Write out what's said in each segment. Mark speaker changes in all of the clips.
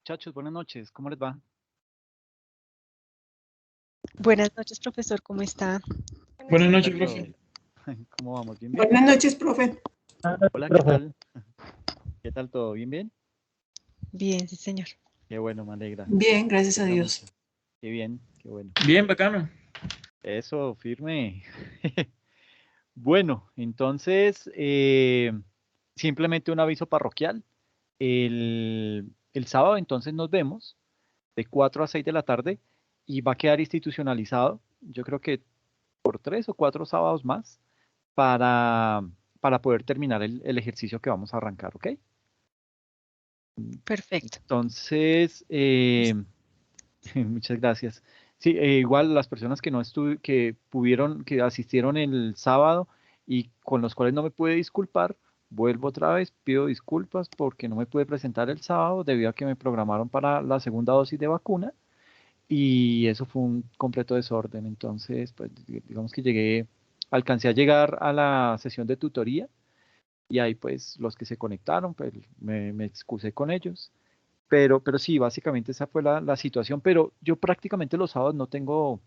Speaker 1: Muchachos, buenas noches, ¿cómo les va?
Speaker 2: Buenas noches, profesor, ¿cómo está?
Speaker 3: Buenas
Speaker 1: ¿Qué
Speaker 3: noches,
Speaker 1: tal
Speaker 3: profe.
Speaker 1: todo? ¿Cómo vamos? ¿Bien, bien?
Speaker 4: Buenas noches, profe.
Speaker 1: Hola, ¿qué tal? ¿Qué tal todo? ¿Bien, bien?
Speaker 2: Bien, sí, señor.
Speaker 1: Qué bueno, me alegra.
Speaker 4: Bien, gracias
Speaker 1: Me
Speaker 4: a
Speaker 1: alegra
Speaker 4: Dios.
Speaker 1: mucho. Qué bien, qué bueno.
Speaker 3: Bien, bacano.
Speaker 1: Eso, firme. Bueno, entonces, simplemente un aviso parroquial. El sábado entonces nos vemos de 4 a 6 de la tarde y va a quedar institucionalizado, yo creo que por 3 o 4 sábados más para, para poder terminar el ejercicio que vamos a arrancar, ¿ok?
Speaker 2: Perfecto.
Speaker 1: Entonces, muchas gracias. Sí, igual las personas que no estuve, que pudieron, que asistieron el sábado y con los cuales no me pude disculpar, vuelvo otra vez, pido disculpas porque no me pude presentar el sábado debido a que me programaron para la segunda dosis de vacuna y eso fue un completo desorden. Entonces, pues digamos que alcancé a llegar a la sesión de tutoría y ahí pues los que se conectaron, pues me excusé con ellos. Pero sí, básicamente esa fue la situación, pero yo prácticamente los sábados no tengo,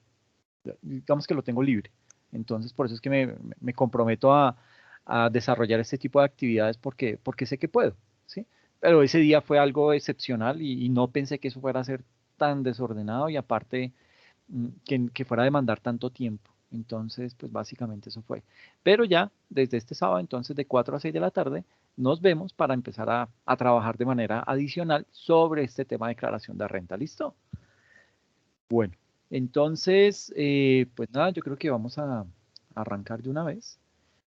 Speaker 1: digamos que lo tengo libre. Entonces, por eso es que me comprometo a desarrollar este tipo de actividades porque sé que puedo, ¿sí? Pero ese día fue algo excepcional y no pensé que eso fuera a ser tan desordenado y aparte que fuera a demandar tanto tiempo. Entonces, pues básicamente eso fue. Pero ya desde este sábado, entonces de 4 a 6 de la tarde, nos vemos para empezar a trabajar de manera adicional sobre este tema de declaración de renta. ¿Listo? Bueno, entonces, pues nada, yo creo que vamos a arrancar de una vez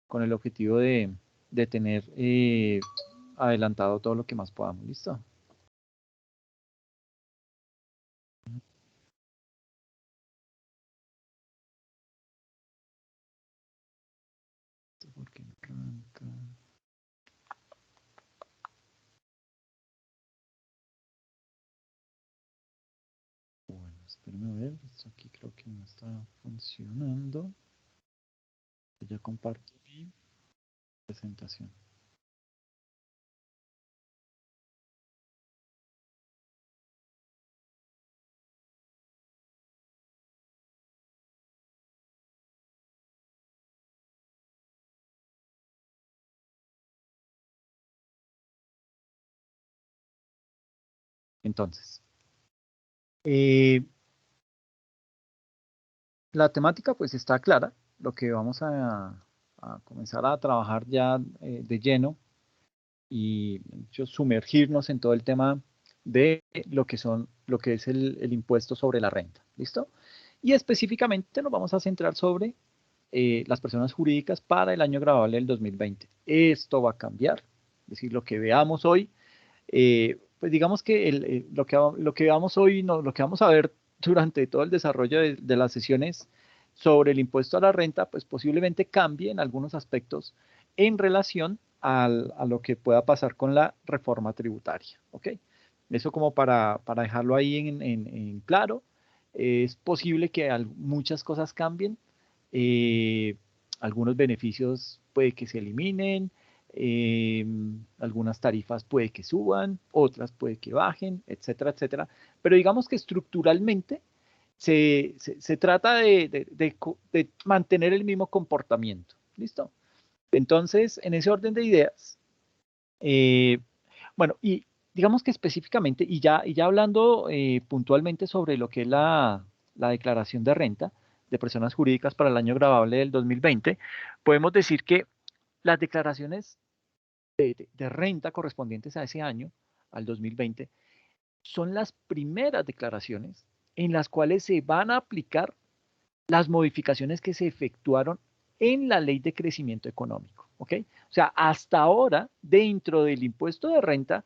Speaker 1: con el objetivo de tener adelantado todo lo que más podamos. ¿Listo? ¿Por qué no arranca? Bueno, espérame a ver, esto aquí creo que no está funcionando. Ya comparto mi presentación. Entonces, la temática pues está clara. Lo que vamos a comenzar a trabajar ya de lleno y de hecho, sumergirnos en todo el tema de lo que es el impuesto sobre la renta. ¿Listo? Y específicamente nos vamos a centrar sobre las personas jurídicas para el año grabable del 2020. Esto va a cambiar. Es decir, lo que veamos hoy, pues digamos que lo que veamos hoy, no, lo que vamos a ver durante todo el desarrollo de las sesiones sobre el impuesto a la renta, pues posiblemente cambie en algunos aspectos en relación a lo que pueda pasar con la reforma tributaria. ¿Ok? Eso como para dejarlo ahí en claro. Es posible que muchas cosas cambien. eh, Algunos beneficios puede que se eliminen, algunas tarifas puede que suban, otras puede que bajen, etcétera, etcétera. Pero digamos que estructuralmente se trata de mantener el mismo comportamiento. ¿Listo? Entonces, en ese orden de ideas, eh, bueno, y digamos que específicamente, y ya hablando puntualmente sobre lo que es la declaración de renta de personas jurídicas para el año grabable del 2020, podemos decir que las declaraciones de renta correspondientes a ese año, al 2020, son las primeras declaraciones en las cuales se van a aplicar las modificaciones que se efectuaron en la ley de crecimiento económico. ¿Ok? O sea, hasta ahora, dentro del impuesto de renta,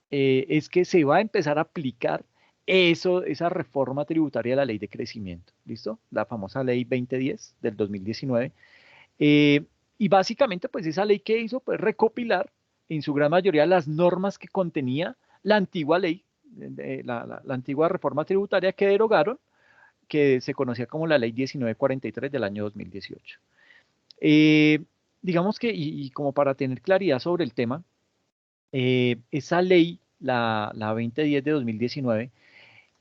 Speaker 1: es que se va a empezar a aplicar esa reforma tributaria de la ley de crecimiento. ¿Listo? La famosa ley 2010 del 2019. Eh, y básicamente, pues esa ley que hizo, pues recopilar en su gran mayoría las normas que contenía la antigua ley, la antigua reforma tributaria que derogaron, que se conocía como la ley 1943 del año 2018. Digamos que, y como para tener claridad sobre el tema, esa ley la 2010 de 2019,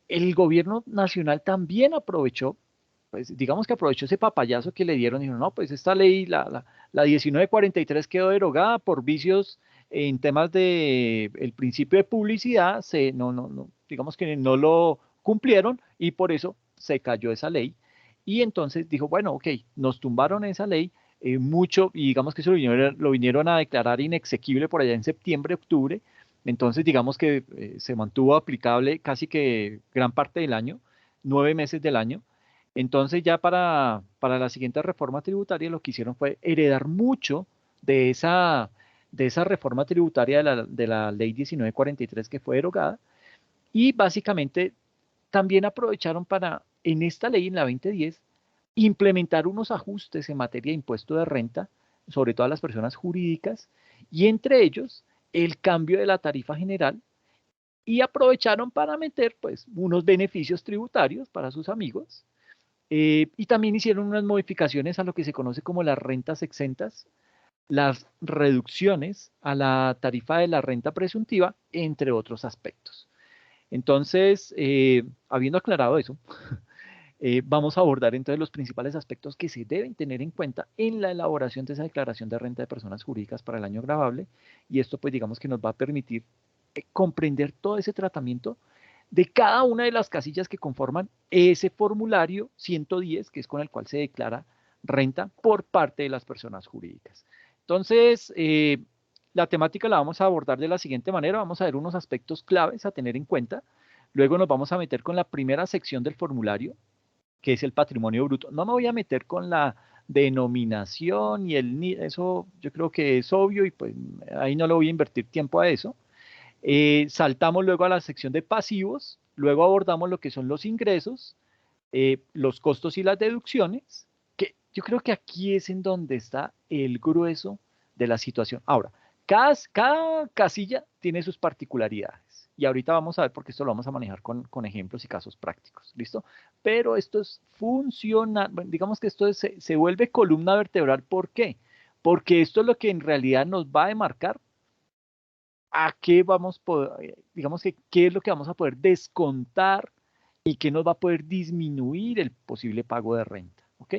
Speaker 1: el gobierno nacional también aprovechó, pues digamos que aprovechó ese papayazo que le dieron y dijo, no, pues esta ley, la 1943 quedó derogada por vicios en temas de el principio de publicidad, digamos que no lo cumplieron y por eso se cayó esa ley. Y entonces dijo, bueno, ok, nos tumbaron esa ley mucho y digamos que eso lo vinieron a declarar inexequible por allá en septiembre, octubre. Entonces digamos que se mantuvo aplicable casi que gran parte del año, 9 meses del año. Entonces ya para la siguiente reforma tributaria lo que hicieron fue heredar mucho de esa reforma tributaria de la ley 1943 que fue derogada y básicamente también aprovecharon para, en esta ley, en la 2010, implementar unos ajustes en materia de impuesto de renta, sobre todo a las personas jurídicas, y entre ellos el cambio de la tarifa general y aprovecharon para meter pues unos beneficios tributarios para sus amigos y también hicieron unas modificaciones a lo que se conoce como las rentas exentas, las reducciones a la tarifa de la renta presuntiva, entre otros aspectos. Entonces, habiendo aclarado eso, vamos a abordar entonces los principales aspectos que se deben tener en cuenta en la elaboración de esa declaración de renta de personas jurídicas para el año gravable. Y esto pues digamos que nos va a permitir comprender todo ese tratamiento de cada una de las casillas que conforman ese formulario 110, que es con el cual se declara renta por parte de las personas jurídicas. Entonces, la temática la vamos a abordar de la siguiente manera. Vamos a ver unos aspectos claves a tener en cuenta. Luego nos vamos a meter con la primera sección del formulario, que es el patrimonio bruto. No me voy a meter con la denominación y eso yo creo que es obvio y pues ahí no le voy a invertir tiempo a eso. Saltamos luego a la sección de pasivos, luego abordamos lo que son los ingresos, los costos y las deducciones, que yo creo que aquí es en donde está el grueso de la situación. Ahora, cada casilla tiene sus particularidades. Y ahorita vamos a ver porque esto lo vamos a manejar con ejemplos y casos prácticos, ¿listo? Pero esto es funcional, bueno, digamos que esto se vuelve columna vertebral. ¿Por qué? Porque esto es lo que en realidad nos va a demarcar a qué vamos a poder, digamos que qué es lo que vamos a poder descontar y qué nos va a poder disminuir el posible pago de renta, ¿ok?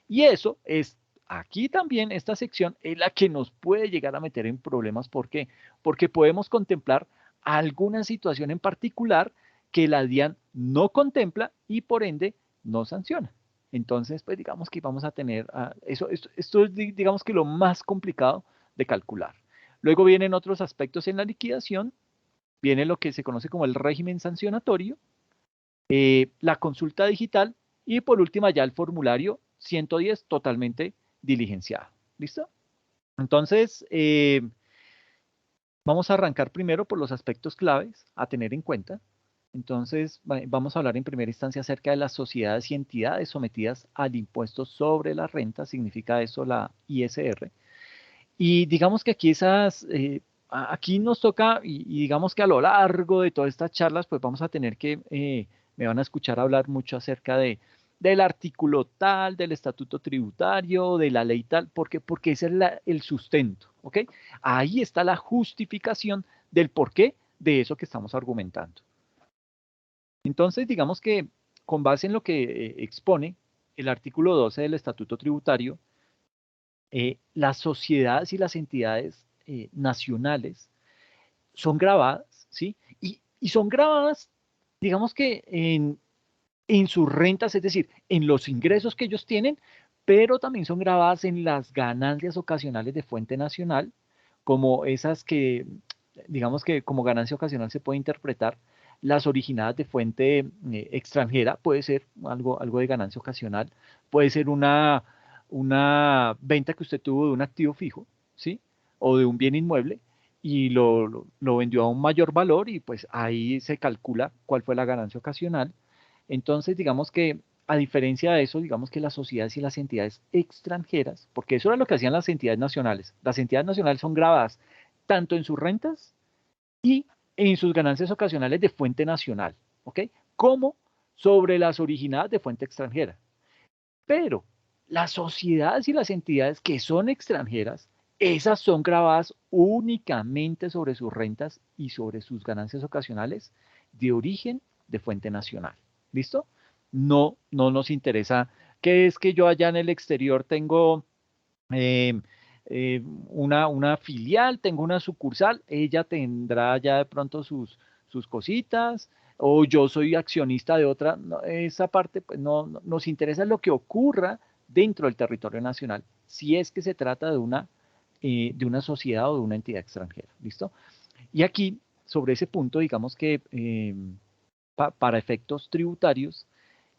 Speaker 1: Y eso es, aquí también esta sección es la que nos puede llegar a meter en problemas. ¿Por qué? Porque podemos contemplar alguna situación en particular que la DIAN no contempla y por ende no sanciona. Entonces, pues digamos que vamos a tener, esto es digamos que lo más complicado de calcular. Luego vienen otros aspectos en la liquidación, viene lo que se conoce como el régimen sancionatorio, la consulta digital y por última ya el formulario 110 totalmente diligenciado. ¿Listo? Entonces, vamos a arrancar primero por los aspectos claves a tener en cuenta. Entonces, vamos a hablar en primera instancia acerca de las sociedades y entidades sometidas al impuesto sobre la renta, significa eso la ISR. Y digamos que aquí nos toca, y digamos que a lo largo de todas estas charlas, pues vamos a tener que, me van a escuchar hablar mucho acerca del artículo tal, del estatuto tributario, de la ley tal, porque ese es el sustento, ¿ok? Ahí está la justificación del porqué de eso que estamos argumentando. Entonces, digamos que con base en lo que expone el artículo 12 del estatuto tributario, las sociedades y las entidades nacionales son grabadas, ¿sí? Y son grabadas, digamos que en sus rentas, es decir, en los ingresos que ellos tienen, pero también son grabadas en las ganancias ocasionales de fuente nacional, como esas que, digamos que como ganancia ocasional se puede interpretar las originadas de fuente extranjera, puede ser algo de ganancia ocasional, puede ser una venta que usted tuvo de un activo fijo, ¿sí? O de un bien inmueble y lo vendió a un mayor valor y pues ahí se calcula cuál fue la ganancia ocasional. Entonces, digamos que a diferencia de eso, digamos que las sociedades y las entidades extranjeras, porque eso era lo que hacían las entidades nacionales son grabadas tanto en sus rentas y en sus ganancias ocasionales de fuente nacional, ¿ok? Como sobre las originadas de fuente extranjera. Pero las sociedades y las entidades que son extranjeras, esas son grabadas únicamente sobre sus rentas y sobre sus ganancias ocasionales de origen de fuente nacional. ¿Listo? No nos interesa que es que yo allá en el exterior tengo eh, una filial, tengo una sucursal, ella tendrá ya de pronto sus cositas, o yo soy accionista de otra, esa parte pues nos interesa lo que ocurra dentro del territorio nacional, si es que se trata de una sociedad o de una entidad extranjera, ¿listo? Y aquí, sobre ese punto, digamos que para efectos tributarios,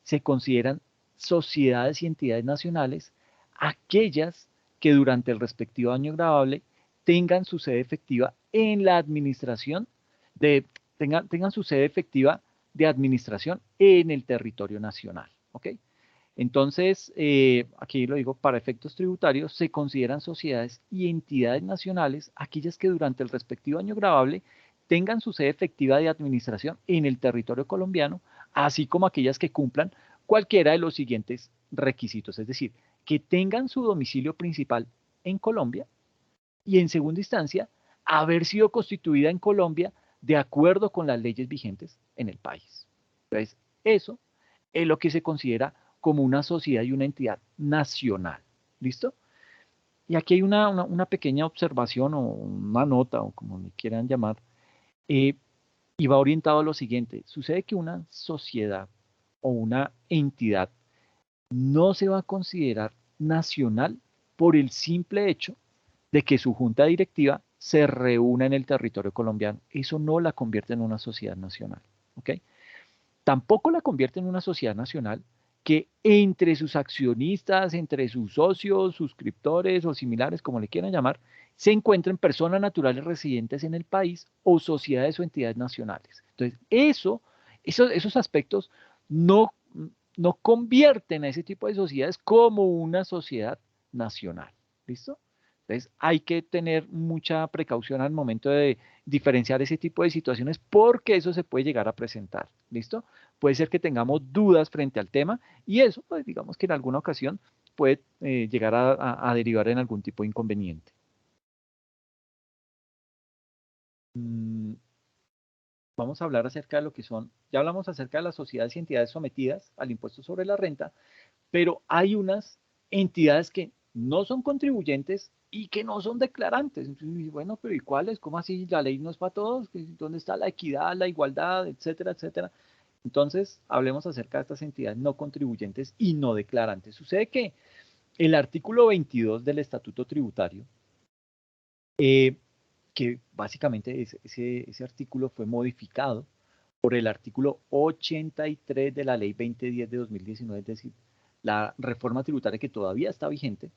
Speaker 1: se consideran sociedades y entidades nacionales aquellas que durante el respectivo año grabable tengan su sede efectiva en la administración tengan su sede efectiva de administración en el territorio nacional. ¿Ok? Entonces, aquí lo digo, para efectos tributarios se consideran sociedades y entidades nacionales aquellas que durante el respectivo año grabable tengan su sede efectiva de administración en el territorio colombiano, así como aquellas que cumplan cualquiera de los siguientes requisitos, es decir, que tengan su domicilio principal en Colombia y en segunda instancia, haber sido constituida en Colombia de acuerdo con las leyes vigentes en el país. Entonces, eso es lo que se considera como una sociedad y una entidad nacional. ¿Listo? Y aquí hay una pequeña observación o una nota o como le quieran llamar, eh, y va orientado a lo siguiente. Sucede que una sociedad o una entidad no se va a considerar nacional por el simple hecho de que su junta directiva se reúna en el territorio colombiano. Eso no la convierte en una sociedad nacional. ¿Ok? Tampoco la convierte en una sociedad nacional que entre sus accionistas, entre sus socios, suscriptores o similares, como le quieran llamar, se encuentren personas naturales residentes en el país o sociedades o entidades nacionales. Entonces, esos aspectos no, no convierten a ese tipo de sociedades como una sociedad nacional. ¿Listo? Entonces, hay que tener mucha precaución al momento de diferenciar ese tipo de situaciones porque eso se puede llegar a presentar. ¿Listo? Puede ser que tengamos dudas frente al tema y eso, pues digamos que en alguna ocasión puede llegar a derivar en algún tipo de inconveniente. Mm, Vamos a hablar acerca de lo que son, ya hablamos acerca de las sociedades y entidades sometidas al impuesto sobre la renta, pero hay unas entidades que no son contribuyentes y que no son declarantes. Entonces, bueno, pero ¿y cuáles? ¿Cómo así? La ley no es para todos. ¿Dónde está la equidad, la igualdad, etcétera, etcétera? Entonces, hablemos acerca de estas entidades no contribuyentes y no declarantes. Sucede que el artículo 22 del Estatuto Tributario, eh, que básicamente ese artículo fue modificado por el artículo 83 de la ley 2010 de 2019, es decir, la reforma tributaria que todavía está vigente,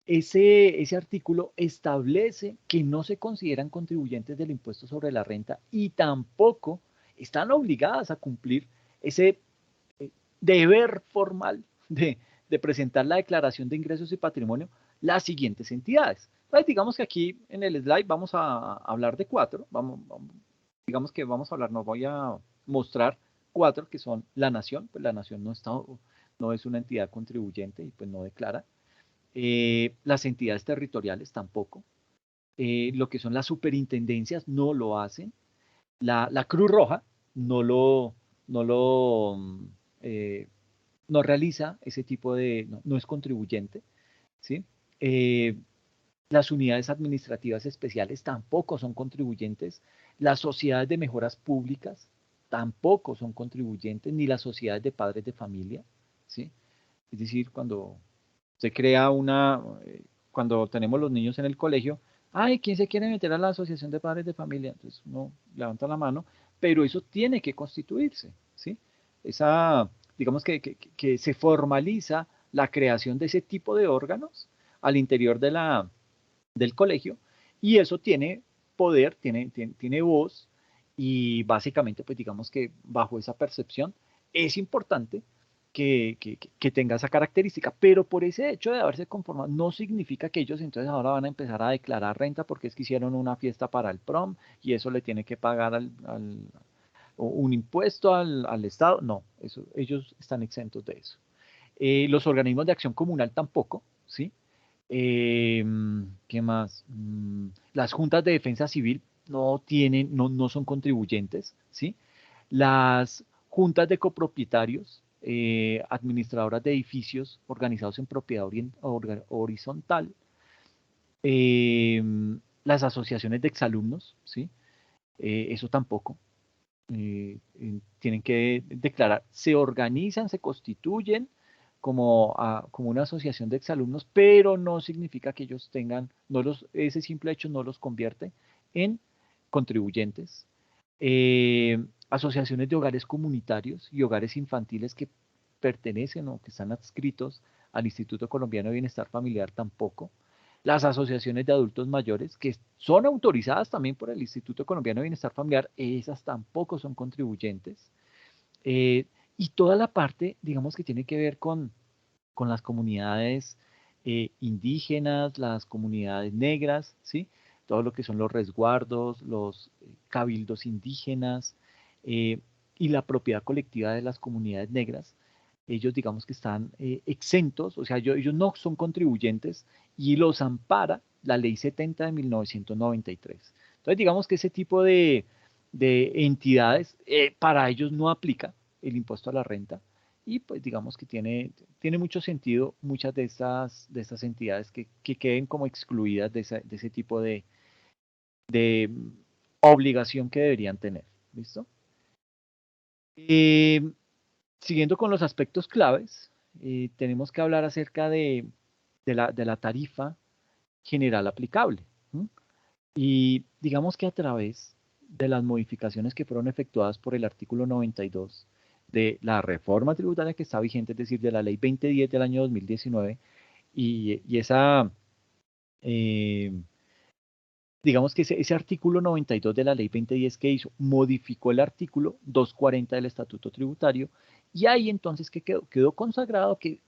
Speaker 1: ese artículo establece que no se consideran contribuyentes del impuesto sobre la renta y tampoco están obligadas a cumplir ese deber formal de presentar la declaración de ingresos y patrimonio las siguientes entidades. Entonces, digamos que aquí en el slide vamos a hablar de cuatro, digamos que vamos a hablar, nos voy a mostrar cuatro que son la nación, pues la nación no es una entidad contribuyente y pues no declara. Las entidades territoriales tampoco. Lo que son las superintendencias no lo hacen. La Cruz Roja no lo, no lo eh, no realiza ese tipo no es contribuyente, ¿sí? Eh, las unidades administrativas especiales tampoco son contribuyentes, las sociedades de mejoras públicas tampoco son contribuyentes, ni las sociedades de padres de familia, ¿sí? Es decir, se crea cuando tenemos los niños en el colegio, ay, ¿quién se quiere meter a la asociación de padres de familia? Entonces uno levanta la mano, pero eso tiene que constituirse, ¿sí? Digamos que se formaliza la creación de ese tipo de órganos al interior del colegio y eso tiene poder, tiene voz y básicamente pues digamos que bajo esa percepción es importante que tenga esa característica, pero por ese hecho de haberse conformado no significa que ellos entonces ahora van a empezar a declarar renta porque es que hicieron una fiesta para el prom y eso le tiene que pagar un impuesto al Estado. No, ellos están exentos de eso. Los organismos de acción comunal tampoco, ¿sí? ¿Qué más? Las juntas de defensa civil no son contribuyentes, ¿sí? Las juntas de copropietarios, administradoras de edificios organizados en propiedad horizontal, las asociaciones de exalumnos, ¿sí? Eso tampoco. Tienen que declarar, se organizan, se constituyen como una asociación de exalumnos, pero no significa que ellos tengan, ese simple hecho no los convierte en contribuyentes. Asociaciones de hogares comunitarios y hogares infantiles que pertenecen o que están adscritos al Instituto Colombiano de Bienestar Familiar tampoco. Las asociaciones de adultos mayores, que son autorizadas también por el Instituto Colombiano de Bienestar Familiar, esas tampoco son contribuyentes. Eh, y toda la parte, digamos, que tiene que ver con las comunidades indígenas, las comunidades negras, ¿sí? Todo lo que son los resguardos, los cabildos indígenas eh, y la propiedad colectiva de las comunidades negras. Ellos digamos que están exentos, o sea, ellos no son contribuyentes y los ampara la Ley 70 de 1993. Entonces digamos que ese tipo de entidades para ellos no aplica el impuesto a la renta y pues digamos que tiene mucho sentido muchas de estas entidades que queden como excluidas de ese tipo de obligación que deberían tener. ¿Listo? Eh, Siguiendo con los aspectos claves, tenemos que hablar acerca de la tarifa general aplicable. ¿Mm? Y digamos que a través de las modificaciones que fueron efectuadas por el artículo 92 de la reforma tributaria que está vigente, es decir, de la ley 2010 del año 2019, y esa, eh, digamos que ese artículo 92 de la ley 2010 que hizo, modificó el artículo 240 del Estatuto Tributario, y ahí entonces que quedó consagrado que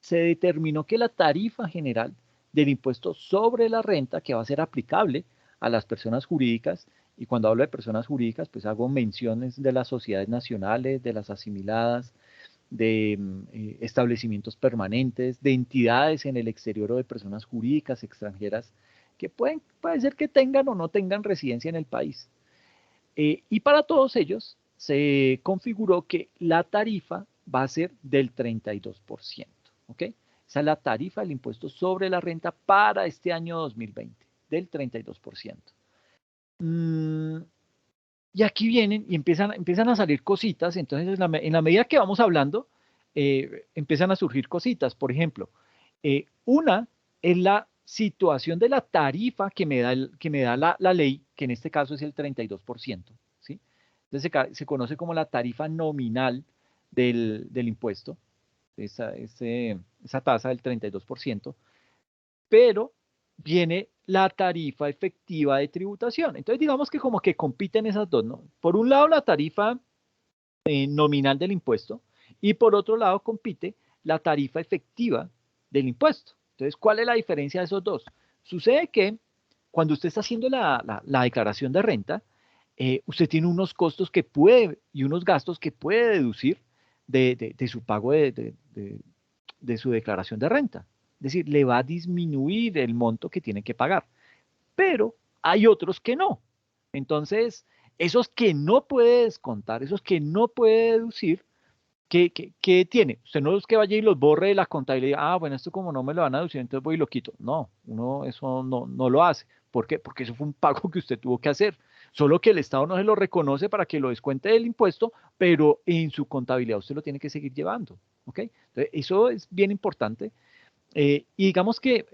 Speaker 1: se determinó que la tarifa general del impuesto sobre la renta que va a ser aplicable a las personas jurídicas, y cuando hablo de personas jurídicas, pues hago menciones de las sociedades nacionales, de las asimiladas, de establecimientos permanentes, de entidades en el exterior o de personas jurídicas extranjeras que puede ser que tengan o no tengan residencia en el país. Y para todos ellos se configuró que la tarifa va a ser del 32%. ¿Ok? Esa es la tarifa del impuesto sobre la renta para este año 2020, del 32%. Mm, y aquí vienen y empiezan a salir cositas, entonces en la medida que vamos hablando, empiezan a surgir cositas. Por ejemplo, una es la situación de la tarifa que me da la ley, que en este caso es el 32%, ¿sí? Entonces se conoce como la tarifa nominal del impuesto, esa tasa del 32%, pero viene la tarifa efectiva de tributación. Entonces, digamos que como que compiten esas dos, ¿no? Por un lado, la tarifa nominal del impuesto y por otro lado compite la tarifa efectiva del impuesto. Entonces, ¿cuál es la diferencia de esos dos? Sucede que cuando usted está haciendo la declaración de renta, usted tiene unos costos que puede y unos gastos que puede deducir de su pago de su declaración de renta. Es decir, le va a disminuir el monto que tiene que pagar. Pero hay otros que no. Entonces, esos que no puede descontar, esos que no puede deducir, ¿qué tiene? Usted no es que vaya y los borre de la contabilidad. Ah, bueno, esto como no me lo van a deducir, entonces voy y lo quito. No, uno eso no lo hace. ¿Por qué? Porque eso fue un pago que usted tuvo que hacer. Solo que el Estado no se lo reconoce para que lo descuente del impuesto, pero en su contabilidad usted lo tiene que seguir llevando. ¿Ok? Entonces, eso es bien importante. Y digamos que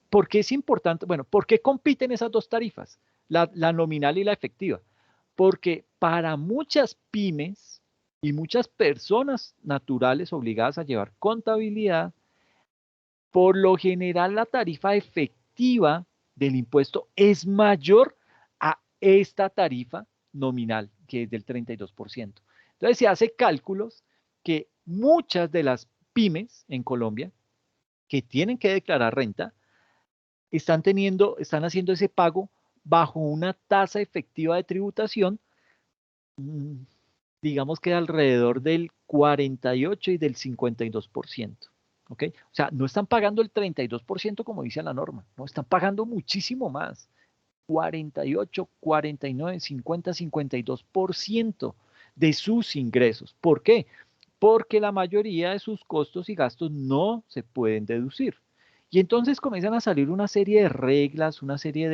Speaker 1: ¿por qué es importante? Bueno, ¿por qué compiten esas dos tarifas? La nominal y la efectiva. Porque para muchas pymes y muchas personas naturales obligadas a llevar contabilidad, por lo general la tarifa efectiva del impuesto es mayor a esta tarifa nominal, que es del 32%. Entonces se hace cálculos que muchas de las pymes en Colombia que tienen que declarar renta están haciendo ese pago bajo una tasa efectiva de tributación, mm, digamos que alrededor del 48 y del 52%. ¿ok? O sea, no están pagando el 32% como dice la norma, no, están pagando muchísimo más. 48, 49, 50, 52% de sus ingresos. ¿Por qué? Porque la mayoría de sus costos y gastos no se pueden deducir. Y entonces comienzan a salir una serie de reglas, una serie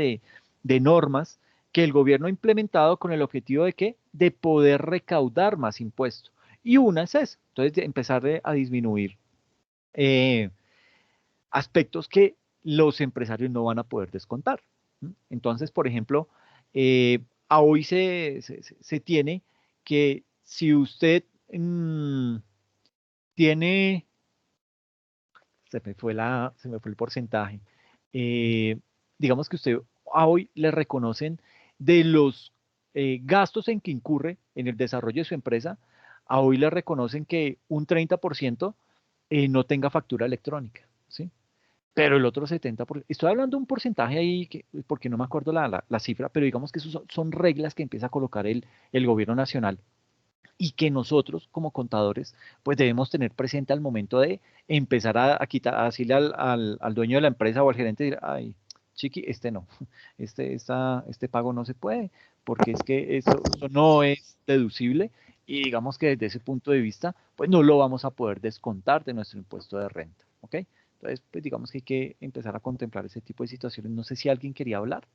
Speaker 1: de normas que el gobierno ha implementado con el objetivo de qué? De poder recaudar más impuestos. Y una es esa, entonces de empezar a disminuir eh, aspectos que los empresarios no van a poder descontar. Entonces, por ejemplo, a hoy se tiene que si usted tiene, se me fue el porcentaje, eh, digamos que usted a hoy le reconocen de los gastos en que incurre en el desarrollo de su empresa, a hoy le reconocen que un 30% no tenga factura electrónica, ¿sí? Pero el otro 70%, estoy hablando de un porcentaje ahí, porque no me acuerdo la cifra, pero digamos que eso son reglas que empieza a colocar el gobierno nacional y que nosotros como contadores pues debemos tener presente al momento de empezar a quitar, a decirle al dueño de la empresa o al gerente, decir, ay, chiqui, este no, este pago no se puede, porque es que eso no es deducible y digamos que desde ese punto de vista pues no lo vamos a poder descontar de nuestro impuesto de renta, ¿ok? Entonces, pues digamos que hay que empezar a contemplar ese tipo de situaciones. No sé si alguien quería hablar.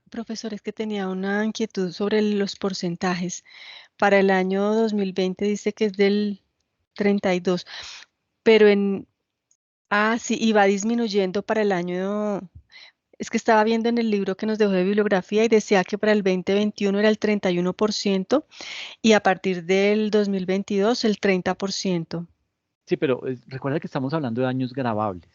Speaker 2: Profesor, es que tenía una inquietud sobre los porcentajes. Para el año 2020 dice que es del 32, pero sí, y va disminuyendo para el año, es que estaba viendo en el libro que nos dejó de bibliografía y decía que para el 2021 era el 31% y a partir del 2022 el 30%.
Speaker 1: Sí, pero recuerda que estamos hablando de años grabables.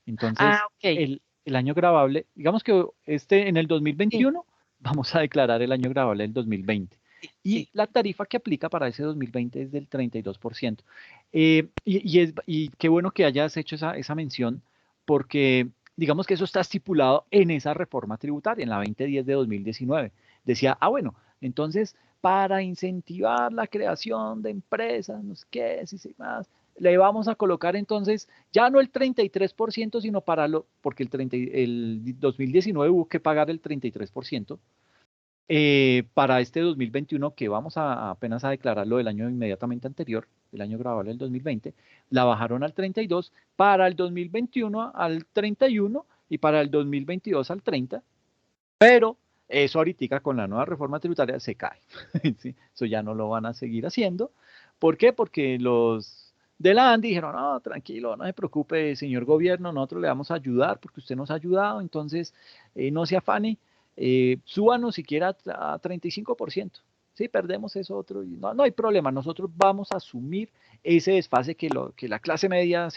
Speaker 1: Entonces,
Speaker 2: Ok.
Speaker 1: el año grabable, digamos que en el
Speaker 2: Sí,
Speaker 1: 2021 vamos a declarar el año grabable del 2020.
Speaker 2: sí,
Speaker 1: Y
Speaker 2: sí.
Speaker 1: la tarifa que aplica para ese 2020 es del 32%. Y qué bueno que hayas hecho esa mención, porque digamos que eso está estipulado en esa reforma tributaria, en la 2010 de 2019. Decía, bueno, entonces para incentivar la creación de empresas, no sé qué, si sé más, le vamos a colocar entonces ya no el 33%, sino porque el 2019 hubo que pagar el 33%, para este 2021 que vamos apenas a declararlo del año inmediatamente anterior, el año grabable del 2020, la bajaron al 32, para el 2021 al 31 y para el 2022 al 30, pero eso ahorita con la nueva reforma tributaria se cae. ¿Sí? Eso ya no lo van a seguir haciendo. ¿Por qué? Porque los de la ANDI dijeron, no, tranquilo, no se preocupe, señor gobierno, nosotros le vamos a ayudar porque usted nos ha ayudado, entonces no se afane, súbanos siquiera a 35%. Sí, perdemos eso otro, y no hay problema, nosotros vamos a asumir ese desfase que la clase media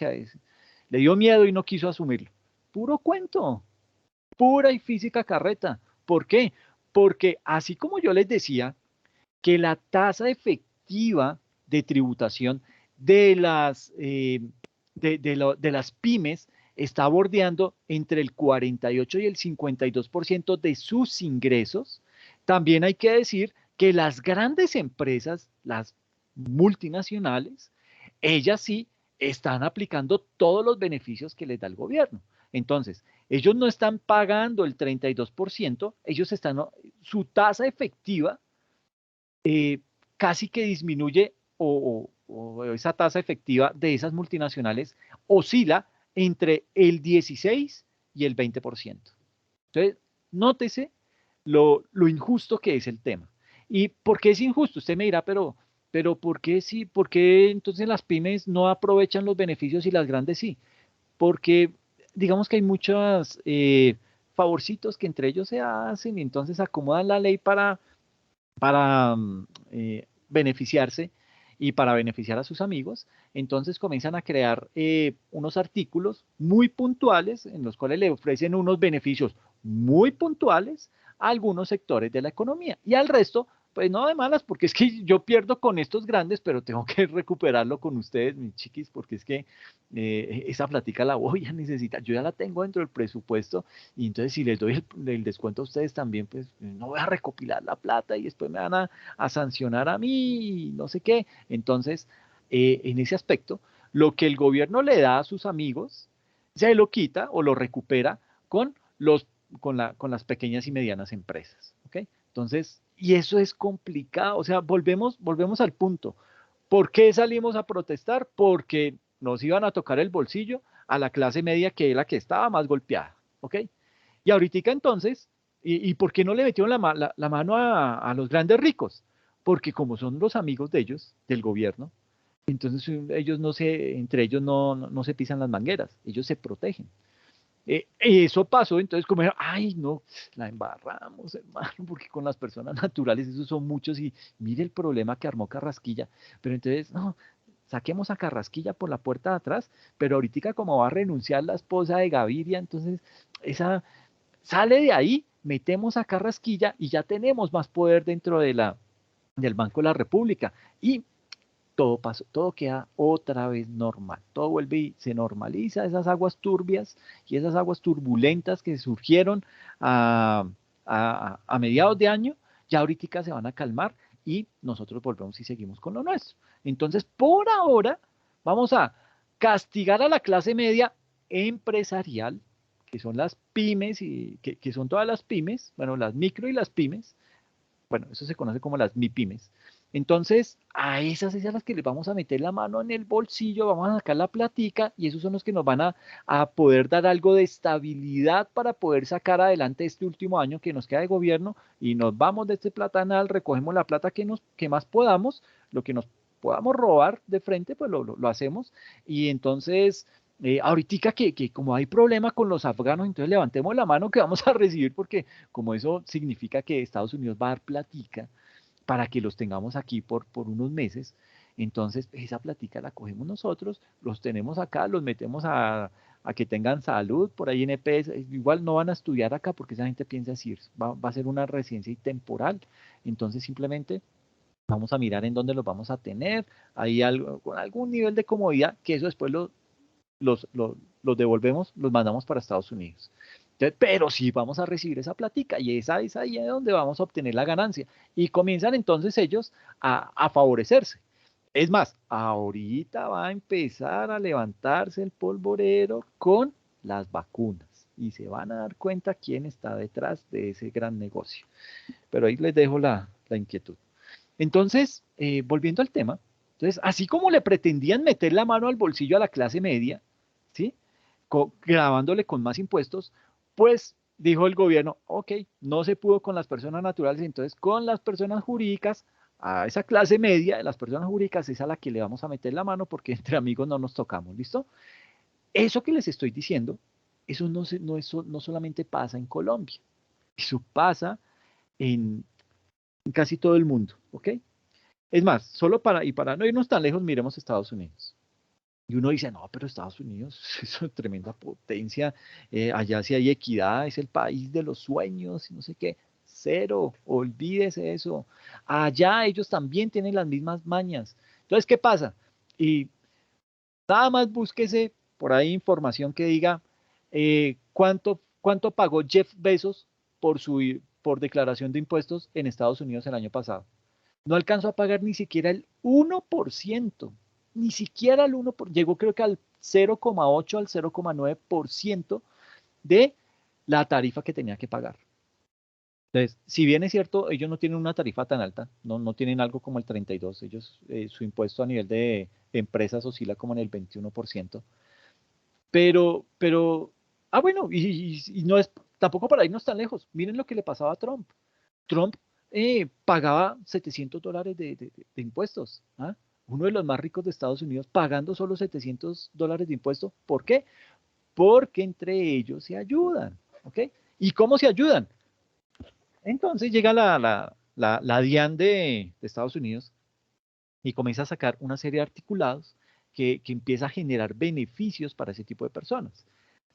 Speaker 1: le dio miedo y no quiso asumirlo. Puro cuento, pura y física carreta. ¿Por qué? Porque así como yo les decía que la tasa efectiva de tributación de de las pymes está bordeando entre el 48 y el 52% de sus ingresos, también hay que decir que las grandes empresas, las multinacionales, ellas sí están aplicando todos los beneficios que les da el gobierno. Entonces, ellos no están pagando el 32%, su tasa efectiva casi que disminuye o esa tasa efectiva de esas multinacionales oscila entre el 16 y el 20%. Entonces, nótese lo injusto que es el tema. ¿Y por qué es injusto? Usted me dirá, pero ¿por qué entonces las pymes no aprovechan los beneficios y las grandes sí? Porque digamos que hay muchos favorcitos que entre ellos se hacen y entonces acomodan la ley para beneficiarse y para beneficiar a sus amigos, entonces comienzan a crear unos artículos muy puntuales en los cuales le ofrecen unos beneficios muy puntuales a algunos sectores de la economía y al resto, pues no de malas, porque es que yo pierdo con estos grandes, pero tengo que recuperarlo con ustedes, mis chiquis, porque es que esa plática la voy a necesitar, yo ya la tengo dentro del presupuesto y entonces si les doy el descuento a ustedes también, pues no voy a recopilar la plata y después me van a sancionar a mí, no sé qué. Entonces, en ese aspecto, lo que el gobierno le da a sus amigos, se lo quita o lo recupera con, con las pequeñas y medianas empresas. ¿Ok? Entonces, y eso es complicado. O sea, volvemos al punto. ¿Por qué salimos a protestar? Porque nos iban a tocar el bolsillo a la clase media, que es la que estaba más golpeada. ¿Ok? Y ahorita entonces, ¿y por qué no le metieron la mano a los grandes ricos? Porque como son los amigos de ellos, del gobierno, entonces ellos no se, entre ellos no se pisan las mangueras, ellos se protegen. Eso pasó, entonces como era, ay no, la embarramos, hermano, porque con las personas naturales, esos son muchos, y mire el problema que armó Carrasquilla, pero entonces, no, saquemos a Carrasquilla por la puerta de atrás, pero ahorita como va a renunciar la esposa de Gaviria, entonces esa sale de ahí, metemos a Carrasquilla y ya tenemos más poder dentro del Banco de la República. Y todo pasó, todo queda otra vez normal, todo vuelve y se normaliza, esas aguas turbias y esas aguas turbulentas que surgieron a, a mediados de año, ya ahorita se van a calmar y nosotros volvemos y seguimos con lo nuestro. Entonces, por ahora, vamos a castigar a la clase media empresarial, que son las pymes, y que son todas las pymes, bueno, las micro y las pymes, bueno, eso se conoce como las MIPYMES. Entonces, a esas es a las que les vamos a meter la mano en el bolsillo, vamos a sacar la platica y esos son los que nos van a poder dar algo de estabilidad para poder sacar adelante este último año que nos queda de gobierno y nos vamos de este platanal, recogemos la plata que más podamos, lo que nos podamos robar de frente, pues lo hacemos y entonces ahorita que como hay problema con los afganos, entonces levantemos la mano que vamos a recibir porque como eso significa que Estados Unidos va a dar platica para que los tengamos aquí por unos meses, entonces esa platica la cogemos nosotros, los tenemos acá, los metemos a que tengan salud por ahí en EPS, igual no van a estudiar acá porque esa gente piensa así, va a ser una residencia temporal, entonces simplemente vamos a mirar en dónde los vamos a tener, ahí algo, con algún nivel de comodidad, que eso después los devolvemos, los mandamos para Estados Unidos. Entonces, pero sí vamos a recibir esa platica y esa es ahí donde vamos a obtener la ganancia. Y comienzan entonces ellos a favorecerse. Es más, ahorita va a empezar a levantarse el polvorero con las vacunas y se van a dar cuenta quién está detrás de ese gran negocio. Pero ahí les dejo la inquietud. Entonces, volviendo al tema, entonces, así como le pretendían meter la mano al bolsillo a la clase media, ¿sí? Grabándole con más impuestos, pues dijo el gobierno, ok, no se pudo con las personas naturales, entonces con las personas jurídicas, a esa clase media de las personas jurídicas es a la que le vamos a meter la mano porque entre amigos no nos tocamos, ¿listo? Eso que les estoy diciendo, eso no solamente pasa en Colombia, eso pasa en casi todo el mundo, ¿ok? Es más, solo para no irnos tan lejos, miremos Estados Unidos. Y uno dice, no, pero Estados Unidos es una tremenda potencia, allá sí hay equidad, es el país de los sueños y no sé qué. Cero, olvídese eso. Allá ellos también tienen las mismas mañas. Entonces, ¿qué pasa? Y nada más búsquese por ahí información que diga cuánto pagó Jeff Bezos por declaración de impuestos en Estados Unidos el año pasado. No alcanzó a pagar ni siquiera el 1%, ni siquiera el 1%, llegó creo que al 0,8 al 0,9% de la tarifa que tenía que pagar. Entonces, si bien es cierto, ellos no tienen una tarifa tan alta, no tienen algo como el 32, ellos, su impuesto a nivel de empresas oscila como en el 21%, bueno, y no es, tampoco para irnos tan lejos, miren lo que le pasaba a Trump. Trump pagaba $700 de impuestos. ¿Ah? Uno de los más ricos de Estados Unidos pagando solo $700 de impuestos. ¿Por qué? Porque entre ellos se ayudan. ¿Ok? ¿Y cómo se ayudan? Entonces llega la DIAN de Estados Unidos y comienza a sacar una serie de articulados que empieza a generar beneficios para ese tipo de personas.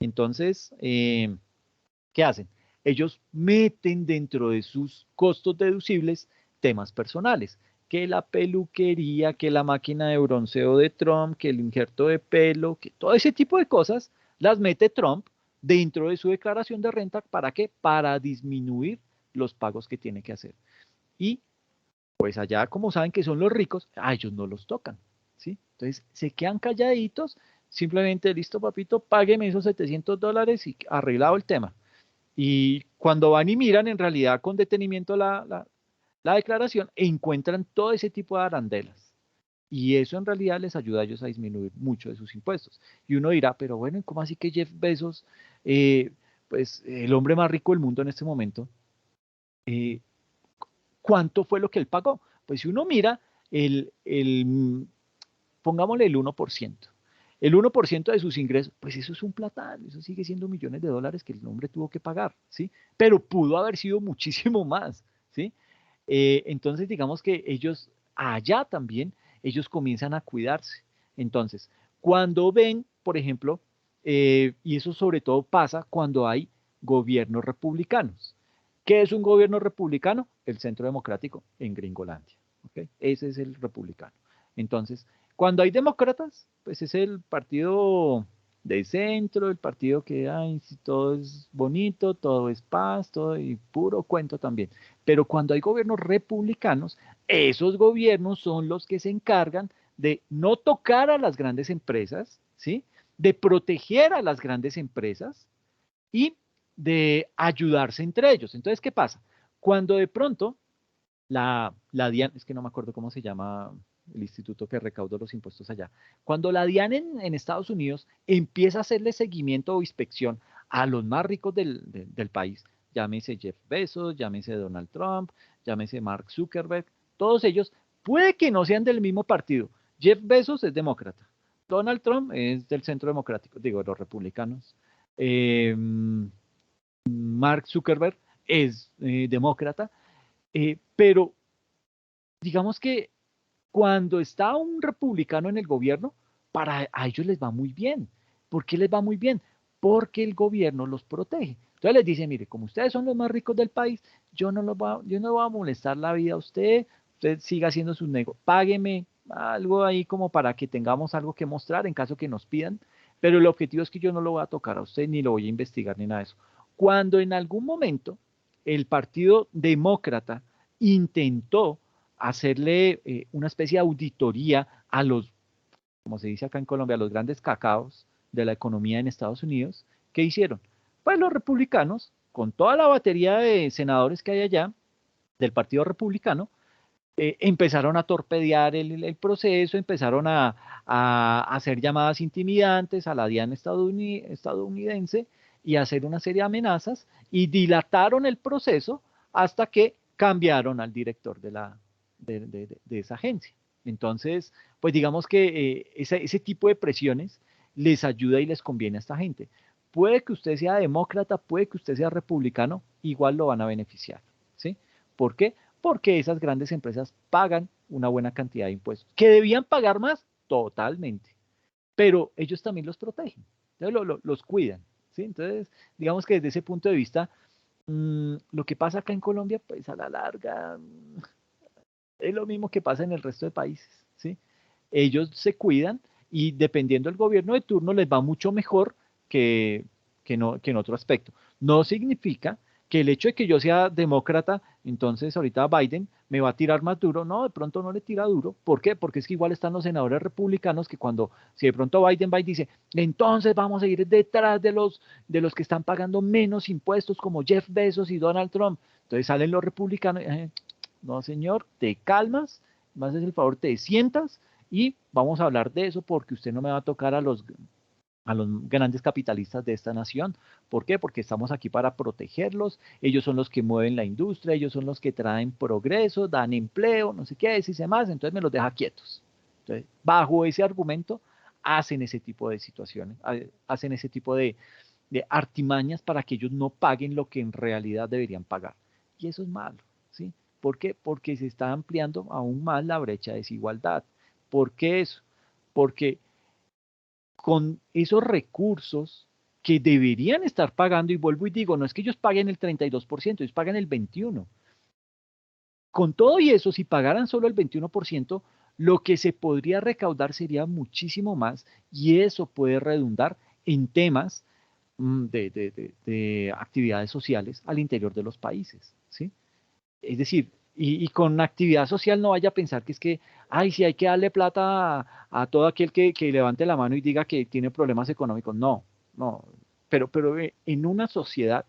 Speaker 1: Entonces, ¿qué hacen? Ellos meten dentro de sus costos deducibles temas personales, que la peluquería, que la máquina de bronceo de Trump, que el injerto de pelo, que todo ese tipo de cosas las mete Trump dentro de su declaración de renta. ¿Para qué? Para disminuir los pagos que tiene que hacer. Y pues allá, como saben que son los ricos, a ellos no los tocan. ¿sí? Entonces se quedan calladitos, simplemente, listo, papito, págueme esos $700 y arreglado el tema. Y cuando van y miran en realidad con detenimiento la declaración, encuentran todo ese tipo de arandelas. Y eso en realidad les ayuda a ellos a disminuir mucho de sus impuestos. Y uno dirá, pero bueno, ¿cómo así que Jeff Bezos, pues el hombre más rico del mundo en este momento, eh, cuánto fue lo que él pagó? Pues si uno mira, pongámosle el 1%. El 1% de sus ingresos, pues eso es un platal, eso sigue siendo millones de dólares que el hombre tuvo que pagar, ¿sí? Pero pudo haber sido muchísimo más, ¿sí? Entonces, digamos que ellos, allá también, ellos comienzan a cuidarse. Entonces, cuando ven, por ejemplo, y eso sobre todo pasa cuando hay gobiernos republicanos. ¿Qué es un gobierno republicano? El Centro Democrático en Gringolandia. ¿Okay? Ese es el republicano. Entonces, cuando hay demócratas, pues es el partido de centro, el partido que ay, si todo es bonito, todo es paz, todo y puro cuento también. Pero cuando hay gobiernos republicanos, esos gobiernos son los que se encargan de no tocar a las grandes empresas, ¿sí? De proteger a las grandes empresas y de ayudarse entre ellos. Entonces, ¿qué pasa? Cuando de pronto la DIAN, es que no me acuerdo cómo se llama el instituto que recauda los impuestos allá, cuando la DIAN en Estados Unidos empieza a hacerle seguimiento o inspección a los más ricos del país, llámese Jeff Bezos, llámese Donald Trump, llámese Mark Zuckerberg, todos ellos puede que no sean del mismo partido. Jeff Bezos es demócrata, Donald Trump es del centro democrático, digo, los republicanos. Eh, Mark Zuckerberg es demócrata, pero digamos que cuando está un republicano en el gobierno, a ellos les va muy bien. ¿Por qué les va muy bien? Porque el gobierno los protege. Entonces les dice, mire, como ustedes son los más ricos del país, yo no voy a molestar la vida a usted, usted siga haciendo sus negocios, págueme algo ahí como para que tengamos algo que mostrar en caso que nos pidan, pero el objetivo es que yo no lo voy a tocar a usted, ni lo voy a investigar, ni nada de eso. Cuando en algún momento el Partido Demócrata intentó hacerle una especie de auditoría a los, como se dice acá en Colombia, a los grandes cacaos de la economía en Estados Unidos, ¿qué hicieron? Pues los republicanos, con toda la batería de senadores que hay allá, del Partido Republicano, empezaron a torpedear el proceso, empezaron a hacer llamadas intimidantes a la DIAN estadounidense y a hacer una serie de amenazas y dilataron el proceso hasta que cambiaron al director de esa agencia. Entonces, pues digamos que ese tipo de presiones les ayuda y les conviene a esta gente. Puede que usted sea demócrata, puede que usted sea republicano, igual lo van a beneficiar, ¿sí? ¿Por qué? Porque esas grandes empresas pagan una buena cantidad de impuestos. ¿Que debían pagar más? Totalmente. Pero ellos también los protegen, entonces los cuidan, ¿sí? Entonces, digamos que desde ese punto de vista, lo que pasa acá en Colombia, pues a la larga, es lo mismo que pasa en el resto de países, ¿sí? Ellos se cuidan y dependiendo del gobierno de turno les va mucho mejor que, que en otro aspecto. No significa que el hecho de que yo sea demócrata, entonces ahorita Biden me va a tirar más duro. No, de pronto no le tira duro. ¿Por qué? Porque es que igual están los senadores republicanos que cuando, si de pronto Biden va y dice, entonces vamos a ir detrás de los que están pagando menos impuestos como Jeff Bezos y Donald Trump. Entonces salen los republicanos, no señor, te calmas, me haces el favor, te sientas y vamos a hablar de eso porque usted no me va a tocar a los grandes capitalistas de esta nación. ¿Por qué? Porque estamos aquí para protegerlos. Ellos son los que mueven la industria, ellos son los que traen progreso, dan empleo, no sé qué, dice más, entonces me los deja quietos. Entonces, bajo ese argumento, hacen ese tipo de situaciones, hacen ese tipo de artimañas para que ellos no paguen lo que en realidad deberían pagar. Y eso es malo, ¿sí? ¿Por qué? Porque se está ampliando aún más la brecha de desigualdad. ¿Por qué eso? Porque con esos recursos que deberían estar pagando, y vuelvo y digo, no es que ellos paguen el 32%, ellos pagan el 21%. Con todo y eso, si pagaran solo el 21%, lo que se podría recaudar sería muchísimo más y eso puede redundar en temas de actividades sociales al interior de los países, ¿sí? Es decir, y con una actividad social no vaya a pensar que es que, ay, sí hay que darle plata a todo aquel que levante la mano y diga que tiene problemas económicos. No, no, pero en una sociedad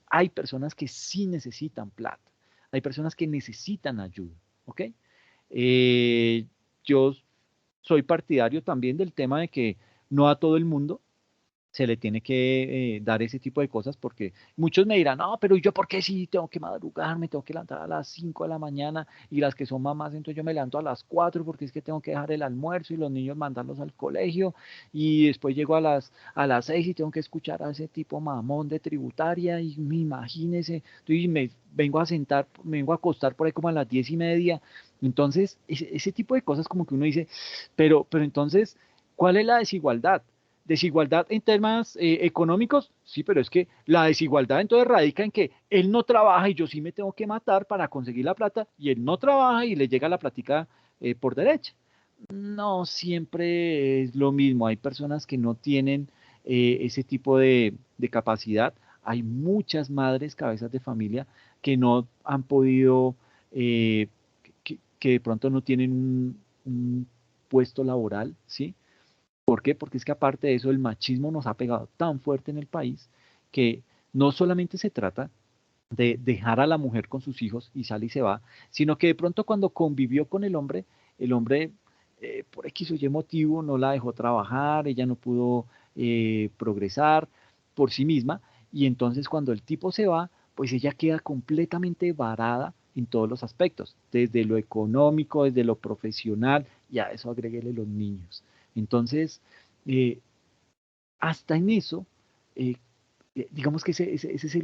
Speaker 1: hay personas que sí necesitan plata, hay personas que necesitan ayuda, ¿ok? Eh, yo soy partidario también del tema de que no a todo el mundo se le tiene que dar ese tipo de cosas porque muchos me dirán, no, pero yo por qué sí tengo que madrugar, me tengo que levantar a las 5 de la mañana y las que son mamás, entonces yo me levanto a las 4 porque es que tengo que dejar el almuerzo y los niños mandarlos al colegio y después llego a las 6 y tengo que escuchar a ese tipo mamón de tributaria y me imagínese, entonces me vengo a sentar, me vengo a acostar por ahí como a las 10:30, entonces ese tipo de cosas como que uno dice, pero entonces, ¿cuál es la desigualdad? Desigualdad en temas económicos, sí, pero es que la desigualdad entonces radica en que él no trabaja y yo sí me tengo que matar para conseguir la plata y él no trabaja y le llega la platica por derecha. No siempre es lo mismo. Hay personas que no tienen ese tipo de capacidad. Hay muchas madres, cabezas de familia, que no han podido, eh, que de pronto no tienen un puesto laboral, ¿sí? ¿Por qué? Porque es que aparte de eso, el machismo nos ha pegado tan fuerte en el país que no solamente se trata de dejar a la mujer con sus hijos y sale y se va, sino que de pronto cuando convivió con el hombre por X o Y motivo no la dejó trabajar, ella no pudo progresar por sí misma y entonces cuando el tipo se va, pues ella queda completamente varada en todos los aspectos, desde lo económico, desde lo profesional y a eso agréguele los niños. Entonces, eh, hasta en eso, eh, digamos que ese es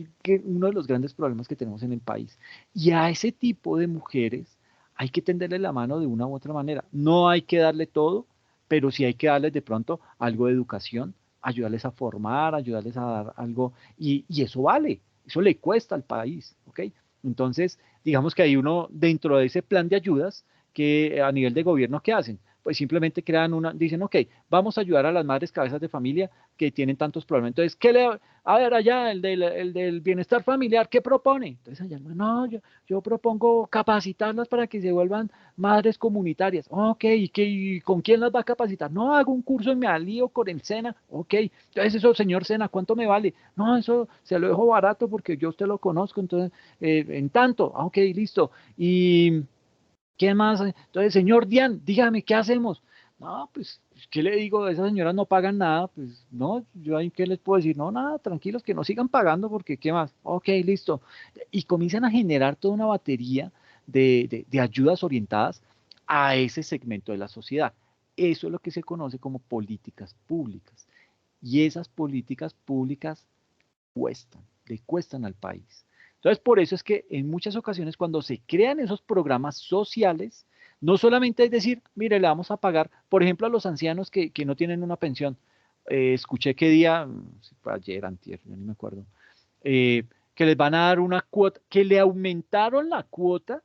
Speaker 1: uno de los grandes problemas que tenemos en el país. Y a ese tipo de mujeres hay que tenderle la mano de una u otra manera. No hay que darle todo, pero sí hay que darles de pronto algo de educación, ayudarles a formar, ayudarles a dar algo, y eso vale, eso le cuesta al país, ¿ok? Entonces, digamos que hay uno dentro de ese plan de ayudas que a nivel de gobierno, ¿qué hacen? Pues simplemente crean dicen, ok, vamos a ayudar a las madres cabezas de familia que tienen tantos problemas. Entonces, a ver, allá, el del bienestar familiar, ¿qué propone? Entonces, allá, no, yo propongo capacitarlas para que se vuelvan madres comunitarias. Ok, ¿y con quién las va a capacitar? No, hago un curso en mi alío con el SENA. Ok, entonces eso, señor SENA, ¿cuánto me vale? No, eso se lo dejo barato porque yo usted lo conozco, entonces, en tanto, ok, listo. Y ¿qué más? Entonces, señor Dian, dígame, ¿qué hacemos? No, pues, ¿qué le digo? Esas señoras no pagan nada, pues, no, yo ahí, ¿qué les puedo decir? No, nada, tranquilos, que no sigan pagando, porque, ¿qué más? Ok, listo. Y comienzan a generar toda una batería de ayudas orientadas a ese segmento de la sociedad. Eso es lo que se conoce como políticas públicas. Y esas políticas públicas cuestan, le cuestan al país. Entonces, por eso es que en muchas ocasiones cuando se crean esos programas sociales, no solamente es decir, mire, le vamos a pagar, por ejemplo, a los ancianos que no tienen una pensión. Escuché qué día, si fue ayer, antier, yo ni me acuerdo, que les van a dar una cuota, que le aumentaron la cuota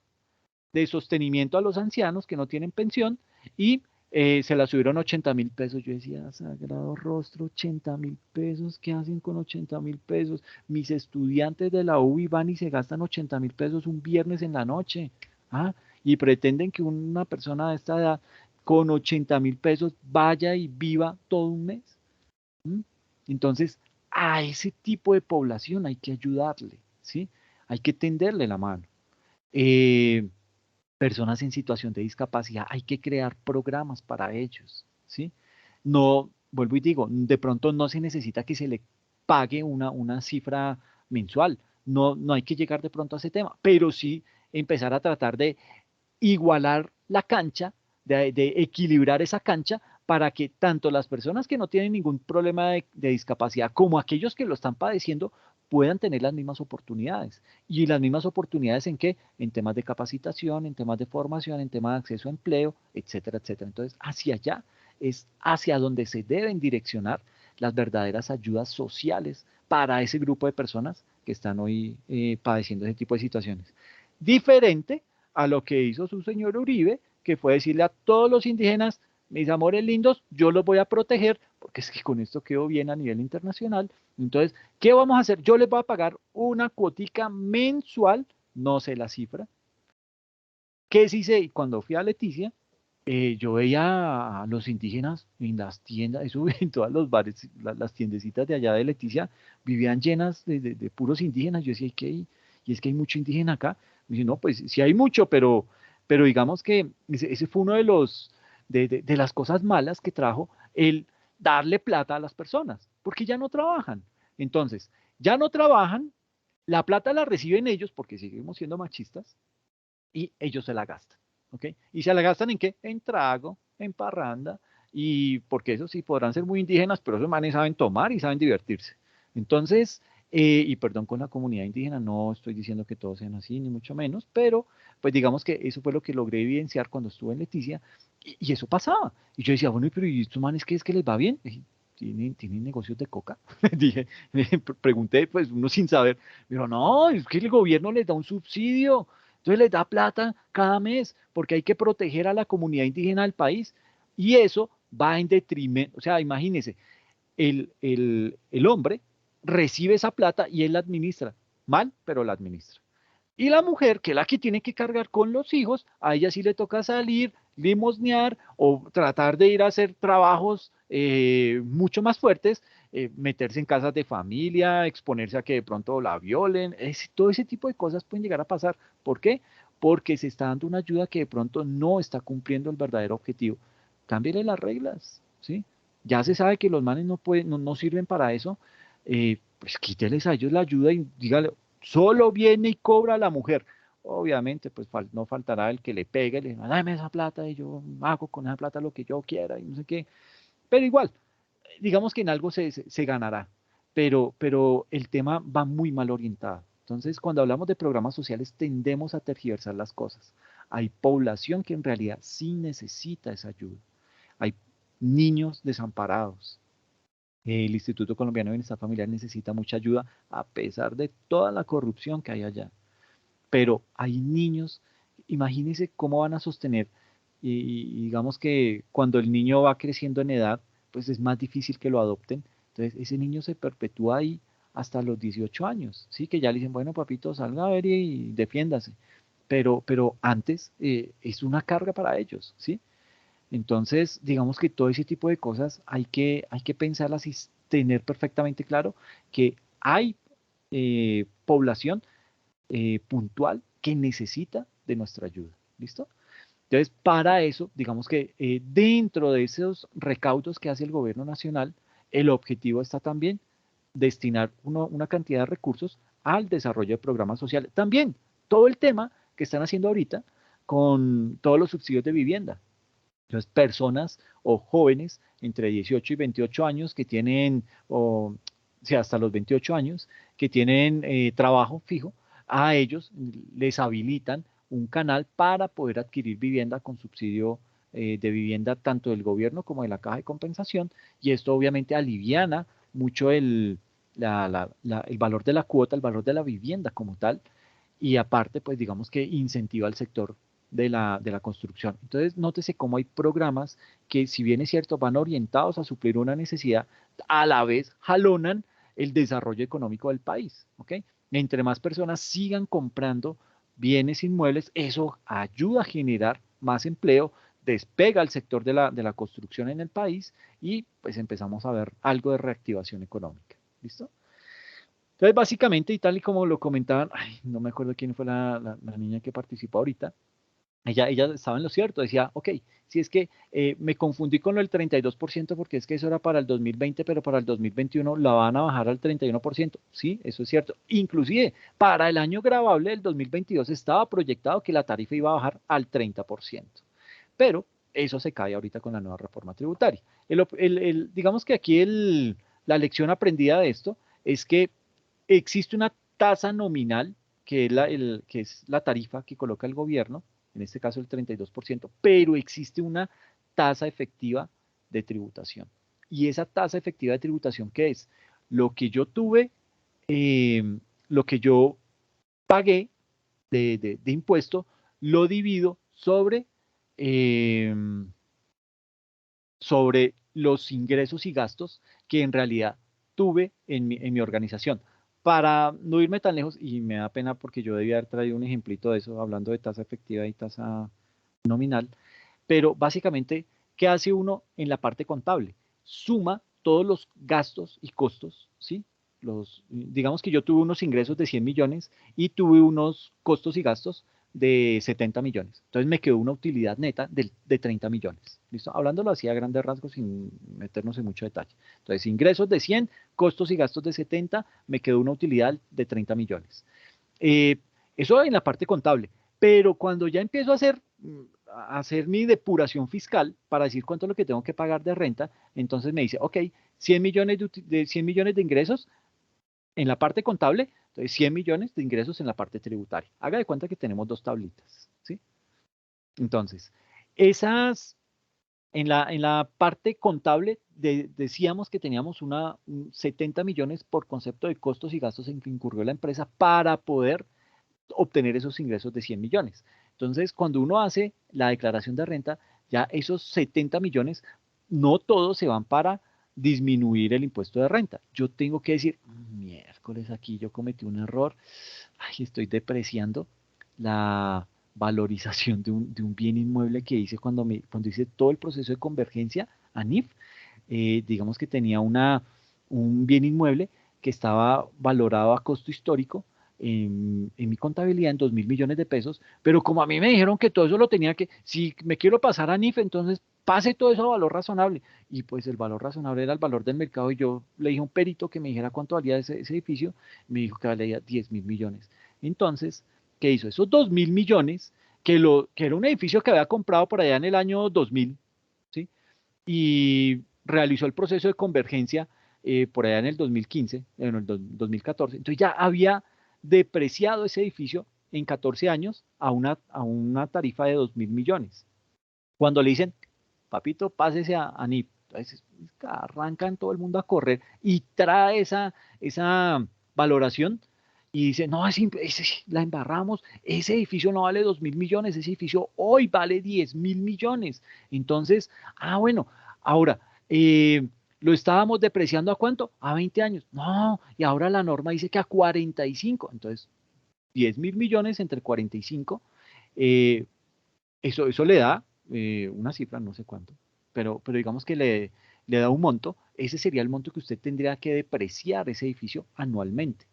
Speaker 1: de sostenimiento a los ancianos que no tienen pensión y se la subieron 80.000 pesos. Yo decía, sagrado rostro, 80.000 pesos, ¿qué hacen con 80.000 pesos? Mis estudiantes de la UBI van y se gastan 80.000 pesos un viernes en la noche, ¿ah? Y pretenden que una persona de esta edad con 80.000 pesos vaya y viva todo un mes. ¿Mm? Entonces, a ese tipo de población hay que ayudarle, ¿sí? Hay que tenderle la mano. Eh, Personas en situación de discapacidad, hay que crear programas para ellos, ¿sí? No, vuelvo y digo, de pronto no se necesita que se le pague una cifra mensual, no hay que llegar de pronto a ese tema, pero sí empezar a tratar de igualar la cancha, de equilibrar esa cancha para que tanto las personas que no tienen ningún problema de discapacidad como aquellos que lo están padeciendo puedan tener las mismas oportunidades. ¿Y las mismas oportunidades en qué? En temas de capacitación, en temas de formación, en temas de acceso a empleo, etcétera, etcétera. Entonces, hacia allá es hacia donde se deben direccionar las verdaderas ayudas sociales para ese grupo de personas que están hoy padeciendo ese tipo de situaciones. Diferente a lo que hizo su señor Uribe, que fue decirle a todos los indígenas, mis amores lindos, yo los voy a proteger, porque es que con esto quedó bien a nivel internacional. Entonces, ¿qué vamos a hacer? Yo les voy a pagar una cuotica mensual, no sé la cifra, ¿Qué sí sé? Y cuando fui a Leticia, yo veía a los indígenas en las tiendas, eso en todos los bares, las tiendecitas de allá de Leticia, vivían llenas de puros indígenas. Yo decía, ¿y qué hay? Y es que hay mucho indígena acá. Me dice, no, pues sí hay mucho, pero digamos que ese fue uno de de las cosas malas que trajo el darle plata a las personas, porque ya no trabajan. Entonces, ya no trabajan, la plata la reciben ellos, porque seguimos siendo machistas, y ellos se la gastan, ¿ok? ¿Y se la gastan en qué? En trago, en parranda, y porque eso sí podrán ser muy indígenas, pero esos manes saben tomar y saben divertirse. Entonces, y perdón con la comunidad indígena, no estoy diciendo que todos sean así, ni mucho menos, pero pues digamos que eso fue lo que logré evidenciar cuando estuve en Leticia, y eso pasaba. Y yo decía, bueno, pero ¿y estos manes qué es que les va bien? Y, ¿tienen negocios de coca? Dije, pregunté, pues uno sin saber, pero no, es que el gobierno les da un subsidio, entonces les da plata cada mes porque hay que proteger a la comunidad indígena del país y eso va en detrimento, o sea, imagínense, el hombre recibe esa plata y él la administra, mal, pero la administra. Y la mujer, que es la que tiene que cargar con los hijos, a ella sí le toca salir, limosnear o tratar de ir a hacer trabajos mucho más fuertes, meterse en casas de familia, exponerse a que de pronto la violen, todo ese tipo de cosas pueden llegar a pasar. ¿Por qué? Porque se está dando una ayuda que de pronto no está cumpliendo el verdadero objetivo. Cámbiale las reglas, ¿sí? Ya se sabe que los manes no sirven para eso, pues quíteles a ellos la ayuda y dígale, solo viene y cobra a la mujer. Obviamente, pues no faltará el que le pegue, le diga, dame esa plata y yo hago con esa plata lo que yo quiera y no sé qué. Pero igual, digamos que en algo se ganará, pero el tema va muy mal orientado. Entonces, cuando hablamos de programas sociales, tendemos a tergiversar las cosas. Hay población que en realidad sí necesita esa ayuda. Hay niños desamparados. El Instituto Colombiano de Bienestar Familiar necesita mucha ayuda a pesar de toda la corrupción que hay allá. Pero hay niños, imagínense cómo van a sostener, y digamos que cuando el niño va creciendo en edad, pues es más difícil que lo adopten. Entonces ese niño se perpetúa ahí hasta los 18 años, ¿sí? Que ya le dicen, bueno, papito, salga a ver y defiéndase. Pero antes es una carga para ellos, ¿sí? Entonces, digamos que todo ese tipo de cosas hay que pensarlas y tener perfectamente claro que hay población puntual que necesita de nuestra ayuda. ¿Listo? Entonces, para eso, digamos que dentro de esos recaudos que hace el gobierno nacional, el objetivo está también destinar una cantidad de recursos al desarrollo de programas sociales. También todo el tema que están haciendo ahorita con todos los subsidios de vivienda. Entonces, personas o jóvenes entre 18 y 28 años que tienen, o sea, hasta los 28 años, que tienen trabajo fijo, a ellos les habilitan un canal para poder adquirir vivienda con subsidio de vivienda tanto del gobierno como de la caja de compensación. Y esto obviamente aliviana mucho el valor de la cuota, el valor de la vivienda como tal, y aparte, pues digamos que incentiva al sector de la construcción. Entonces, nótese cómo hay programas que, si bien es cierto, van orientados a suplir una necesidad, a la vez jalonan el desarrollo económico del país, ¿ok? Entre más personas sigan comprando bienes inmuebles, eso ayuda a generar más empleo, despega el sector de la construcción en el país y pues empezamos a ver algo de reactivación económica. ¿Listo? Entonces, básicamente, y tal y como lo comentaban, ay, no me acuerdo quién fue la niña que participó ahorita, ella estaba en lo cierto, decía, ok, si es que me confundí con lo del 32% porque es que eso era para el 2020, pero para el 2021 la van a bajar al 31%. Sí, eso es cierto. Inclusive, para el año grabable del 2022 estaba proyectado que la tarifa iba a bajar al 30%. Pero eso se cae ahorita con la nueva reforma tributaria. Digamos que aquí la lección aprendida de esto es que existe una tasa nominal, que es la tarifa que coloca el gobierno, en este caso el 32%, pero existe una tasa efectiva de tributación. Y esa tasa efectiva de tributación, ¿qué es? Lo que yo tuve, lo que yo pagué de impuesto, lo divido eh, sobre los ingresos y gastos que en realidad tuve en mi organización. para no irme tan lejos, y me da pena porque yo debía haber traído un ejemplito de eso, hablando de tasa efectiva y tasa nominal, pero básicamente, ¿qué hace uno en la parte contable? Suma todos los gastos y costos, ¿sí? Digamos que yo tuve unos ingresos de 100 millones y tuve unos costos y gastos de 70 millones. Entonces me quedó una utilidad neta de 30 millones. ¿Listo? Hablándolo así a grandes rasgos sin meternos en mucho detalle. Entonces, ingresos de 100, costos y gastos de 70, me quedó una utilidad de 30 millones. Eh, Eso en la parte contable. Pero cuando ya empiezo a hacer mi depuración fiscal para decir cuánto es lo que tengo que pagar de renta, entonces me dice, ok, 100 millones de 100 millones de ingresos en la parte contable, entonces 100 millones de ingresos en la parte tributaria. Haga de cuenta que tenemos dos tablitas, ¿sí? Entonces, esas, en la parte contable decíamos que teníamos 70 millones por concepto de costos y gastos en que incurrió la empresa para poder obtener esos ingresos de 100 millones. Entonces, cuando uno hace la declaración de renta, ya esos 70 millones, no todos se van para disminuir el impuesto de renta. Yo tengo que decir, miércoles, aquí yo cometí un error, ay, estoy depreciando la valorización de un bien inmueble que hice cuando hice todo el proceso de convergencia a NIF. Digamos que tenía un bien inmueble que estaba valorado a costo histórico en mi contabilidad en 2.000 millones de pesos, pero como a mí me dijeron que todo eso lo tenía que, si me quiero pasar a NIF, entonces pase todo eso a valor razonable. Y pues el valor razonable era el valor del mercado y yo le dije a un perito que me dijera cuánto valía ese edificio, me dijo que valía 10.000 millones. Entonces, ¿qué hizo? Esos 2.000 millones, que era un edificio que había comprado por allá en el año 2000, ¿sí? Y realizó el proceso de convergencia por allá en el 2015, en el 2014. Entonces ya había depreciado ese edificio en 14 años a una tarifa de 2.000 millones. Cuando le dicen, papito, pásese a NIP, entonces arrancan todo el mundo a correr y trae esa valoración y dice, no, la embarramos, ese edificio no vale 2.000 millones, ese edificio hoy vale 10.000 millones. Entonces, bueno, ahora, lo estábamos depreciando ¿a cuánto? A 20 años. No, y ahora la norma dice que a 45. Entonces, 10.000 millones entre 45, eh, eso le da una cifra, no sé cuánto, pero digamos que le da un monto, ese sería el monto que usted tendría que depreciar ese edificio anualmente.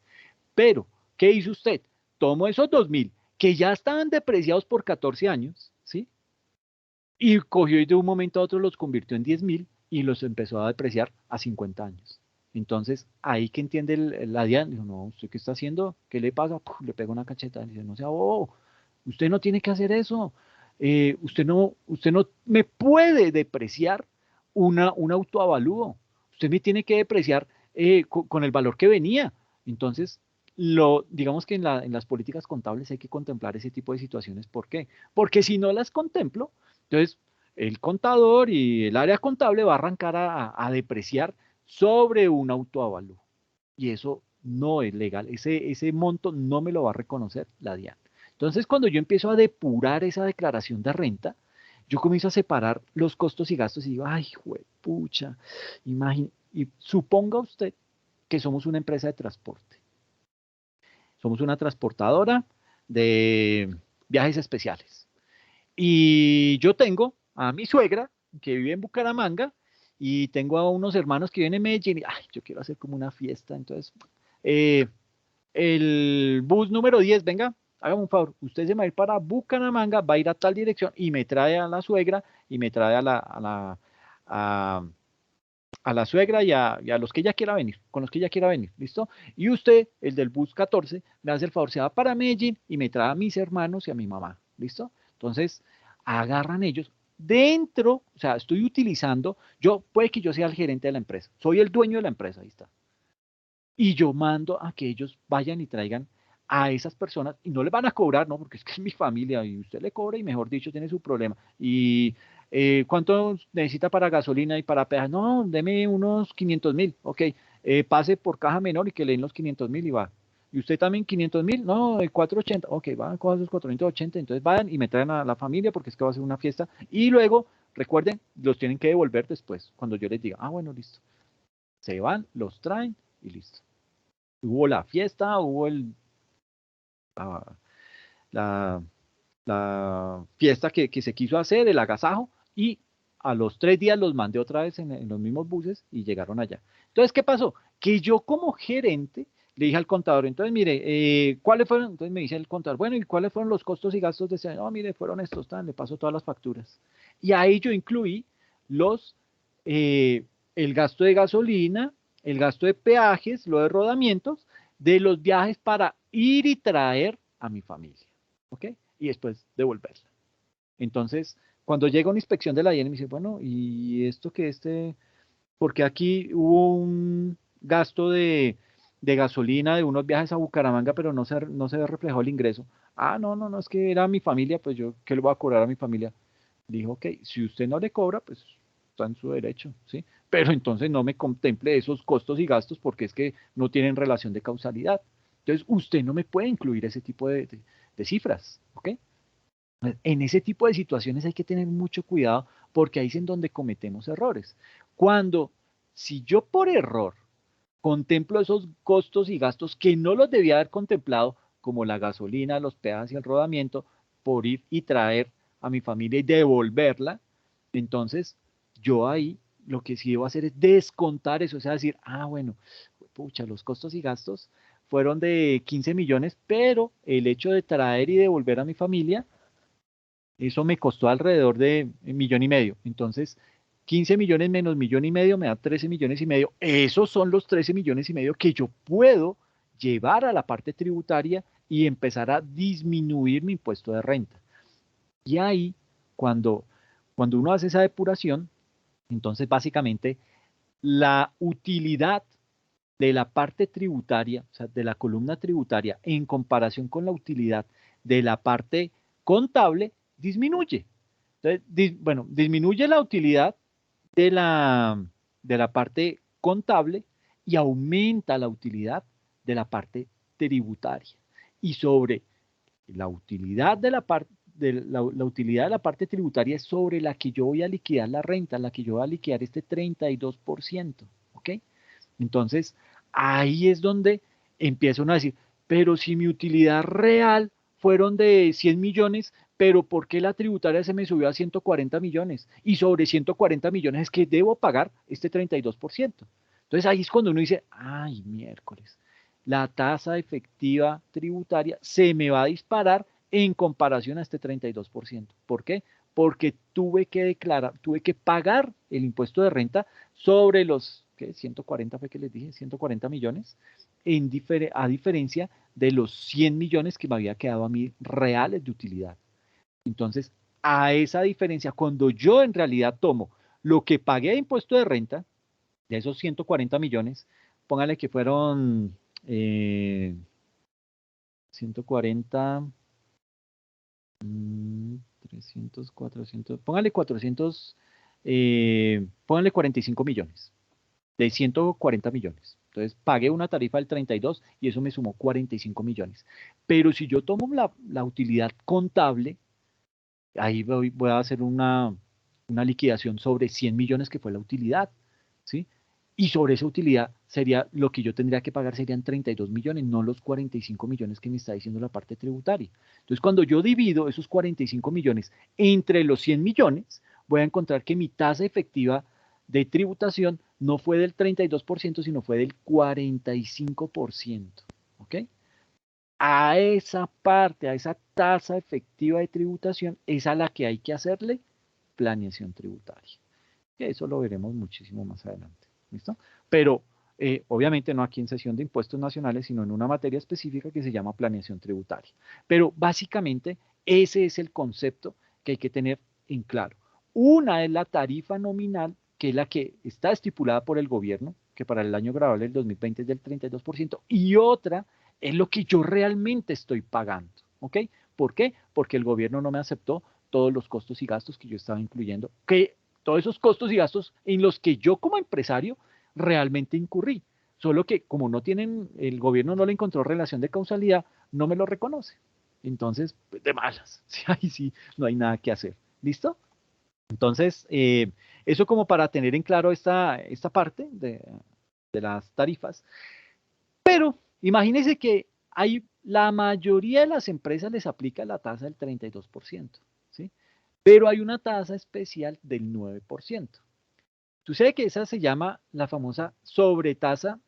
Speaker 1: Pero, ¿qué hizo usted? Tomó esos 2.000 que ya estaban depreciados por 14 años, ¿sí? Y cogió y de un momento a otro los convirtió en 10.000 y los empezó a depreciar a 50 años. Entonces, ahí que entiende la DIAN, dijo, no, ¿usted qué está haciendo? ¿Qué le pasa? Puf, le pega una cacheta, le dice, no sea bobo, usted no tiene que hacer eso. Usted no me puede depreciar un autoavalúo. Usted me tiene que depreciar con el valor que venía. Entonces, digamos que en las políticas contables hay que contemplar ese tipo de situaciones. ¿Por qué? Porque si no las contemplo, entonces el contador y el área contable va a arrancar a depreciar sobre un autoavalúo. Y eso no es legal. Ese monto no me lo va a reconocer la DIAN. Entonces, cuando yo empiezo a depurar esa declaración de renta, yo comienzo a separar los costos y gastos y digo, ay, pucha, imagínate. Y suponga usted que somos una empresa de transporte. Somos una transportadora de viajes especiales. Y yo tengo a mi suegra que vive en Bucaramanga y tengo a unos hermanos que viven en Medellín y, ay, yo quiero hacer como una fiesta. Entonces, eh, el bus número 10, venga, hágame un favor, usted se va a ir para Bucaramanga, va a ir a tal dirección y me trae a la suegra y me trae a, a la suegra y a los que ella quiera venir, con los que ella quiera venir, ¿listo? Y usted, el del bus 14, me hace el favor, se va para Medellín y me trae a mis hermanos y a mi mamá, ¿listo? Entonces, agarran ellos dentro, o sea, estoy utilizando, puede que yo sea el gerente de la empresa, soy el dueño de la empresa, ahí está. Y yo mando a que ellos vayan y traigan a esas personas y no les van a cobrar, ¿no? Porque es que es mi familia y usted le cobra y mejor dicho tiene su problema. Y ¿cuánto necesita para gasolina y para peaje? No, deme unos 500.000, ok. Pase por caja menor y que le den los 500.000 y va. ¿Y usted también 500.000? No, 480. Ok, van a coger esos 480. Entonces vayan y me traen a la familia porque es que va a ser una fiesta. Y luego, recuerden, los tienen que devolver después, cuando yo les diga, bueno, listo. Se van, los traen y listo. Hubo la fiesta, hubo la, la- la fiesta que se quiso hacer, el agasajo, y a los 3 días los mandé otra vez en los mismos buses y llegaron allá. Entonces, ¿qué pasó? Que yo como gerente le dije al contador, entonces, mire, ¿cuáles fueron? Entonces me dice el contador, bueno, ¿y cuáles fueron los costos y gastos de ese año? No, mire, fueron estos, tan, le paso todas las facturas. Y ahí yo incluí los, eh, el gasto de gasolina, el gasto de peajes, lo de rodamientos, de los viajes para ir y traer a mi familia. ¿Ok? Y después devolverla. Entonces, cuando llega una inspección de la DIAN me dice, bueno, ¿y esto que porque aquí hubo un gasto de gasolina de unos viajes a Bucaramanga, pero no se ve reflejado el ingreso? Ah, no, no, no, es que era mi familia, pues yo, ¿qué le voy a cobrar a mi familia? Dijo, ok, si usted no le cobra, pues está en su derecho, ¿sí? Pero entonces no me contemple esos costos y gastos porque es que no tienen relación de causalidad. Entonces, usted no me puede incluir ese tipo de cifras, ¿ok? En ese tipo de situaciones hay que tener mucho cuidado porque ahí es en donde cometemos errores. Cuando, si yo por error contemplo esos costos y gastos que no los debía haber contemplado, como la gasolina, los peajes y el rodamiento, por ir y traer a mi familia y devolverla, entonces yo ahí lo que sí debo hacer es descontar eso, o sea, decir, ah, bueno, pucha, los costos y gastos fueron de 15 millones, pero el hecho de traer y devolver a mi familia eso me costó alrededor de 1,5 millones. Entonces, 15 millones menos 1,5 millones me da 13,5 millones. Esos son los 13,5 millones que yo puedo llevar a la parte tributaria y empezar a disminuir mi impuesto de renta. Y ahí, cuando, cuando uno hace esa depuración, entonces básicamente la utilidad de la parte tributaria, o sea, de la columna tributaria, en comparación con la utilidad de la parte contable, disminuye. Entonces, bueno, disminuye la utilidad de la parte contable y aumenta la utilidad de la parte tributaria. Y sobre la utilidad de la utilidad de la parte tributaria es sobre la que yo voy a liquidar la renta, la que yo voy a liquidar este 32%. ¿Ok? Entonces, ahí es donde empieza uno a decir, pero si mi utilidad real fueron de 100 millones, pero ¿por qué la tributaria se me subió a 140 millones? Y sobre 140 millones es que debo pagar este 32%. Entonces ahí es cuando uno dice, ay, miércoles, la tasa efectiva tributaria se me va a disparar en comparación a este 32%. ¿Por qué? Porque tuve que pagar el impuesto de renta sobre los, ¿qué? 140 fue que les dije, 140 millones, a diferencia de los 100 millones que me había quedado a mí reales de utilidad. Entonces, a esa diferencia, cuando yo en realidad tomo lo que pagué de impuesto de renta, de esos 140 millones, póngale que fueron 140, 300, 400, póngale 45 millones, de 140 millones. Entonces, pagué una tarifa del 32 y eso me sumó 45 millones. Pero si yo tomo la utilidad contable, ahí voy a hacer una liquidación sobre 100 millones que fue la utilidad, ¿sí? Y sobre esa utilidad sería lo que yo tendría que pagar serían 32 millones, no los 45 millones que me está diciendo la parte tributaria. Entonces, cuando yo divido esos 45 millones entre los 100 millones, voy a encontrar que mi tasa efectiva de tributación no fue del 32%, sino fue del 45%. ¿Ok? A esa parte, a esa tasa efectiva de tributación, es a la que hay que hacerle planeación tributaria. Que eso lo veremos muchísimo más adelante. ¿Listo? Pero obviamente no aquí en sesión de impuestos nacionales, sino en una materia específica que se llama planeación tributaria. Pero básicamente ese es el concepto que hay que tener en claro. Una es la tarifa nominal, que es la que está estipulada por el gobierno, que para el año grabable del 2020 es del 32%, y otra es lo que yo realmente estoy pagando. ¿Ok? ¿Por qué? Porque el gobierno no me aceptó todos los costos y gastos que yo estaba incluyendo, que todos esos costos y gastos en los que yo como empresario realmente incurrí. Solo que como no tienen, el gobierno no le encontró relación de causalidad, no me lo reconoce. Entonces, pues, de malas. Sí, ahí sí, no hay nada que hacer. ¿Listo? Entonces, eso como para tener en claro esta parte de las tarifas. Pero Imagínense que la mayoría de las empresas les aplica la tasa del 32%, ¿sí? Pero hay una tasa especial del 9%. Tú sabes que esa se llama la famosa sobretasa,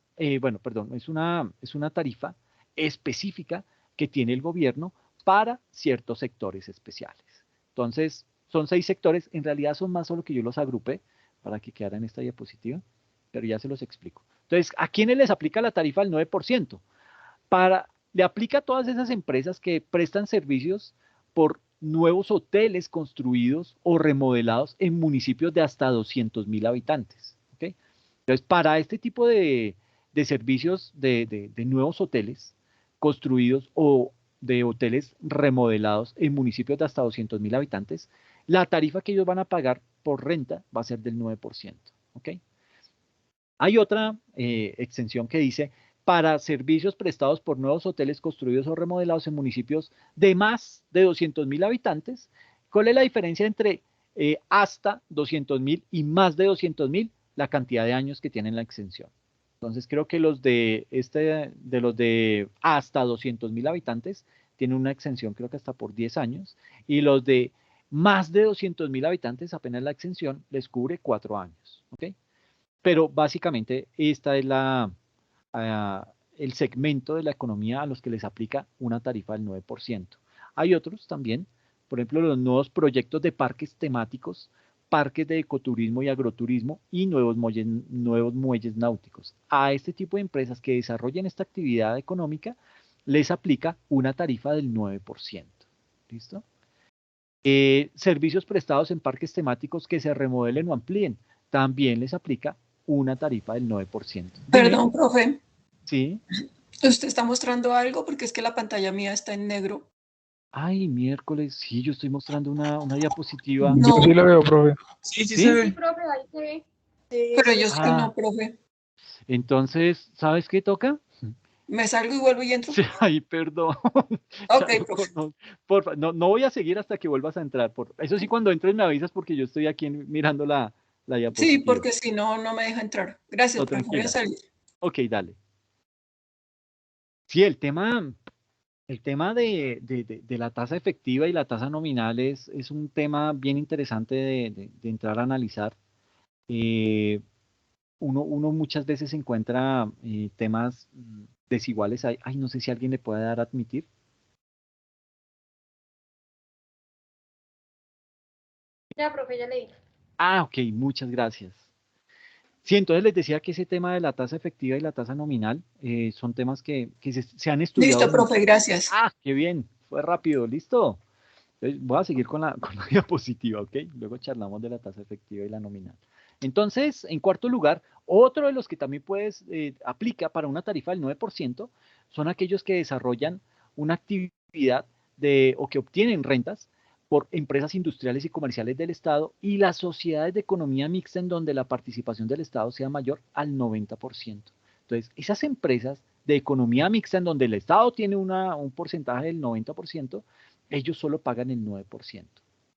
Speaker 1: bueno, perdón, es una tarifa específica que tiene el gobierno para ciertos sectores especiales. Entonces, son 6 sectores, en realidad son más solo que yo los agrupé para que quedara en esta diapositiva, pero ya se los explico. Entonces, ¿a quiénes les aplica la tarifa del 9%? Le aplica a todas esas empresas que prestan servicios por nuevos hoteles construidos o remodelados en municipios de hasta 200.000 habitantes. ¿Okay? Entonces, para este tipo de servicios de nuevos hoteles construidos o de hoteles remodelados en municipios de hasta 200.000 habitantes, la tarifa que ellos van a pagar por renta va a ser del 9%. ¿Okay? Hay otra extensión que dice, para servicios prestados por nuevos hoteles construidos o remodelados en municipios de más de 200.000 habitantes, ¿cuál es la diferencia entre hasta 200.000 y más de 200.000? La cantidad de años que tienen la extensión. Entonces creo que los de hasta 200.000 habitantes tienen una exención creo que hasta por 10 años y los de más de 200.000 habitantes apenas la exención les cubre 4 años. ¿Ok? Pero básicamente esta es el segmento de la economía a los que les aplica una tarifa del 9%. Hay otros también, por ejemplo, los nuevos proyectos de parques temáticos, parques de ecoturismo y agroturismo y nuevos muelles náuticos. A este tipo de empresas que desarrollen esta actividad económica les aplica una tarifa del 9%. ¿Listo? Servicios prestados en parques temáticos que se remodelen o amplíen, también les aplica una tarifa del 9%. Dime.
Speaker 3: Perdón, profe.
Speaker 1: Sí.
Speaker 3: ¿Usted está mostrando algo? Porque es que la pantalla mía está en negro.
Speaker 1: Ay, miércoles, sí, yo estoy mostrando una diapositiva.
Speaker 3: No.
Speaker 4: Yo sí la veo, profe.
Speaker 5: Sí,
Speaker 1: ¿Sí?
Speaker 5: se ve.
Speaker 6: Sí, profe, ahí se ve.
Speaker 3: Pero yo sí no, profe.
Speaker 1: Entonces, ¿sabes qué toca?
Speaker 3: ¿Me salgo y vuelvo y entro?
Speaker 1: Sí, ay, perdón.
Speaker 3: Ok,
Speaker 1: Ya lo
Speaker 3: profe.
Speaker 1: porfa, no voy a seguir hasta que vuelvas a entrar. Eso sí, cuando entres me avisas porque yo estoy aquí mirando la diapositiva.
Speaker 3: Sí, porque si no, no me deja entrar. Gracias,
Speaker 1: No,
Speaker 3: profe. Voy a
Speaker 1: tranquila.
Speaker 3: salir.
Speaker 1: Ok, dale. Sí, el tema de la tasa efectiva y la tasa nominal es un tema bien interesante de entrar a analizar. Uno muchas veces encuentra temas desiguales. Ay, no sé si alguien le puede dar a admitir.
Speaker 6: Ya, profe, ya le di.
Speaker 1: Ah, ok, muchas gracias. Sí, entonces les decía que ese tema de la tasa efectiva y la tasa nominal son temas que se han estudiado.
Speaker 3: Listo, profe, gracias.
Speaker 1: Ah, qué bien, fue rápido, listo. Entonces, voy a seguir con la diapositiva, ¿ok? Luego charlamos de la tasa efectiva y la nominal. Entonces, en cuarto lugar, otro de los que también aplica para una tarifa del 9% son aquellos que desarrollan una actividad o que obtienen rentas por empresas industriales y comerciales del Estado y las sociedades de economía mixta en donde la participación del Estado sea mayor al 90%. Entonces, esas empresas de economía mixta en donde el Estado tiene un porcentaje del 90%, ellos solo pagan el 9%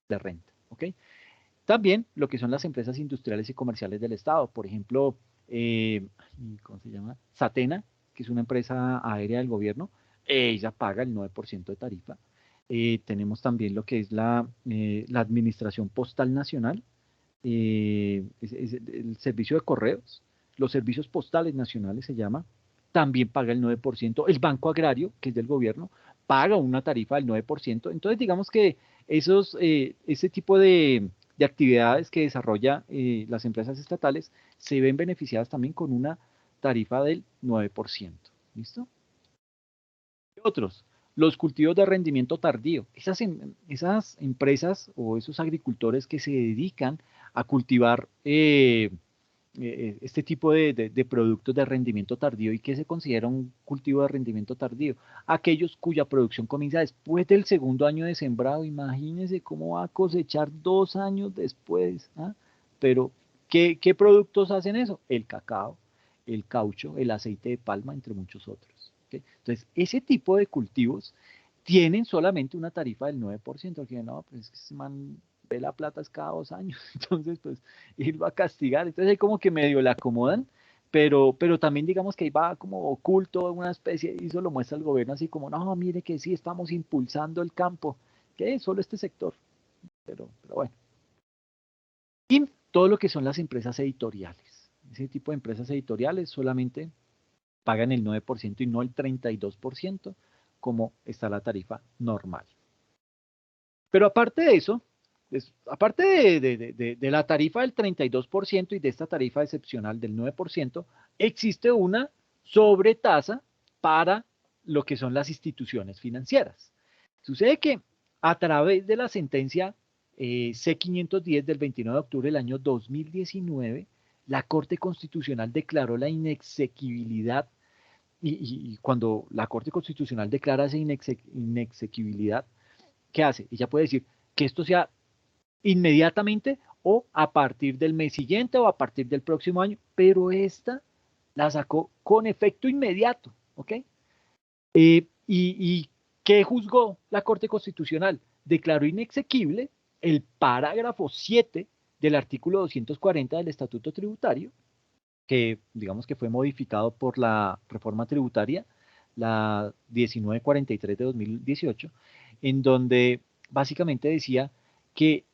Speaker 1: de renta. ¿Ok? También lo que son las empresas industriales y comerciales del Estado, por ejemplo, ¿cómo se llama? Satena, que es una empresa aérea del gobierno, ella paga el 9% de tarifa. Tenemos también lo que es la Administración Postal Nacional, es el servicio de correos, los servicios postales nacionales se llama, también paga el 9%. El Banco Agrario, que es del gobierno, paga una tarifa del 9%. Entonces, digamos que ese tipo de actividades que desarrolla las empresas estatales se ven beneficiadas también con una tarifa del 9%. ¿Listo? ¿Qué otros? Los cultivos de rendimiento tardío. Esas empresas o esos agricultores que se dedican a cultivar este tipo de productos de rendimiento tardío y que se considera un cultivo de rendimiento tardío. Aquellos cuya producción comienza después del segundo año de sembrado. Imagínense cómo va a cosechar 2 años después. ¿Ah? Pero, ¿qué productos hacen eso? El cacao, el caucho, el aceite de palma, entre muchos otros. ¿Okay? Entonces, ese tipo de cultivos tienen solamente una tarifa del 9%, que no, pues es que ese man ve la plata es cada 2 años, entonces pues él va a castigar, entonces ahí como que medio le acomodan, pero también digamos que ahí va como oculto una especie, y eso lo muestra el gobierno así como, no, mire que sí estamos impulsando el campo, que es solo este sector, pero bueno. Y todo lo que son las empresas editoriales. Ese tipo de empresas editoriales solamente pagan el 9% y no el 32% como está la tarifa normal. Pero aparte de eso, aparte de la tarifa del 32% y de esta tarifa excepcional del 9%, existe una sobretasa para lo que son las instituciones financieras. Sucede que a través de la sentencia C-510 del 29 de octubre del año 2019, la Corte Constitucional declaró la inexequibilidad y cuando la Corte Constitucional declara esa inexequibilidad, ¿qué hace? Ella puede decir que esto sea inmediatamente o a partir del mes siguiente o a partir del próximo año, pero esta la sacó con efecto inmediato, ¿ok? ¿Y qué juzgó la Corte Constitucional? Declaró inexequible el parágrafo 7 del artículo 240 del Estatuto Tributario, que digamos que fue modificado por la reforma tributaria, la 1943 de 2018, en donde básicamente decía que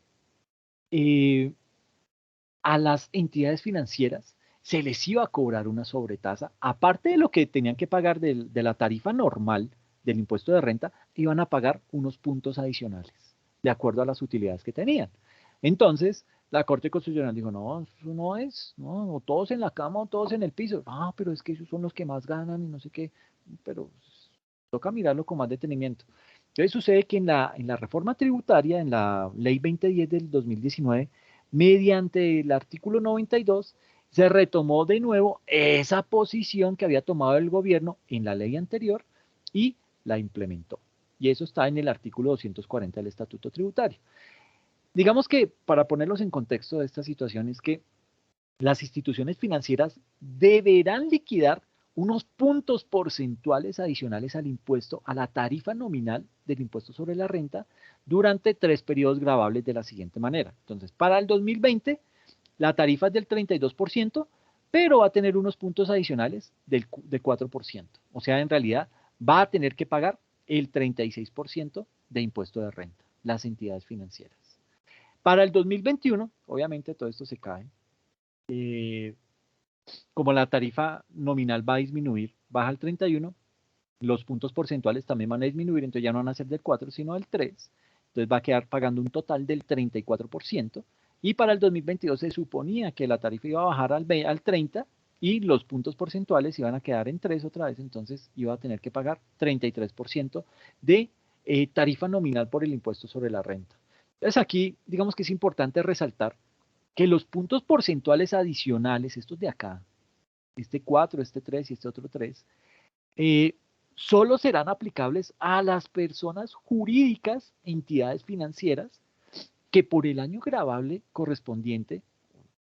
Speaker 1: a las entidades financieras se les iba a cobrar una sobretasa, aparte de lo que tenían que pagar de la tarifa normal del impuesto de renta, iban a pagar unos puntos adicionales, de acuerdo a las utilidades que tenían. Entonces, la Corte Constitucional dijo, no, eso no es, no, o todos en la cama o todos en el piso. Ah, pero es que esos son los que más ganan y no sé qué, pero toca mirarlo con más detenimiento. Entonces sucede que en la reforma tributaria, en la ley 2010 del 2019, mediante el artículo 92, se retomó de nuevo esa posición que había tomado el gobierno en la ley anterior y la implementó. Y eso está en el artículo 240 del Estatuto Tributario. Digamos que para ponerlos en contexto de esta situación es que las instituciones financieras deberán liquidar unos puntos porcentuales adicionales al impuesto, a la tarifa nominal del impuesto sobre la renta, durante 3 periodos gravables de la siguiente manera. Entonces, para el 2020, la tarifa es del 32%, pero va a tener unos puntos adicionales de 4%. O sea, en realidad va a tener que pagar el 36% de impuesto de renta, las entidades financieras. Para el 2021, obviamente todo esto se cae. Como la tarifa nominal va a disminuir, baja al 31, los puntos porcentuales también van a disminuir, entonces ya no van a ser del 4, sino del 3. Entonces va a quedar pagando un total del 34%. Y para el 2022 se suponía que la tarifa iba a bajar al 30 y los puntos porcentuales iban a quedar en 3 otra vez, entonces iba a tener que pagar 33% de tarifa nominal por el impuesto sobre la renta. Entonces aquí digamos que es importante resaltar que los puntos porcentuales adicionales, estos de acá, este 4, este 3 y este otro 3, solo serán aplicables a las personas jurídicas, entidades financieras, que por el año gravable correspondiente,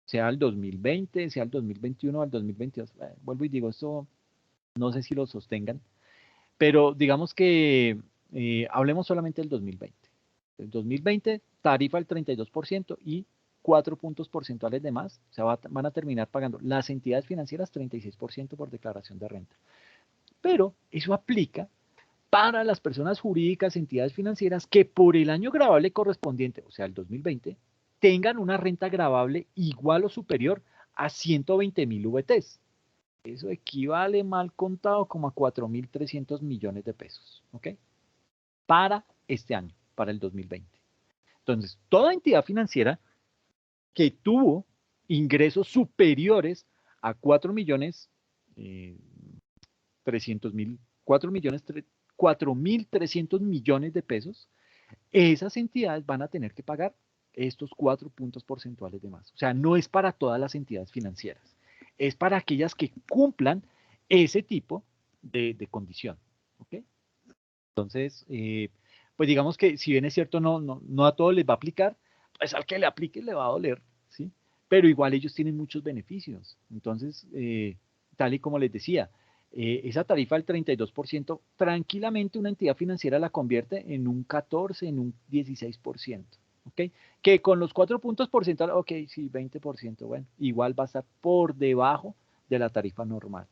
Speaker 1: sea el 2020, sea el 2021 o el 2022, vuelvo y digo, esto no sé si lo sostengan, pero digamos que hablemos solamente del 2020. El 2020, tarifa al 32% y 4 puntos porcentuales de más, o sea, van a terminar pagando las entidades financieras 36% por declaración de renta. Pero eso aplica para las personas jurídicas, entidades financieras que por el año gravable correspondiente, o sea, el 2020, tengan una renta gravable igual o superior a 120.000 VTs. Eso equivale mal contado como a 4.300 millones de pesos, ¿ok? Para este año, para el 2020. Entonces, toda entidad financiera que tuvo ingresos superiores a 4.300.000 millones de pesos, esas entidades van a tener que pagar estos 4 puntos porcentuales de más. O sea, no es para todas las entidades financieras, es para aquellas que cumplan ese tipo de condición. ¿Okay? Entonces, pues digamos que si bien es cierto, no a todos les va a aplicar, pues al que le aplique le va a doler, ¿sí? Pero igual ellos tienen muchos beneficios. Entonces, tal y como les decía, esa tarifa del 32%, tranquilamente una entidad financiera la convierte en un 14, en un 16%. ¿Ok? Que con los 4 puntos porcentuales, ok, sí, 20%, bueno, igual va a estar por debajo de la tarifa normal.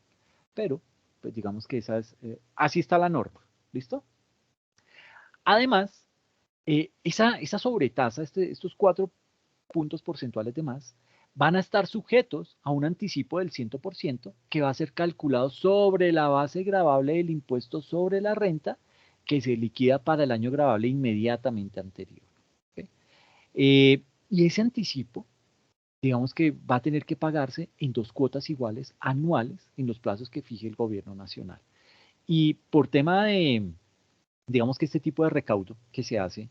Speaker 1: Pero, pues digamos que esa es, así está la norma. ¿Listo? Además, esa sobretasa, estos 4 puntos porcentuales de más, van a estar sujetos a un anticipo del 100% que va a ser calculado sobre la base gravable del impuesto sobre la renta que se liquida para el año gravable inmediatamente anterior. ¿Okay? Y ese anticipo, digamos que va a tener que pagarse en 2 cuotas iguales anuales en los plazos que fije el gobierno nacional. Y por tema de, digamos que este tipo de recaudo que se hace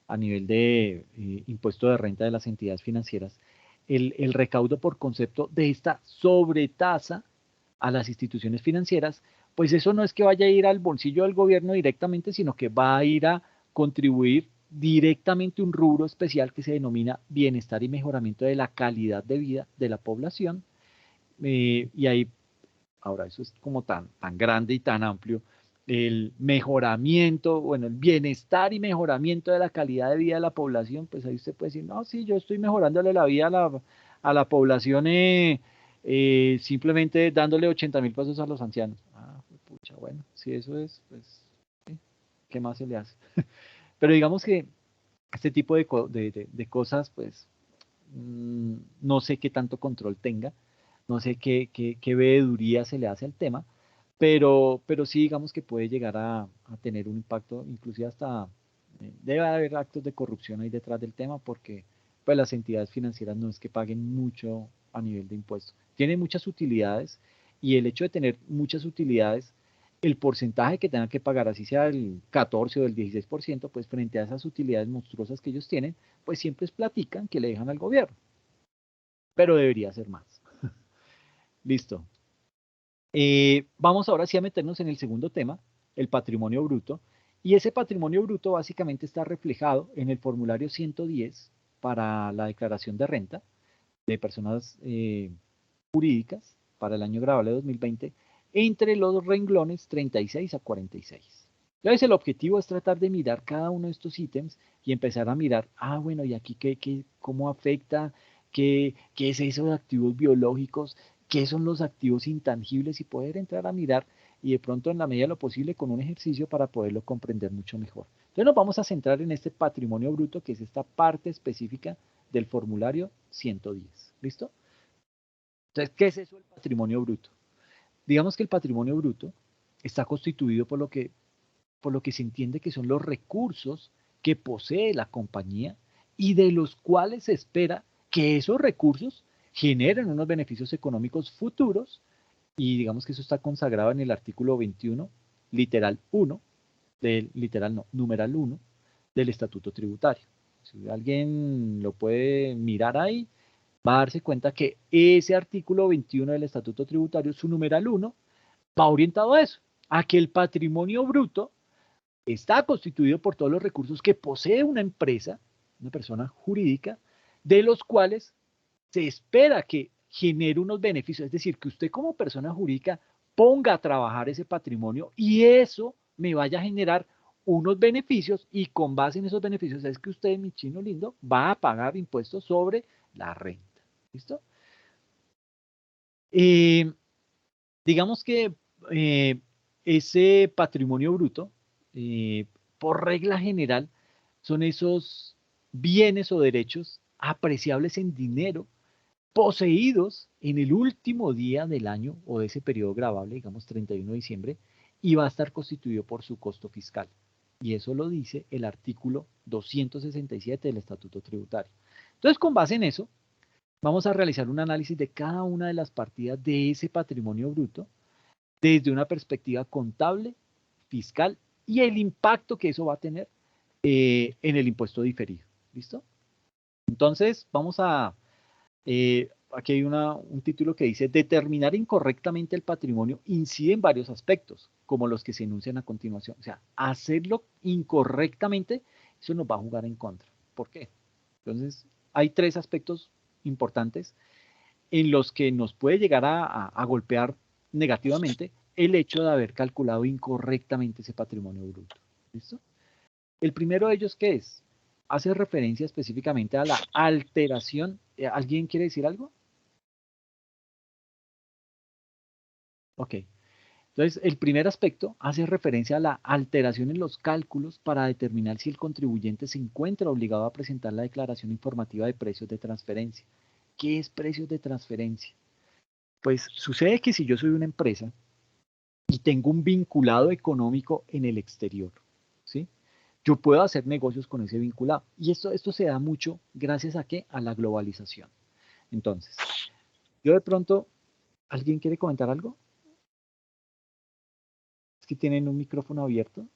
Speaker 1: a nivel de impuesto de renta de las entidades financieras, el recaudo por concepto de esta sobretasa a las instituciones financieras, pues eso no es que vaya a ir al bolsillo del gobierno directamente, sino que va a ir a contribuir directamente un rubro especial que se denomina bienestar y mejoramiento de la calidad de vida de la población. Y ahí, ahora eso es como tan grande y tan amplio, el mejoramiento, bueno, el bienestar y mejoramiento de la calidad de vida de la población, pues ahí usted puede decir, no, sí, yo estoy mejorándole la vida a la población simplemente dándole 80.000 pesos a los ancianos. Ah, pucha, bueno, si eso es, pues, ¿sí? ¿Qué más se le hace? Pero digamos que este tipo de cosas, pues, no sé qué tanto control tenga, no sé qué veeduría se le hace al tema, pero sí digamos que puede llegar a tener un impacto, inclusive hasta debe haber actos de corrupción ahí detrás del tema, porque pues las entidades financieras no es que paguen mucho a nivel de impuestos, tienen muchas utilidades y el hecho de tener muchas utilidades, el porcentaje que tengan que pagar, así sea el 14 o el 16%, pues frente a esas utilidades monstruosas que ellos tienen, pues siempre es platican que le dejan al gobierno, pero debería ser más. Listo. Vamos ahora sí a meternos en el segundo tema, el patrimonio bruto. Y ese patrimonio bruto básicamente está reflejado en el formulario 110 para la declaración de renta de personas jurídicas para el año gravable de 2020 entre los renglones 36 a 46. Entonces el objetivo es tratar de mirar cada uno de estos ítems y empezar a mirar, bueno, ¿y aquí cómo afecta? ¿Qué es eso de activos biológicos? ¿Qué son los activos intangibles? Y poder entrar a mirar y de pronto en la medida de lo posible con un ejercicio para poderlo comprender mucho mejor. Entonces nos vamos a centrar en este patrimonio bruto, que es esta parte específica del formulario 110. ¿Listo? Entonces, ¿qué es eso del patrimonio bruto? Digamos que el patrimonio bruto está constituido por lo que se entiende que son los recursos que posee la compañía y de los cuales se espera que esos recursos generen unos beneficios económicos futuros, y digamos que eso está consagrado en el artículo 21, literal 1, numeral 1 del Estatuto Tributario. Si alguien lo puede mirar ahí, va a darse cuenta que ese artículo 21 del Estatuto Tributario, su numeral 1, va orientado a eso, a que el patrimonio bruto está constituido por todos los recursos que posee una empresa, una persona jurídica, de los cuales se espera que genere unos beneficios, es decir, que usted como persona jurídica ponga a trabajar ese patrimonio y eso me vaya a generar unos beneficios, y con base en esos beneficios es que usted, mi chino lindo, va a pagar impuestos sobre la renta. ¿Listo? Digamos que ese patrimonio bruto, por regla general, son esos bienes o derechos apreciables en dinero poseídos en el último día del año o de ese periodo gravable, digamos 31 de diciembre, y va a estar constituido por su costo fiscal. Y eso lo dice el artículo 267 del Estatuto Tributario. Entonces, con base en eso, vamos a realizar un análisis de cada una de las partidas de ese patrimonio bruto desde una perspectiva contable, fiscal y el impacto que eso va a tener en el impuesto diferido. ¿Listo? Entonces, aquí hay un título que dice: determinar incorrectamente el patrimonio incide en varios aspectos, como los que se enuncian a continuación. O sea, hacerlo incorrectamente, eso nos va a jugar en contra. ¿Por qué? Entonces, hay 3 aspectos importantes en los que nos puede llegar a golpear negativamente el hecho de haber calculado incorrectamente ese patrimonio bruto. ¿Listo? El primero de ellos, ¿qué es? Hace referencia específicamente a la alteración. ¿Alguien quiere decir algo? Ok. Entonces, el primer aspecto hace referencia a la alteración en los cálculos para determinar si el contribuyente se encuentra obligado a presentar la declaración informativa de precios de transferencia. ¿Qué es precios de transferencia? Pues sucede que si yo soy una empresa y tengo un vinculado económico en el exterior, ¿sí? Yo puedo hacer negocios con ese vinculado. Y esto se da mucho gracias a ¿qué? A la globalización. Entonces, yo de pronto, ¿alguien quiere comentar algo? Es que tienen un micrófono abierto.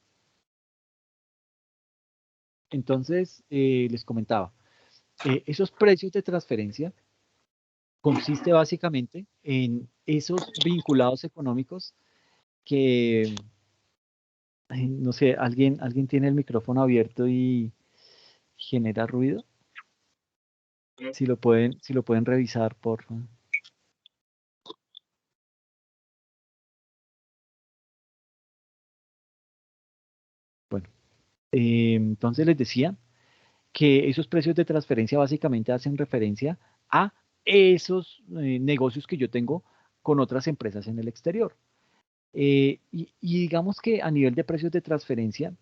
Speaker 1: Entonces, les comentaba, esos precios de transferencia consiste básicamente en esos vinculados económicos que, ay, no sé, alguien tiene el micrófono abierto y genera ruido. Si lo pueden revisar, por favor. Bueno, entonces les decía que esos precios de transferencia básicamente hacen referencia a esos negocios que yo tengo con otras empresas en el exterior. Y digamos que a nivel de precios de transferencia,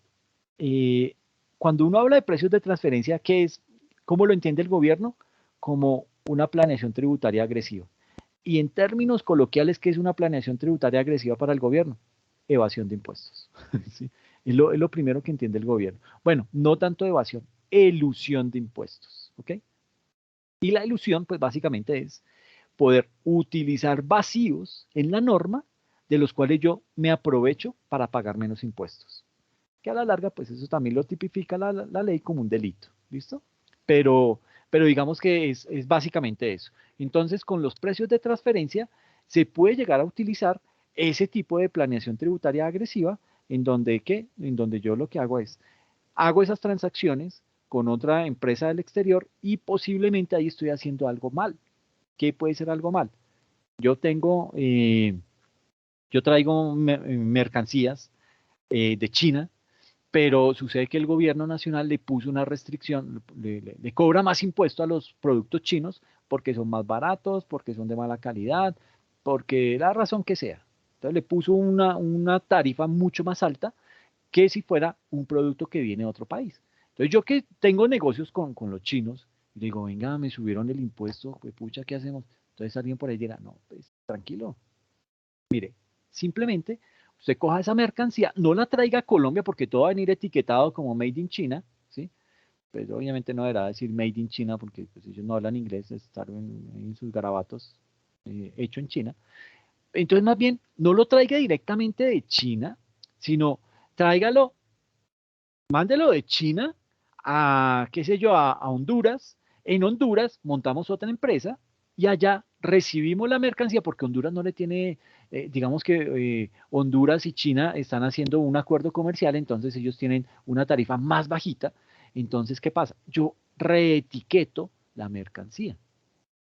Speaker 1: eh, cuando uno habla de precios de transferencia, ¿qué es? ¿Cómo lo entiende el gobierno? Como una planeación tributaria agresiva. Y en términos coloquiales, ¿qué es una planeación tributaria agresiva para el gobierno? Evasión de impuestos. ¿Sí? Es lo primero que entiende el gobierno. Bueno, no tanto evasión, elusión de impuestos. ¿Ok? Y la ilusión, pues básicamente es poder utilizar vacíos en la norma de los cuales yo me aprovecho para pagar menos impuestos. Que a la larga, pues eso también lo tipifica la ley como un delito. ¿Listo? Pero, pero digamos que es básicamente eso. Entonces, con los precios de transferencia, se puede llegar a utilizar ese tipo de planeación tributaria agresiva en donde, ¿qué? En donde yo lo que hago es hago esas transacciones con otra empresa del exterior y posiblemente ahí estoy haciendo algo mal. ¿Qué puede ser algo mal? Yo tengo, yo traigo mercancías de China, pero sucede que el gobierno nacional le puso una restricción, le cobra más impuesto a los productos chinos porque son más baratos, porque son de mala calidad, porque la razón que sea. Entonces le puso una tarifa mucho más alta que si fuera un producto que viene de otro país. Entonces yo que tengo negocios con los chinos, digo, venga, me subieron el impuesto, pues pucha, ¿qué hacemos? Entonces alguien por ahí dirá, no, pues tranquilo, mire, simplemente usted coja esa mercancía, no la traiga a Colombia porque todo va a venir etiquetado como Made in China, ¿sí? Pues obviamente no deberá decir Made in China porque pues, ellos no hablan inglés, estar en sus garabatos hecho en China. Entonces más bien, no lo traiga directamente de China, sino tráigalo, mándelo de China a, qué sé yo, a Honduras. En Honduras montamos otra empresa y allá recibimos la mercancía porque Honduras no le tiene, digamos que Honduras y China están haciendo un acuerdo comercial, entonces ellos tienen una tarifa más bajita. Entonces, ¿qué pasa? Yo reetiqueto la mercancía.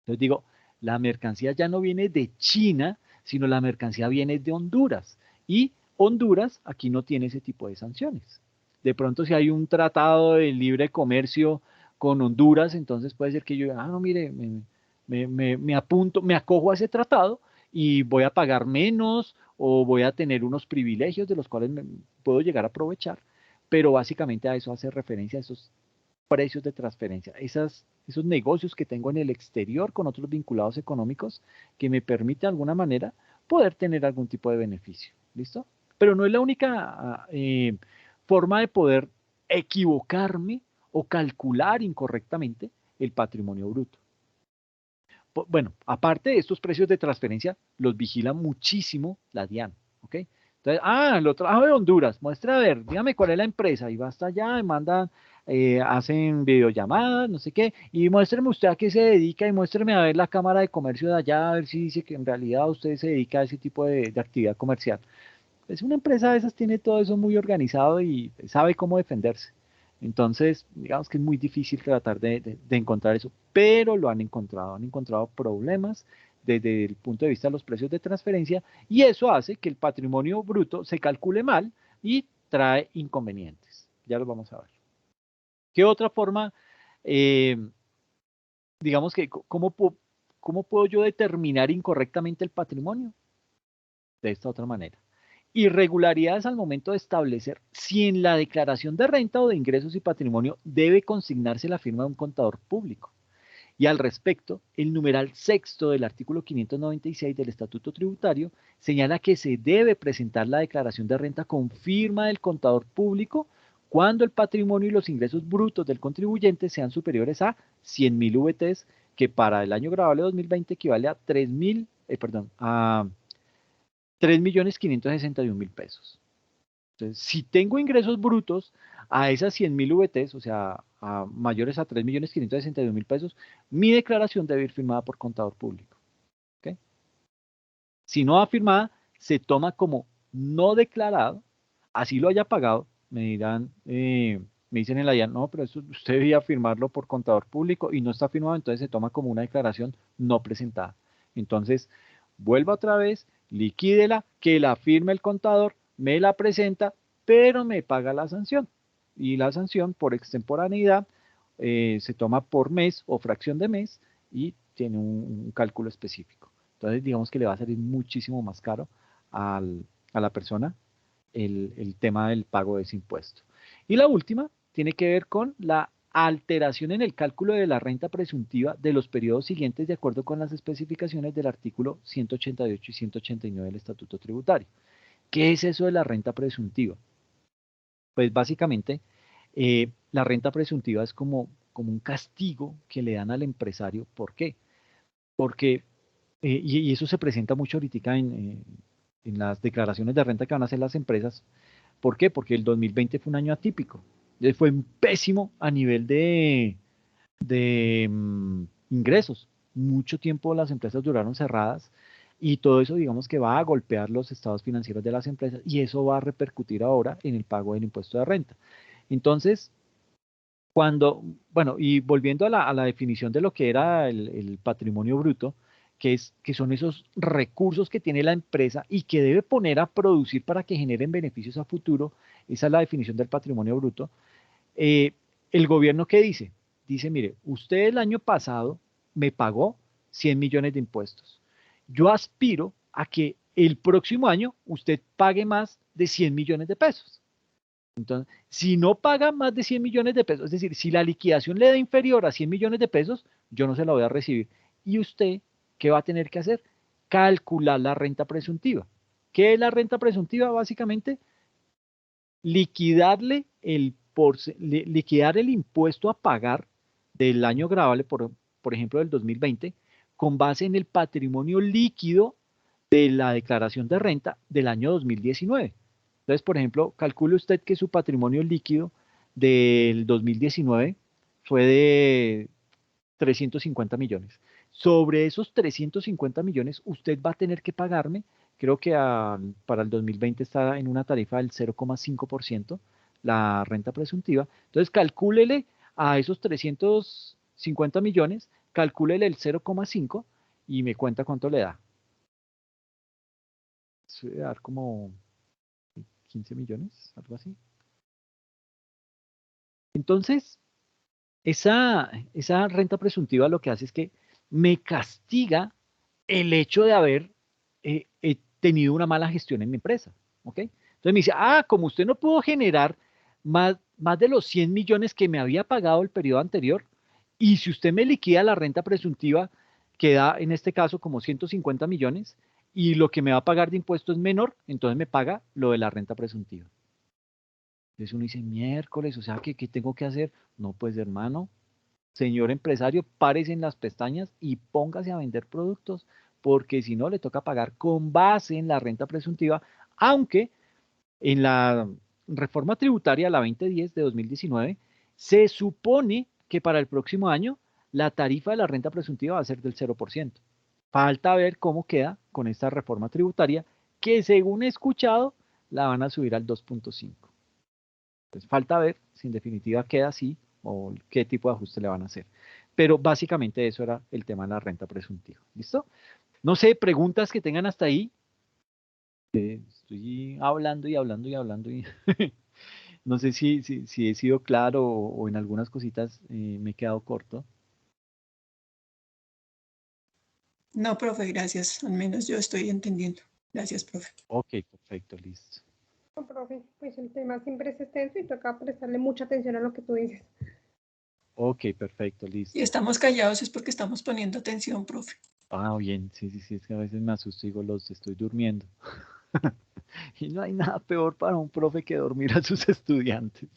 Speaker 1: Entonces digo, la mercancía ya no viene de China, sino la mercancía viene de Honduras. Y Honduras aquí no tiene ese tipo de sanciones. De pronto, si hay un tratado de libre comercio con Honduras, entonces puede ser que yo diga, ah, no, mire, me apunto, me acojo a ese tratado y voy a pagar menos o voy a tener unos privilegios de los cuales me puedo llegar a aprovechar. Pero básicamente a eso hace referencia a esos precios de transferencia, esos negocios que tengo en el exterior con otros vinculados económicos que me permite de alguna manera poder tener algún tipo de beneficio. ¿Listo? Pero no es la única forma de poder equivocarme o calcular incorrectamente el patrimonio bruto. Bueno, aparte de estos precios de transferencia, los vigila muchísimo la DIAN. ¿Ok? Entonces, lo trajo de Honduras, muestra a ver, dígame cuál es la empresa, y va hasta allá, y mandan, hacen videollamadas, no sé qué, y muéstreme usted a qué se dedica, y muéstreme a ver la Cámara de Comercio de allá, a ver si dice que en realidad usted se dedica a ese tipo de actividad comercial. Pues una empresa de esas tiene todo eso muy organizado y sabe cómo defenderse. Entonces, digamos que es muy difícil tratar de encontrar eso, pero lo han encontrado problemas desde el punto de vista de los precios de transferencia y eso hace que el patrimonio bruto se calcule mal y trae inconvenientes. Ya los vamos a ver. ¿Qué otra forma, eh, digamos que, cómo puedo yo determinar incorrectamente el patrimonio? de esta otra manera. Irregularidades al momento de establecer si en la declaración de renta o de ingresos y patrimonio debe consignarse la firma de un contador público. Y al respecto, el numeral sexto del artículo 596 del Estatuto Tributario señala que se debe presentar la declaración de renta con firma del contador público cuando el patrimonio y los ingresos brutos del contribuyente sean superiores a 100.000 VTs, que para el año gravable 2020 equivale a 3.561.000 pesos. Entonces, si tengo ingresos brutos a esas 100.000 VTs, o sea, a mayores a 3.561.000 pesos, mi declaración debe ir firmada por contador público. ¿Okay? Si no va firmada, se toma como no declarado, así lo haya pagado, me dirán, me dicen en la DIAN, no, pero eso usted debía firmarlo por contador público y no está firmado, entonces se toma como una declaración no presentada. Entonces, vuelva otra vez, liquídela, que la firme el contador, me la presenta, pero me paga la sanción. Y la sanción por extemporaneidad se toma por mes o fracción de mes y tiene un cálculo específico. Entonces, digamos que le va a salir muchísimo más caro a la persona el tema del pago de ese impuesto. Y la última tiene que ver con la alteración en el cálculo de la renta presuntiva de los periodos siguientes de acuerdo con las especificaciones del artículo 188 y 189 del Estatuto Tributario. ¿Qué es eso de la renta presuntiva? Pues básicamente la renta presuntiva es como un castigo que le dan al empresario. ¿Por qué? Porque, y eso se presenta mucho ahorita en las declaraciones de renta que van a hacer las empresas. ¿Por qué? Porque el 2020 fue un año atípico. Fue pésimo a nivel de ingresos. Mucho tiempo las empresas duraron cerradas y todo eso, digamos que va a golpear los estados financieros de las empresas y eso va a repercutir ahora en el pago del impuesto de renta. Entonces, bueno, y volviendo a la definición de lo que era el patrimonio bruto, que son esos recursos que tiene la empresa y que debe poner a producir para que generen beneficios a futuro, esa es la definición del patrimonio bruto. ¿El gobierno qué dice? Dice, mire, usted el año pasado me pagó 100 millones de impuestos. Yo aspiro a que el próximo año usted pague más de 100 millones de pesos. Entonces, si no paga más de 100 millones de pesos, es decir, si la liquidación le da inferior a 100 millones de pesos, yo no se la voy a recibir. ¿Y usted qué va a tener que hacer? Calcular la renta presuntiva. ¿Qué es la renta presuntiva? Básicamente, liquidar el impuesto a pagar del año gravable, por ejemplo, del 2020, con base en el patrimonio líquido de la declaración de renta del año 2019. Entonces, por ejemplo, calcule usted que su patrimonio líquido del 2019 fue de 350 millones. Sobre esos 350 millones, usted va a tener que pagarme, creo que para el 2020 está en una tarifa del 0,5% la renta presuntiva. Entonces, calcúlele a esos 350 millones, calcúlele el 0,5 y me cuenta cuánto le da. Se debe dar como 15 millones, algo así. Entonces, esa renta presuntiva lo que hace es que me castiga el hecho de haber tenido una mala gestión en mi empresa. ¿Ok? Entonces me dice, como usted no pudo generar más de los 100 millones que me había pagado el periodo anterior, y si usted me liquida la renta presuntiva, que da en este caso como 150 millones, y lo que me va a pagar de impuesto es menor, entonces me paga lo de la renta presuntiva. Entonces uno dice, miércoles, o sea, ¿qué tengo que hacer? No, pues hermano, señor empresario, párese en las pestañas y póngase a vender productos, porque si no le toca pagar con base en la renta presuntiva, aunque en la reforma tributaria, la 2010 de 2019, se supone que para el próximo año la tarifa de la renta presuntiva va a ser del 0%. Falta ver cómo queda con esta reforma tributaria, que según he escuchado, la van a subir al 2.5. Entonces falta ver si en definitiva queda así o qué tipo de ajuste le van a hacer. Pero básicamente eso era el tema de la renta presuntiva. ¿Listo? No sé, preguntas que tengan hasta ahí. Estoy hablando y hablando y hablando y no sé si he sido claro o en algunas cositas me he quedado corto.
Speaker 3: No, profe, gracias. Al menos yo estoy entendiendo. Gracias, profe.
Speaker 1: Ok, perfecto, listo.
Speaker 6: No, profe, pues el tema siempre es extenso y toca prestarle mucha atención a lo que tú dices.
Speaker 1: Ok, perfecto,
Speaker 3: Si
Speaker 1: listo.
Speaker 3: estamos callados es porque estamos poniendo atención, profe.
Speaker 1: Ah, bien, sí, sí, sí, es que a veces me asusto y digo, los estoy durmiendo. Y no hay nada peor para un profe que dormir a sus estudiantes.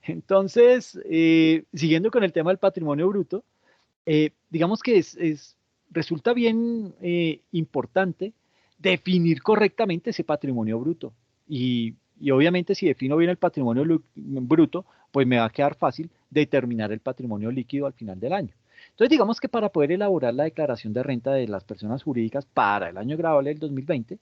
Speaker 1: Entonces, siguiendo con el tema del patrimonio bruto, digamos que resulta bien importante definir correctamente ese patrimonio bruto. Y obviamente si defino bien el patrimonio bruto, pues me va a quedar fácil determinar el patrimonio líquido al final del año. Entonces, digamos que para poder elaborar la declaración de renta de las personas jurídicas para el año grabable del 2020,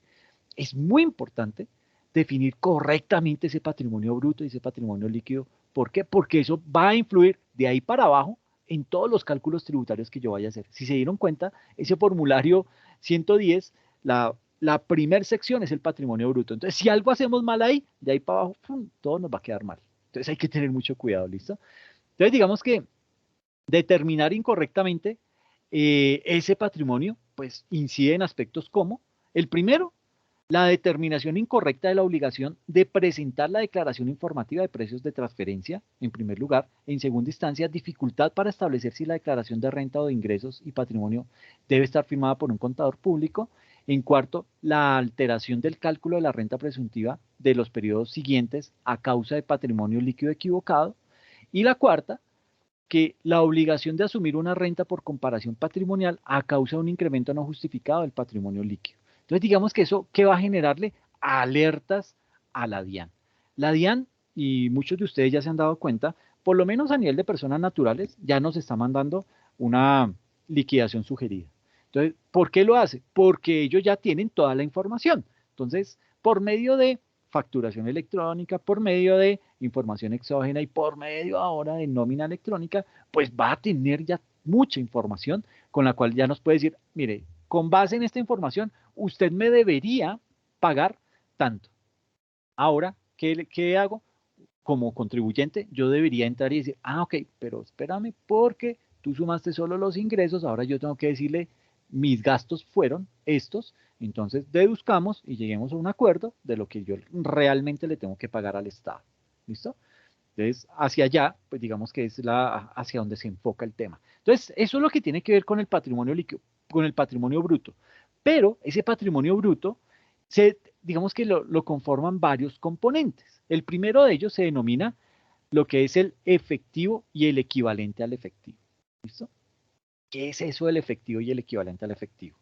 Speaker 1: es muy importante definir correctamente ese patrimonio bruto y ese patrimonio líquido. ¿Por qué? Porque eso va a influir de ahí para abajo en todos los cálculos tributarios que yo vaya a hacer. Si se dieron cuenta, ese formulario 110, la primera sección es el patrimonio bruto. Entonces, si algo hacemos mal ahí, de ahí para abajo, ¡pum!, todo nos va a quedar mal. Entonces hay que tener mucho cuidado, ¿listo? Entonces, digamos que determinar incorrectamente ese patrimonio, pues incide en aspectos como, el primero, la determinación incorrecta de la obligación de presentar la declaración informativa de precios de transferencia, en primer lugar. En segunda instancia, dificultad para establecer si la declaración de renta o de ingresos y patrimonio debe estar firmada por un contador público. En cuarto, la alteración del cálculo de la renta presuntiva de los periodos siguientes a causa de patrimonio líquido equivocado. Y la cuarta, que la obligación de asumir una renta por comparación patrimonial a causa de un incremento no justificado del patrimonio líquido. Entonces, digamos que eso, ¿qué va a generarle? Alertas a la DIAN. La DIAN, y muchos de ustedes ya se han dado cuenta, por lo menos a nivel de personas naturales, ya nos está mandando una liquidación sugerida. Entonces, ¿por qué lo hace? Porque ellos ya tienen toda la información. Entonces, por medio de facturación electrónica, por medio de información exógena y por medio ahora de nómina electrónica, pues va a tener ya mucha información con la cual ya nos puede decir, mire, con base en esta información, usted me debería pagar tanto. Ahora, ¿qué hago? Como contribuyente, yo debería entrar y decir, ah, ok, pero espérame porque tú sumaste solo los ingresos, ahora yo tengo que decirle, mis gastos fueron estos, entonces deduzcamos y lleguemos a un acuerdo de lo que yo realmente le tengo que pagar al Estado. ¿Listo? Entonces, hacia allá, pues digamos que es hacia donde se enfoca el tema. Entonces, eso es lo que tiene que ver con el patrimonio líquido, con el patrimonio bruto. Pero ese patrimonio bruto, digamos que lo conforman varios componentes. El primero de ellos se denomina lo que es el efectivo y el equivalente al efectivo. ¿Listo? ¿Qué es eso del efectivo y el equivalente al efectivo?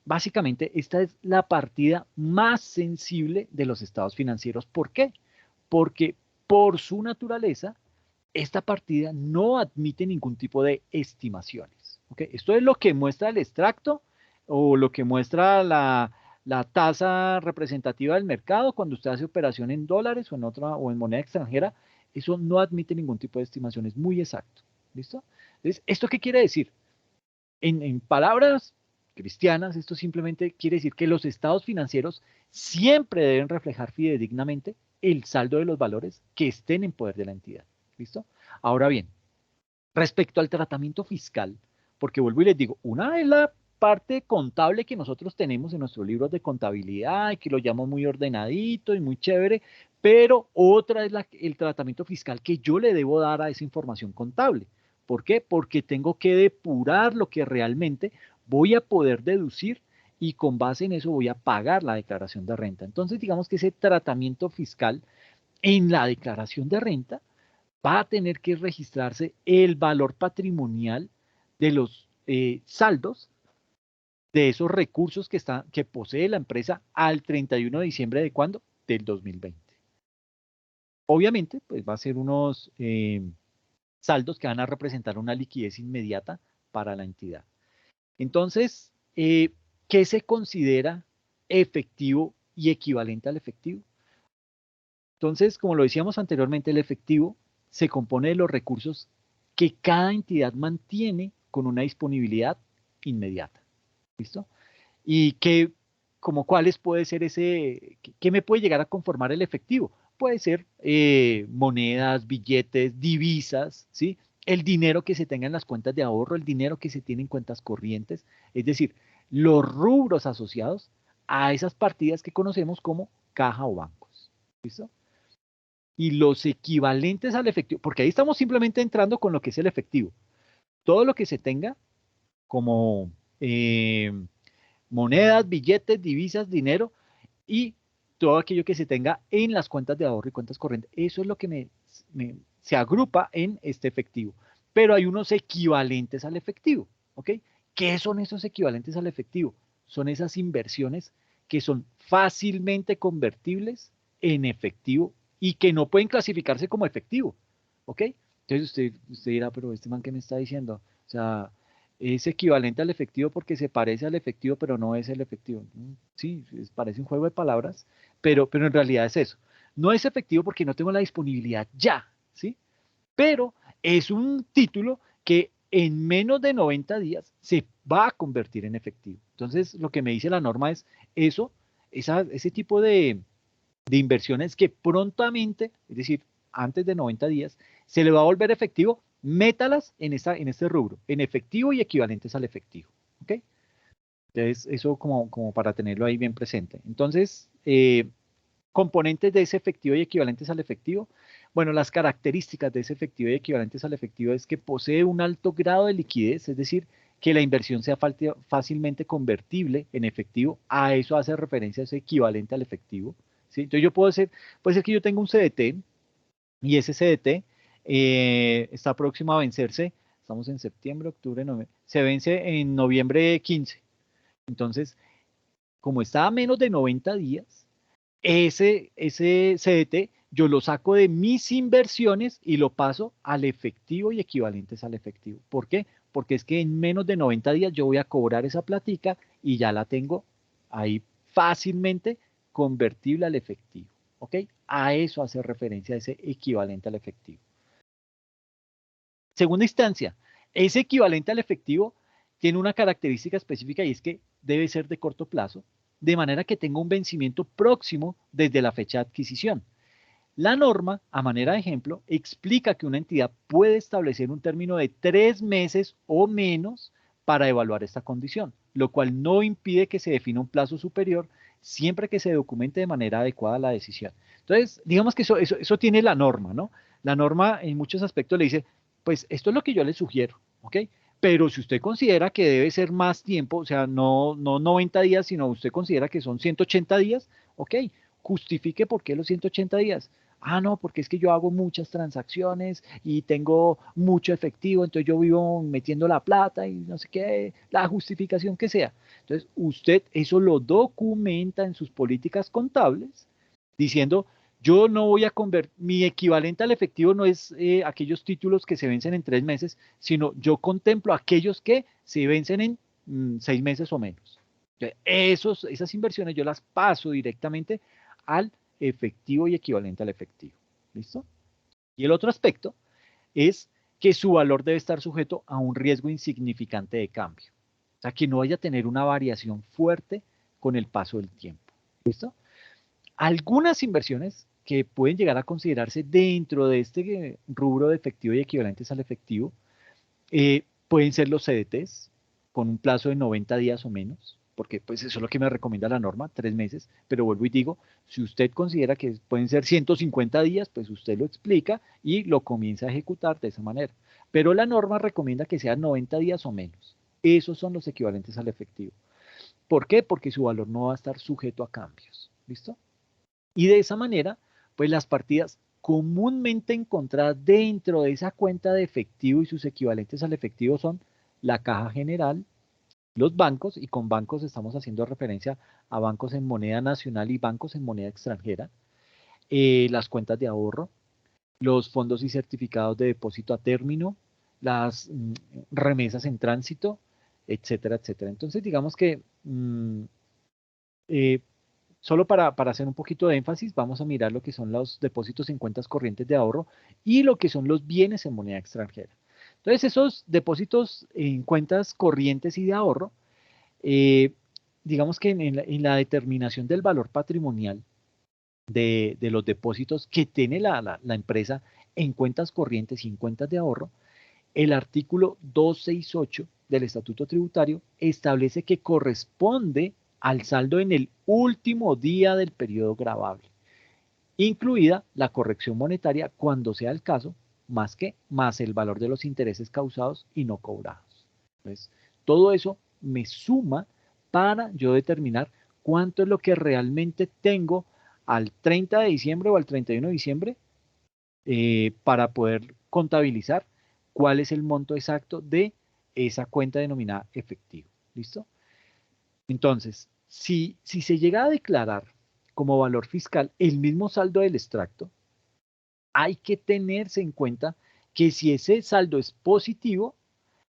Speaker 1: Básicamente, esta es la partida más sensible de los estados financieros. ¿Por qué? Porque por su naturaleza, esta partida no admite ningún tipo de estimaciones. ¿Okay? Esto es lo que muestra el extracto o lo que muestra la tasa representativa del mercado cuando usted hace operación en dólares o en otra o en moneda extranjera. Eso no admite ningún tipo de estimación, es muy exacto. ¿Listo? Entonces, ¿esto qué quiere decir? En palabras cristianas, esto simplemente quiere decir que los estados financieros siempre deben reflejar fidedignamente el saldo de los valores que estén en poder de la entidad. ¿Listo? Ahora bien, respecto al tratamiento fiscal, porque vuelvo y les digo, una es la parte contable que nosotros tenemos en nuestros libros de contabilidad y que lo llamo muy ordenadito y muy chévere, pero otra es el tratamiento fiscal que yo le debo dar a esa información contable. ¿Por qué? Porque tengo que depurar lo que realmente voy a poder deducir y con base en eso voy a pagar la declaración de renta. Entonces, digamos que ese tratamiento fiscal en la declaración de renta va a tener que registrarse el valor patrimonial de los saldos de esos recursos que posee la empresa al 31 de diciembre de cuándo? Del 2020. Obviamente, pues va a ser unos saldos que van a representar una liquidez inmediata para la entidad. Entonces, ¿qué se considera efectivo y equivalente al efectivo? Entonces, como lo decíamos anteriormente, el efectivo se compone de los recursos que cada entidad mantiene con una disponibilidad inmediata. ¿Listo? Y como cuáles puede ser qué me puede llegar a conformar el efectivo. Puede ser monedas, billetes, divisas, ¿sí? El dinero que se tenga en las cuentas de ahorro, el dinero que se tiene en cuentas corrientes, es decir, los rubros asociados a esas partidas que conocemos como caja o bancos. ¿Listo? Y los equivalentes al efectivo, porque ahí estamos simplemente entrando con lo que es el efectivo. Todo lo que se tenga como monedas, billetes, divisas, dinero y todo aquello que se tenga en las cuentas de ahorro y cuentas corrientes. Eso es lo que se agrupa en este efectivo. Pero hay unos equivalentes al efectivo, ¿ok? ¿Qué son esos equivalentes al efectivo? Son esas inversiones que son fácilmente convertibles en efectivo y que no pueden clasificarse como efectivo, ¿ok? Entonces usted dirá, pero este man, ¿qué me está diciendo? O sea, es equivalente al efectivo porque se parece al efectivo, pero no es el efectivo. Sí, parece un juego de palabras, pero en realidad es eso. No es efectivo porque no tengo la disponibilidad ya, ¿sí? Pero es un título que en menos de 90 días se va a convertir en efectivo. Entonces, lo que me dice la norma es eso, ese tipo de inversiones que prontamente, es decir, antes de 90 días, se le va a volver efectivo, métalas en este rubro, en efectivo y equivalentes al efectivo. ¿Ok? Entonces, eso como para tenerlo ahí bien presente. Entonces, componentes de ese efectivo y equivalentes al efectivo. Bueno, las características de ese efectivo y equivalentes al efectivo es que posee un alto grado de liquidez, es decir, que la inversión sea fácilmente convertible en efectivo. A eso hace referencia ese equivalente al efectivo. ¿Sí? Entonces yo puede ser que yo tenga un CDT y ese CDT está próximo a vencerse. Estamos en septiembre, octubre, noviembre. Se vence en noviembre 15. Entonces, como está a menos de 90 días, ese CDT yo lo saco de mis inversiones y lo paso al efectivo y equivalentes al efectivo. ¿Por qué? Porque es que en menos de 90 días yo voy a cobrar esa platica y ya la tengo ahí fácilmente convertible al efectivo. ¿Ok? A eso hace referencia ese equivalente al efectivo. Segunda instancia, ese equivalente al efectivo tiene una característica específica y es que debe ser de corto plazo, de manera que tenga un vencimiento próximo desde la fecha de adquisición. La norma, a manera de ejemplo, explica que una entidad puede establecer un término de 3 meses o menos para evaluar esta condición, lo cual no impide que se defina un plazo superior siempre que se documente de manera adecuada la decisión. Entonces, digamos que eso tiene la norma, ¿no? La norma en muchos aspectos le dice, pues esto es lo que yo le sugiero, ¿ok? Pero si usted considera que debe ser más tiempo, o sea, no 90 días, sino usted considera que son 180 días, ok, justifique por qué los 180 días. Ah, no, porque es que yo hago muchas transacciones y tengo mucho efectivo, entonces yo vivo metiendo la plata y no sé qué, la justificación que sea. Entonces, usted eso lo documenta en sus políticas contables, diciendo, yo no voy a convertir, mi equivalente al efectivo no es aquellos títulos que se vencen en 3 meses, sino yo contemplo aquellos que se vencen en 6 meses o menos. Esas inversiones yo las paso directamente al efectivo y equivalente al efectivo. ¿Listo? Y el otro aspecto es que su valor debe estar sujeto a un riesgo insignificante de cambio. O sea, que no vaya a tener una variación fuerte con el paso del tiempo. ¿Listo? Algunas inversiones que pueden llegar a considerarse dentro de este rubro de efectivo y equivalentes al efectivo pueden ser los CDTs con un plazo de 90 días o menos, porque pues eso es lo que me recomienda la norma, 3 meses, pero vuelvo y digo, si usted considera que pueden ser 150 días, pues usted lo explica y lo comienza a ejecutar de esa manera. Pero la norma recomienda que sean 90 días o menos. Esos son los equivalentes al efectivo. ¿Por qué? Porque su valor no va a estar sujeto a cambios. ¿Listo? Y de esa manera, pues las partidas comúnmente encontradas dentro de esa cuenta de efectivo y sus equivalentes al efectivo son la caja general, los bancos, y con bancos estamos haciendo referencia a bancos en moneda nacional y bancos en moneda extranjera, las cuentas de ahorro, los fondos y certificados de depósito a término, las remesas en tránsito, etcétera, etcétera. Entonces, digamos que eh, solo para hacer un poquito de énfasis, vamos a mirar lo que son los depósitos en cuentas corrientes de ahorro y lo que son los bienes en moneda extranjera. Entonces, esos depósitos en cuentas corrientes y de ahorro, digamos que en la determinación del valor patrimonial de los depósitos que tiene la empresa en cuentas corrientes y en cuentas de ahorro, el artículo 268 del Estatuto Tributario establece que corresponde al saldo en el último día del periodo gravable, incluida la corrección monetaria cuando sea el caso, más el valor de los intereses causados y no cobrados. Entonces, todo eso me suma para yo determinar cuánto es lo que realmente tengo al 30 de diciembre o al 31 de diciembre para poder contabilizar cuál es el monto exacto de esa cuenta denominada efectivo. ¿Listo? Entonces, si se llega a declarar como valor fiscal el mismo saldo del extracto, hay que tenerse en cuenta que si ese saldo es positivo,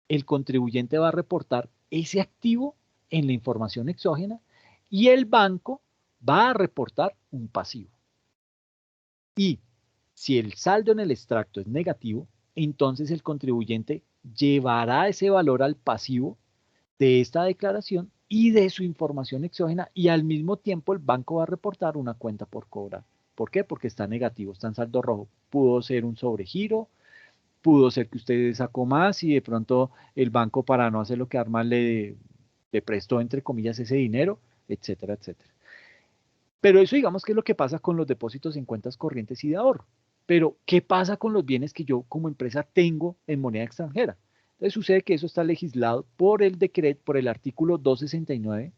Speaker 1: el contribuyente va a reportar ese activo en la información exógena y el banco va a reportar un pasivo. Y si el saldo en el extracto es negativo, entonces el contribuyente llevará ese valor al pasivo de esta declaración y de su información exógena y al mismo tiempo el banco va a reportar una cuenta por cobrar. ¿Por qué? Porque está negativo, está en saldo rojo. Pudo ser un sobregiro, pudo ser que usted sacó más y de pronto el banco para no hacerlo quedar mal le prestó entre comillas ese dinero, etcétera, etcétera. Pero eso digamos que es lo que pasa con los depósitos en cuentas corrientes y de ahorro. Pero, ¿qué pasa con los bienes que yo como empresa tengo en moneda extranjera? Entonces sucede que eso está legislado por el decreto, por el artículo 269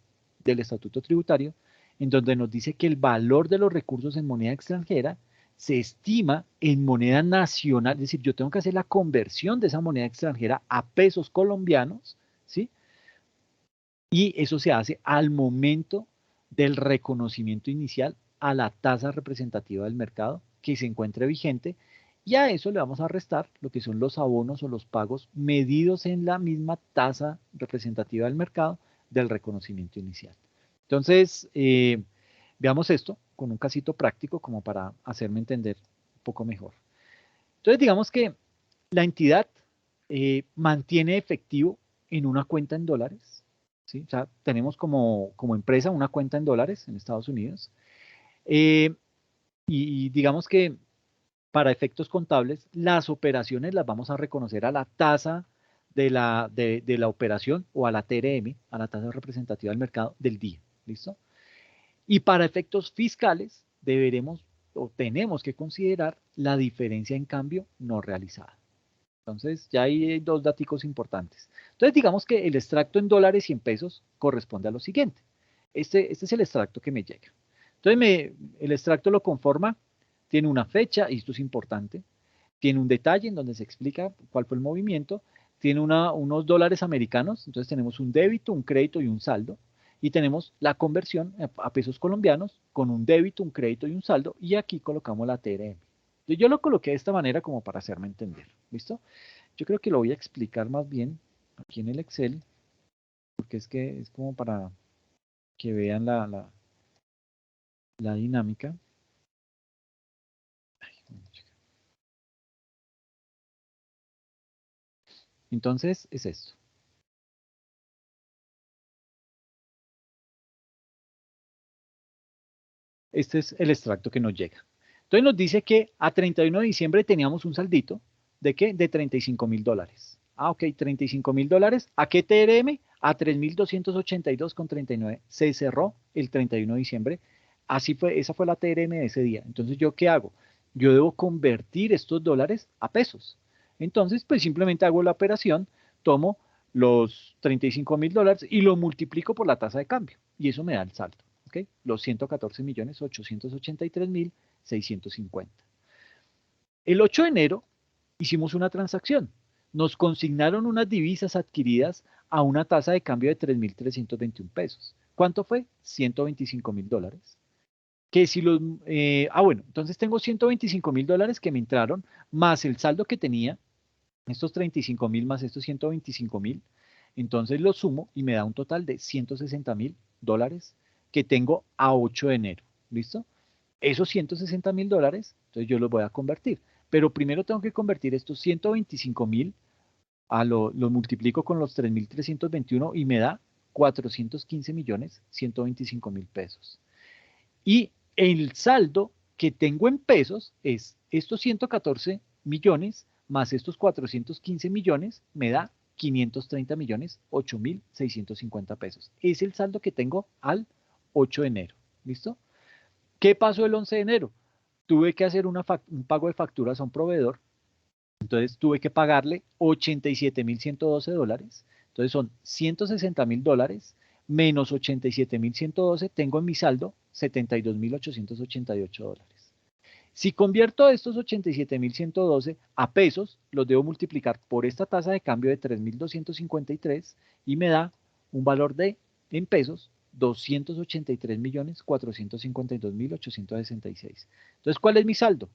Speaker 1: del Estatuto Tributario, en donde nos dice que el valor de los recursos en moneda extranjera se estima en moneda nacional, es decir, yo tengo que hacer la conversión de esa moneda extranjera a pesos colombianos, ¿sí? Y eso se hace al momento del reconocimiento inicial a la tasa representativa del mercado que se encuentre vigente, y a eso le vamos a restar lo que son los abonos o los pagos medidos en la misma tasa representativa del mercado del reconocimiento inicial. Entonces, veamos esto con un casito práctico como para hacerme entender un poco mejor. Entonces, digamos que la entidad mantiene efectivo en una cuenta en dólares, ¿sí? O sea, tenemos como empresa una cuenta en dólares en Estados Unidos, y digamos que para efectos contables, las operaciones las vamos a reconocer a la tasa de la operación o a la TRM, a la tasa representativa del mercado del día, ¿listo? Y para efectos fiscales, deberemos o tenemos que considerar la diferencia en cambio no realizada. Entonces, ya hay dos datos importantes. Entonces, digamos que el extracto en dólares y en pesos corresponde a lo siguiente. Este es el extracto que me llega. Entonces, el extracto lo conforma, tiene una fecha, y esto es importante, tiene un detalle en donde se explica cuál fue el movimiento, tiene unos dólares americanos, entonces tenemos un débito, un crédito y un saldo, y tenemos la conversión a pesos colombianos con un débito, un crédito y un saldo, y aquí colocamos la TRM. Yo lo coloqué de esta manera como para hacerme entender, ¿listo? Yo creo que lo voy a explicar más bien aquí en el Excel, porque es que es como para que vean la dinámica. Entonces, es esto. Este es el extracto que nos llega. Entonces nos dice que a 31 de diciembre teníamos un saldito, ¿de qué? De $35.000. Ah, ok, $35.000. ¿A qué TRM? A 3.282,39. Se cerró el 31 de diciembre. Así fue, esa fue la TRM de ese día. Entonces, ¿yo qué hago? Yo debo convertir estos dólares a pesos. Entonces, pues simplemente hago la operación, tomo los $35.000 y lo multiplico por la tasa de cambio. Y eso me da el saldo. ¿Okay? Los 114.883.650. El 8 de enero hicimos una transacción. Nos consignaron unas divisas adquiridas a una tasa de cambio de 3.321 pesos. ¿Cuánto fue? $125.000. Que si los, bueno, entonces tengo $125.000 que me entraron, más el saldo que tenía, estos 35.000 más estos 125.000, entonces lo sumo y me da un total de $160.000 que tengo a 8 de enero. ¿Listo? Esos $160.000, entonces yo los voy a convertir. Pero primero tengo que convertir estos 125.000, lo multiplico con los 3.321 y me da 415.125.000 pesos. Y el saldo que tengo en pesos es estos 114 millones más estos 415 millones, me da 530 millones 8.650 pesos. Es el saldo que tengo al 8 de enero. ¿Listo? ¿Qué pasó el 11 de enero? Tuve que hacer un pago de facturas a un proveedor. Entonces tuve que pagarle 87.112 dólares. Entonces son 160.000 dólares menos 87.112. Tengo en mi saldo 72.888 dólares. Si convierto estos 87.112 a pesos, los debo multiplicar por esta tasa de cambio de 3.253 y me da un valor de, en pesos, 283.452.866. Entonces, ¿cuál es mi saldo?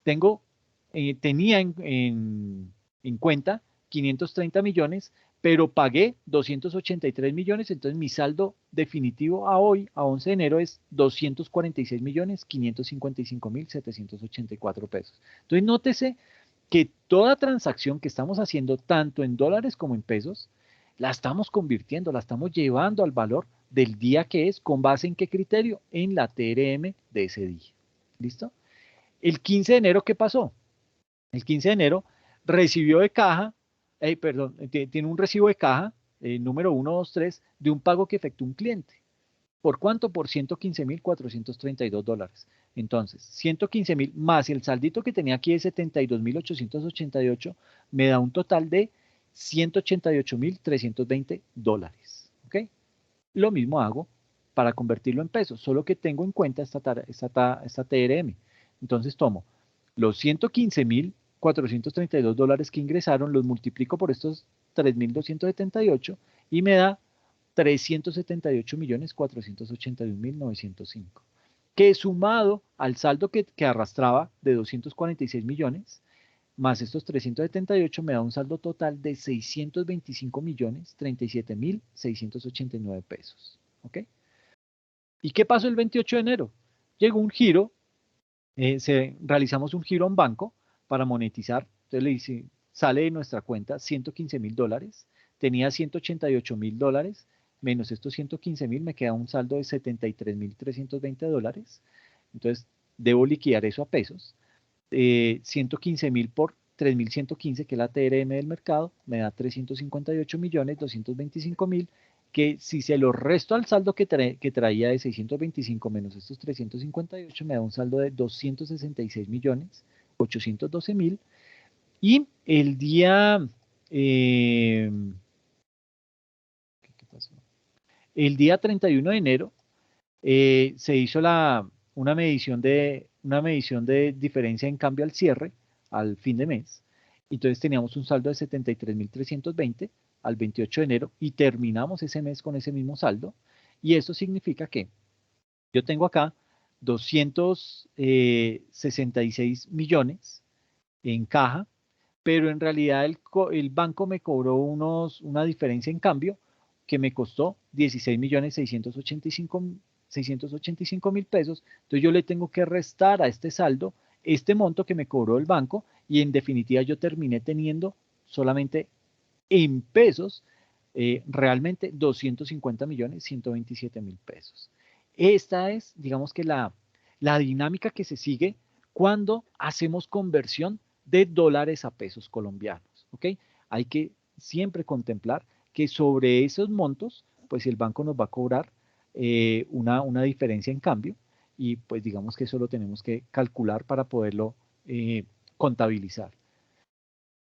Speaker 1: Tenía en cuenta 530 millones, pero pagué 283 millones, entonces mi saldo definitivo a hoy, a 11 de enero, es 246.555.784 pesos. Entonces, nótese que toda transacción que estamos haciendo, tanto en dólares como en pesos, la estamos convirtiendo, la estamos llevando al valor del día que es, ¿con base en qué criterio? En la TRM de ese día. ¿Listo? El 15 de enero, ¿qué pasó? El 15 de enero recibió de caja, tiene un recibo de caja, número 123, de un pago que efectuó un cliente. ¿Por cuánto? Por 115.432 dólares. Entonces, 115.000 más el saldito que tenía aquí de 72.888 me da un total de 188.320 dólares. ¿Ok? Lo mismo hago para convertirlo en pesos, solo que tengo en cuenta esta TRM. Entonces tomo los 115.432 dólares que ingresaron, los multiplico por estos 3.278 y me da 378.481.905, que sumado al saldo que arrastraba de 246 millones, más estos 378 me da un saldo total de 625.037.689 pesos. ¿Ok? ¿Y qué pasó el 28 de enero? Llegó un giro, realizamos un giro a un banco para monetizar. Entonces le dice, sale de nuestra cuenta 115.000 dólares, tenía 188.000 dólares, menos estos 115.000 me queda un saldo de 73.320 dólares. Entonces debo liquidar eso a pesos. 115.000 por 3.115, que es la TRM del mercado, me da 358.225.000, que si se lo resto al saldo que traía de 625 menos estos 358, me da un saldo de 266.812.000. Y el día... ¿qué pasó? El día 31 de enero se hizo una medición de diferencia en cambio al cierre, al fin de mes. Entonces teníamos un saldo de 73.320 al 28 de enero y terminamos ese mes con ese mismo saldo. Y esto significa que yo tengo acá 266 millones en caja, pero en realidad el banco me cobró una diferencia en cambio que me costó 16.685.000 pesos. Entonces yo le tengo que restar a este saldo este monto que me cobró el banco y en definitiva yo terminé teniendo solamente en pesos realmente 250.127.000 pesos. Esta es, digamos que la dinámica que se sigue cuando hacemos conversión de dólares a pesos colombianos. ¿Ok? Hay que siempre contemplar que sobre esos montos, pues el banco nos va a cobrar una diferencia en cambio y pues digamos que eso lo tenemos que calcular para poderlo contabilizar.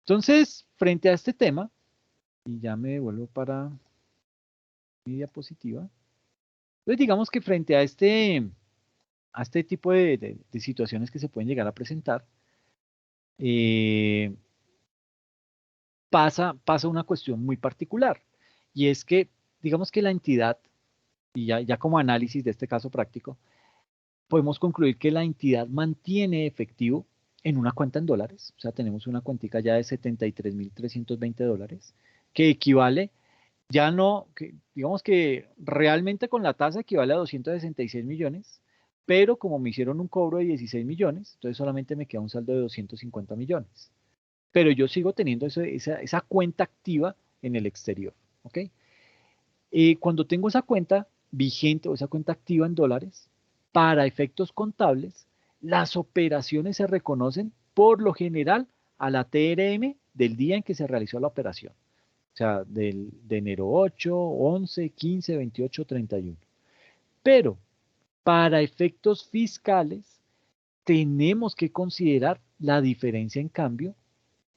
Speaker 1: Entonces, frente a este tema, y ya me devuelvo para mi diapositiva, entonces digamos que frente a este tipo de situaciones que se pueden llegar a presentar, pasa una cuestión muy particular, y es que, digamos que la entidad, y ya como análisis de este caso práctico, podemos concluir que la entidad mantiene efectivo en una cuenta en dólares, o sea, tenemos una cuentica ya de 73.320 dólares, que equivale, ya no, digamos que realmente con la tasa equivale a 266 millones, pero como me hicieron un cobro de 16 millones, entonces solamente me queda un saldo de 250 millones. Pero yo sigo teniendo esa cuenta activa en el exterior, ¿ok? Cuando tengo esa cuenta vigente o esa cuenta activa en dólares, para efectos contables, las operaciones se reconocen por lo general a la TRM del día en que se realizó la operación. O sea, de enero 8, 11, 15, 28, 31. Pero para efectos fiscales, tenemos que considerar la diferencia en cambio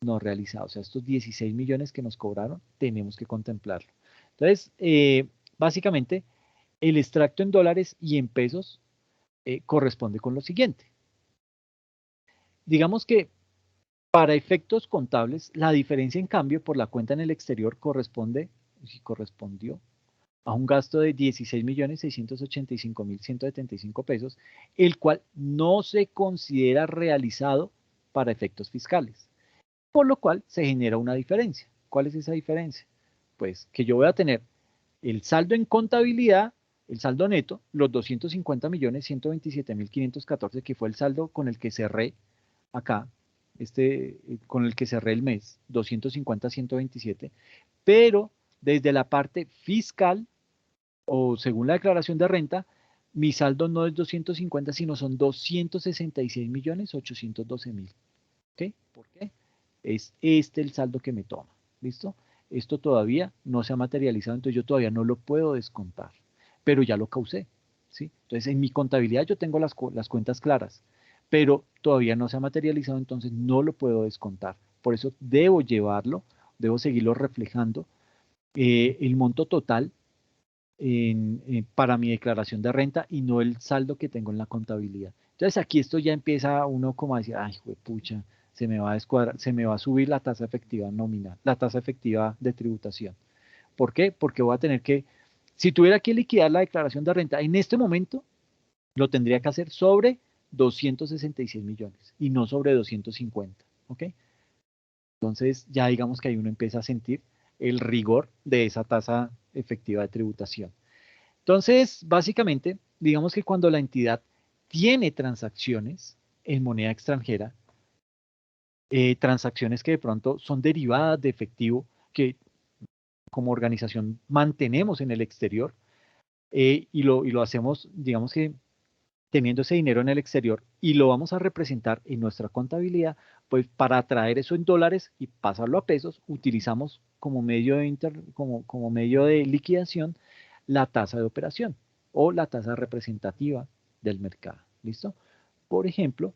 Speaker 1: no realizado. O sea, estos 16 millones que nos cobraron, tenemos que contemplarlo. Entonces, básicamente, el extracto en dólares y en pesos corresponde con lo siguiente. Digamos que para efectos contables, la diferencia en cambio por la cuenta en el exterior correspondió a un gasto de 16.685.175 pesos, el cual no se considera realizado para efectos fiscales, por lo cual se genera una diferencia. ¿Cuál es esa diferencia? Pues que yo voy a tener el saldo en contabilidad, el saldo neto, los 250.127.514, que fue el saldo con el que cerré acá, con el que cerré el mes, 250.127, pero desde la parte fiscal o según la declaración de renta, mi saldo no es 250, sino son 266.812.000. ¿Ok? ¿Por qué? Es este el saldo que me toma. ¿Listo? Esto todavía no se ha materializado, entonces yo todavía no lo puedo descontar, pero ya lo causé. ¿Sí? Entonces en mi contabilidad yo tengo las cuentas claras, pero todavía no se ha materializado, entonces no lo puedo descontar. Por eso debo llevarlo, debo seguirlo reflejando. El monto total para mi declaración de renta y no el saldo que tengo en la contabilidad. Entonces aquí esto ya empieza uno como a decir, ay, pucha, se me va a descuadrar, se me va a subir la tasa efectiva nominal, la tasa efectiva de tributación. ¿Por qué? Porque voy a tener que, si tuviera que liquidar la declaración de renta en este momento, lo tendría que hacer sobre 266 millones y no sobre 250, ¿ok? Entonces ya digamos que ahí uno empieza a sentir el rigor de esa tasa efectiva de tributación. Entonces, básicamente, digamos que cuando la entidad tiene transacciones en moneda extranjera, transacciones que de pronto son derivadas de efectivo que como organización mantenemos en el exterior y lo hacemos, digamos que teniendo ese dinero en el exterior y lo vamos a representar en nuestra contabilidad, pues para traer eso en dólares y pasarlo a pesos, utilizamos como medio como medio de liquidación la tasa de operación o la tasa representativa del mercado. ¿Listo? Por ejemplo,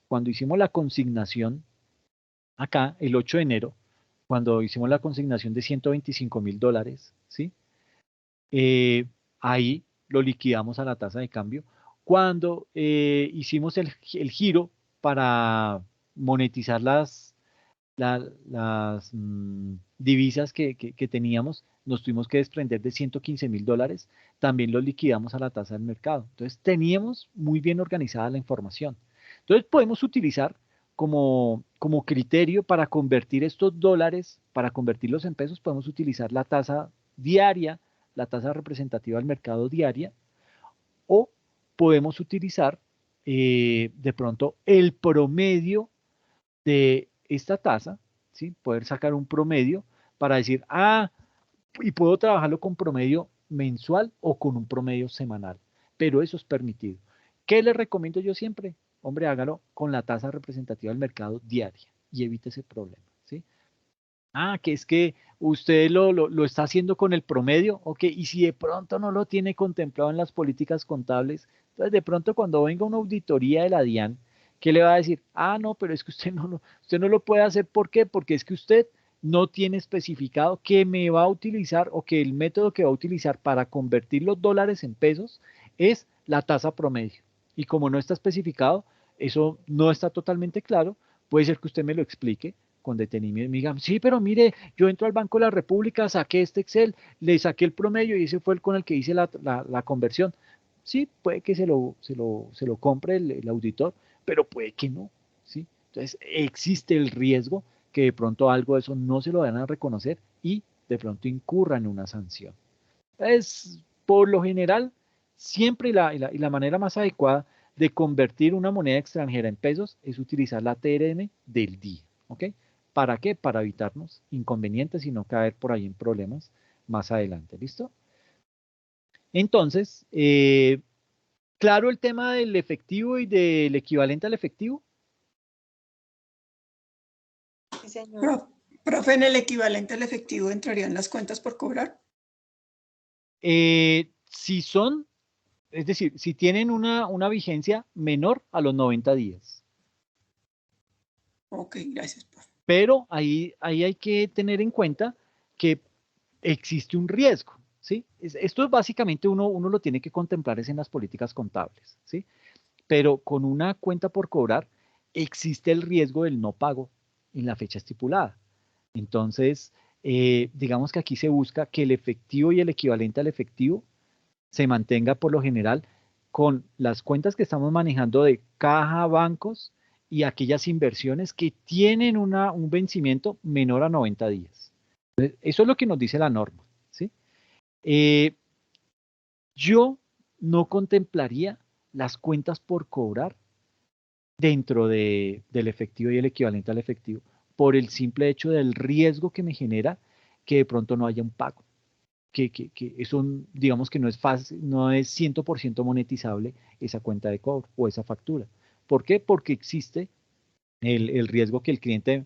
Speaker 1: cuando hicimos la consignación acá, el 8 de enero, cuando hicimos la consignación de 125.000 dólares, ¿sí? Ahí lo liquidamos a la tasa de cambio. Cuando hicimos el giro para monetizar las divisas que teníamos, nos tuvimos que desprender de 115.000 dólares, también lo liquidamos a la tasa del mercado. Entonces teníamos muy bien organizada la información. Entonces podemos utilizar como criterio para convertir estos dólares, para convertirlos en pesos, podemos utilizar la tasa diaria, la tasa representativa del mercado diaria, o podemos utilizar de pronto el promedio de esta tasa, ¿sí? Poder sacar un promedio para decir, y puedo trabajarlo con promedio mensual o con un promedio semanal, pero eso es permitido. ¿Qué le recomiendo yo siempre? Hombre, hágalo con la tasa representativa del mercado diaria y evite ese problema, ¿sí? Que es que usted lo está haciendo con el promedio, ok, y si de pronto no lo tiene contemplado en las políticas contables, entonces de pronto cuando venga una auditoría de la DIAN, ¿qué le va a decir? No, pero es que usted no lo puede hacer, ¿por qué? Porque es que usted no tiene especificado que me va a utilizar o que el método que va a utilizar para convertir los dólares en pesos es la tasa promedio. Y como no está especificado, eso no está totalmente claro, puede ser que usted me lo explique con detenimiento, me digan, sí, pero mire, yo entro al Banco de la República, saqué este Excel, le saqué el promedio y ese fue el con el que hice la conversión. Sí, puede que se lo compre el auditor, pero puede que no, ¿sí? Entonces, existe el riesgo que de pronto algo de eso no se lo van a reconocer y de pronto incurra en una sanción. Entonces, por lo general, siempre y la manera más adecuada de convertir una moneda extranjera en pesos es utilizar la TRM del día, ¿ok? ¿Para qué? Para evitarnos inconvenientes y no caer por ahí en problemas más adelante, ¿listo? Entonces, claro el tema del efectivo y del equivalente al efectivo.
Speaker 4: Sí, señor.
Speaker 3: Pro- Profe, ¿en el equivalente al efectivo entrarían las cuentas por cobrar?
Speaker 1: Si son, es decir, si tienen una vigencia menor a los 90 días.
Speaker 3: Ok, gracias, profe.
Speaker 1: Pero ahí hay que tener en cuenta que existe un riesgo, ¿sí? Esto es básicamente uno lo tiene que contemplar es en las políticas contables, ¿sí? Pero con una cuenta por cobrar existe el riesgo del no pago en la fecha estipulada. Entonces, digamos que aquí se busca que el efectivo y el equivalente al efectivo se mantenga por lo general con las cuentas que estamos manejando de caja, bancos y aquellas inversiones que tienen un vencimiento menor a 90 días. Entonces, eso es lo que nos dice la norma, ¿sí? Yo no contemplaría las cuentas por cobrar dentro del efectivo y el equivalente al efectivo, por el simple hecho del riesgo que me genera que de pronto no haya un pago. Que eso, digamos que no es fácil, no es 100% monetizable esa cuenta de cobro o esa factura. ¿Por qué? Porque existe el riesgo que el cliente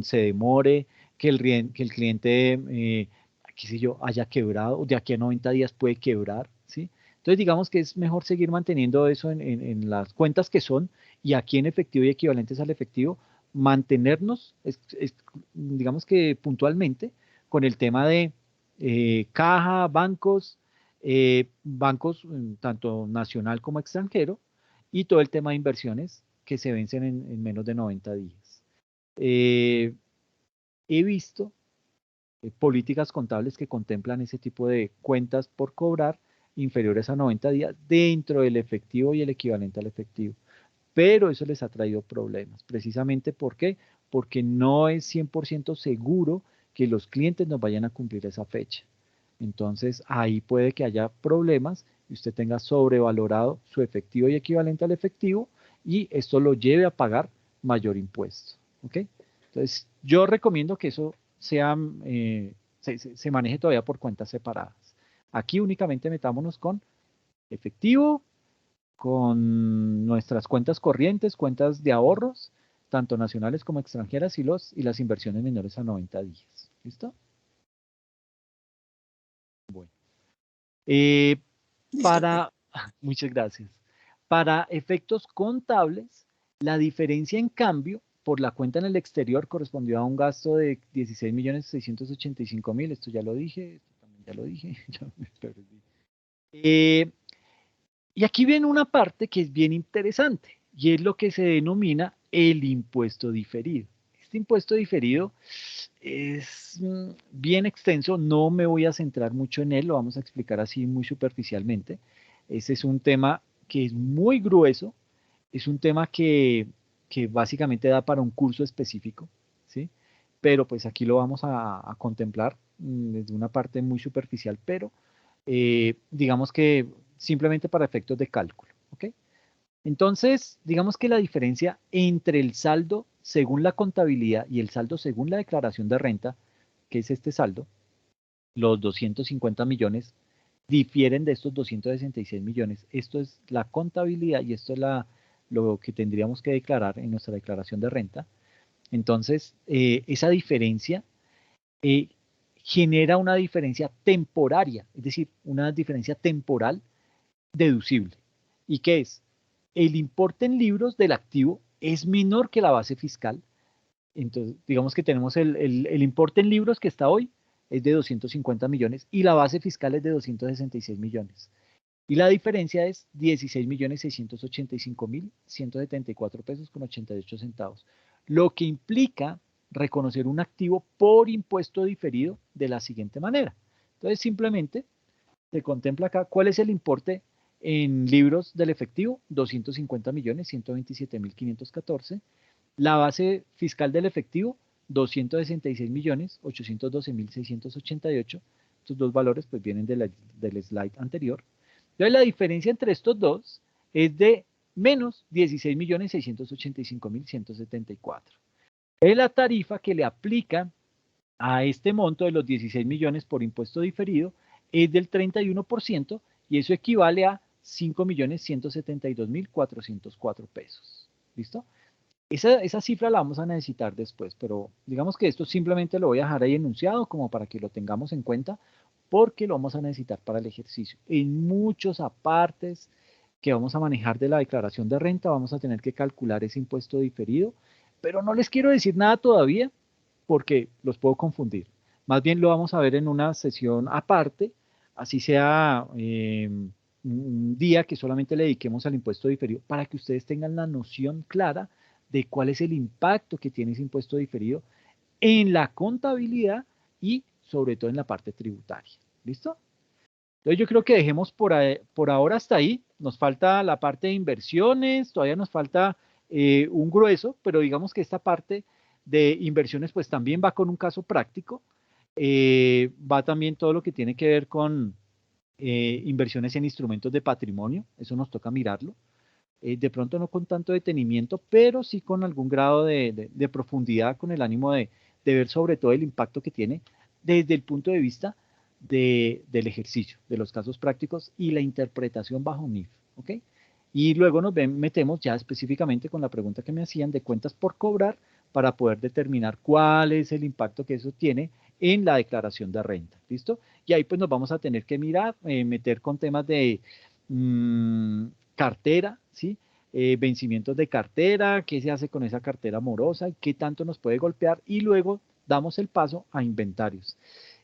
Speaker 1: se demore, que el cliente, qué sé yo, haya quebrado, o de aquí a 90 días puede quebrar, ¿sí? Entonces, digamos que es mejor seguir manteniendo eso en las cuentas que son, y aquí en efectivo y equivalentes al efectivo, mantenernos, digamos que puntualmente, con el tema de caja, bancos tanto nacional como extranjero, y todo el tema de inversiones que se vencen en menos de 90 días. He visto políticas contables que contemplan ese tipo de cuentas por cobrar inferiores a 90 días dentro del efectivo y el equivalente al efectivo. Pero eso les ha traído problemas. Precisamente ¿por qué? Porque no es 100% seguro que los clientes nos vayan a cumplir esa fecha. Entonces ahí puede que haya problemas y usted tenga sobrevalorado su efectivo y equivalente al efectivo y esto lo lleve a pagar mayor impuesto. ¿Ok? Entonces yo recomiendo que eso sea, se maneje todavía por cuentas separadas. Aquí únicamente metámonos con efectivo, con nuestras cuentas corrientes, cuentas de ahorros, tanto nacionales como extranjeras y las inversiones menores a 90 días. ¿Listo? Bueno.
Speaker 3: Listo, profe.
Speaker 1: Muchas gracias. Para efectos contables, la diferencia en cambio por la cuenta en el exterior correspondió a un gasto de 16.685.000. Esto ya lo dije, esto también ya lo dije. Ya me perdí. Y aquí viene una parte que es bien interesante y es lo que se denomina el impuesto diferido. Este impuesto diferido es bien extenso, no me voy a centrar mucho en él, lo vamos a explicar así muy superficialmente. Ese es un tema que es muy grueso, es un tema que básicamente da para un curso específico, ¿sí? Pero pues aquí lo vamos a contemplar desde una parte muy superficial, pero digamos que simplemente para efectos de cálculo, ¿ok? Entonces, digamos que la diferencia entre el saldo según la contabilidad y el saldo según la declaración de renta, que es este saldo, los 250 millones, difieren de estos 266 millones. Esto es la contabilidad y esto es lo que tendríamos que declarar en nuestra declaración de renta. Entonces, esa diferencia eh, genera una diferencia temporaria, es decir, una diferencia temporal deducible. ¿Y qué es? El importe en libros del activo es menor que la base fiscal. Entonces, digamos que tenemos el importe en libros que está hoy es de 250 millones y la base fiscal es de 266 millones. Y la diferencia es 16.685.174 pesos con 88 centavos, lo que implica reconocer un activo por impuesto diferido de la siguiente manera. Entonces, simplemente se contempla acá cuál es el importe en libros del efectivo, 250 millones, 127.514. La base fiscal del efectivo, 266 millones, 812.688. Estos dos valores pues vienen del slide anterior. Entonces la diferencia entre estos dos es de menos 16.685.174. Es la tarifa que le aplica a este monto de los 16 millones por impuesto diferido es del 31% y eso equivale a 5.172.404 pesos. ¿Listo? Esa cifra la vamos a necesitar después, pero digamos que esto simplemente lo voy a dejar ahí enunciado como para que lo tengamos en cuenta, porque lo vamos a necesitar para el ejercicio. En muchos apartes que vamos a manejar de la declaración de renta, vamos a tener que calcular ese impuesto diferido, pero no les quiero decir nada todavía porque los puedo confundir. Más bien lo vamos a ver en una sesión aparte, así sea un día que solamente le dediquemos al impuesto diferido, para que ustedes tengan la noción clara de cuál es el impacto que tiene ese impuesto diferido en la contabilidad y sobre todo en la parte tributaria. ¿Listo? Entonces yo creo que dejemos por ahora hasta ahí. Nos falta la parte de inversiones, todavía nos falta un grueso, pero digamos que esta parte de inversiones pues también va con un caso práctico. Va también todo lo que tiene que ver con inversiones en instrumentos de patrimonio, eso nos toca mirarlo. De pronto no con tanto detenimiento, pero sí con algún grado de profundidad, con el ánimo de ver sobre todo el impacto que tiene desde el punto de vista del ejercicio, de los casos prácticos y la interpretación bajo NIF, ¿ok? Y luego nos metemos ya específicamente con la pregunta que me hacían de cuentas por cobrar para poder determinar cuál es el impacto que eso tiene en la declaración de renta, ¿listo? Y ahí pues nos vamos a tener que mirar, meter con temas de cartera, ¿sí? Vencimientos de cartera, qué se hace con esa cartera morosa, qué tanto nos puede golpear y luego damos el paso a inventarios.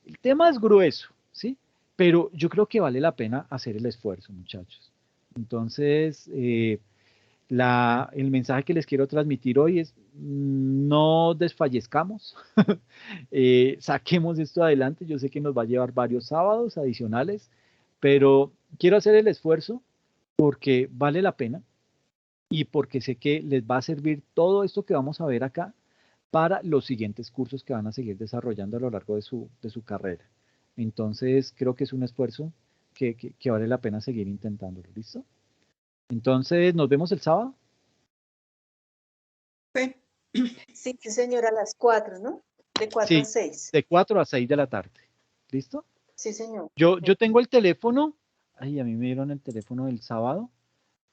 Speaker 1: El tema es grueso, ¿sí? Pero yo creo que vale la pena hacer el esfuerzo, muchachos. Entonces, el mensaje que les quiero transmitir hoy es no desfallezcamos, saquemos esto adelante. Yo sé que nos va a llevar varios sábados adicionales, pero quiero hacer el esfuerzo porque vale la pena y porque sé que les va a servir todo esto que vamos a ver acá para los siguientes cursos que van a seguir desarrollando a lo largo de su carrera. Entonces, creo que es un esfuerzo que vale la pena seguir intentándolo. ¿Listo? Entonces, nos vemos el sábado.
Speaker 4: Sí, señora, a las 4, ¿no? De 4 a 6.
Speaker 1: De 4 a 6 de la tarde. ¿Listo?
Speaker 4: Sí, señor.
Speaker 1: Yo tengo el teléfono. Ay, a mí me dieron el teléfono del sábado.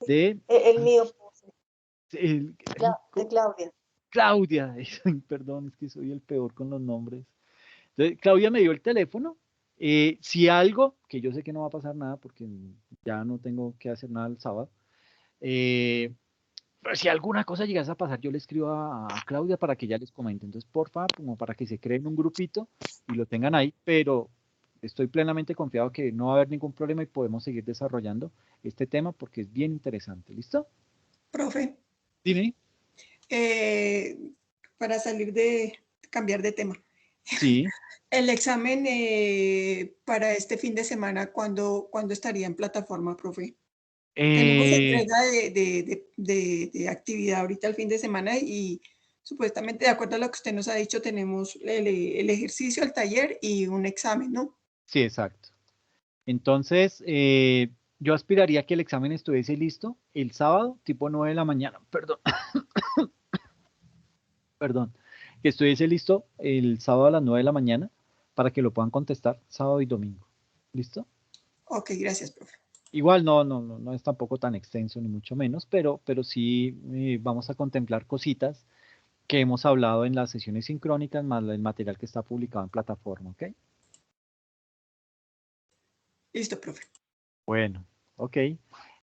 Speaker 4: El mío.
Speaker 1: De
Speaker 4: Claudia.
Speaker 1: Claudia. Perdón, es que soy el peor con los nombres. Entonces, Claudia me dio el teléfono. Si algo, que yo sé que no va a pasar nada porque ya no tengo que hacer nada el sábado, pero si alguna cosa llegase a pasar, yo le escribo a Claudia para que ella les comente. Entonces, porfa, como para que se creen un grupito y lo tengan ahí, pero estoy plenamente confiado que no va a haber ningún problema y podemos seguir desarrollando este tema porque es bien interesante. ¿Listo?
Speaker 3: Profe,
Speaker 1: Dime.
Speaker 3: para cambiar de tema.
Speaker 1: Sí.
Speaker 3: El examen para este fin de semana, ¿cuándo estaría en plataforma, profe? Tenemos entrega de actividad ahorita el fin de semana y supuestamente, de acuerdo a lo que usted nos ha dicho, tenemos el ejercicio, el taller y un examen, ¿no?
Speaker 1: Sí, exacto. Entonces, yo aspiraría a que el examen estuviese listo el sábado, tipo 9 de la mañana. Perdón. Perdón. Que estuviese listo el sábado a las 9 de la mañana para que lo puedan contestar sábado y domingo. ¿Listo?
Speaker 3: Ok, gracias, profe.
Speaker 1: Igual no es tampoco tan extenso ni mucho menos, pero sí vamos a contemplar cositas que hemos hablado en las sesiones sincrónicas más el material que está publicado en plataforma, ¿ok?
Speaker 3: Listo, profe.
Speaker 1: Bueno, ok.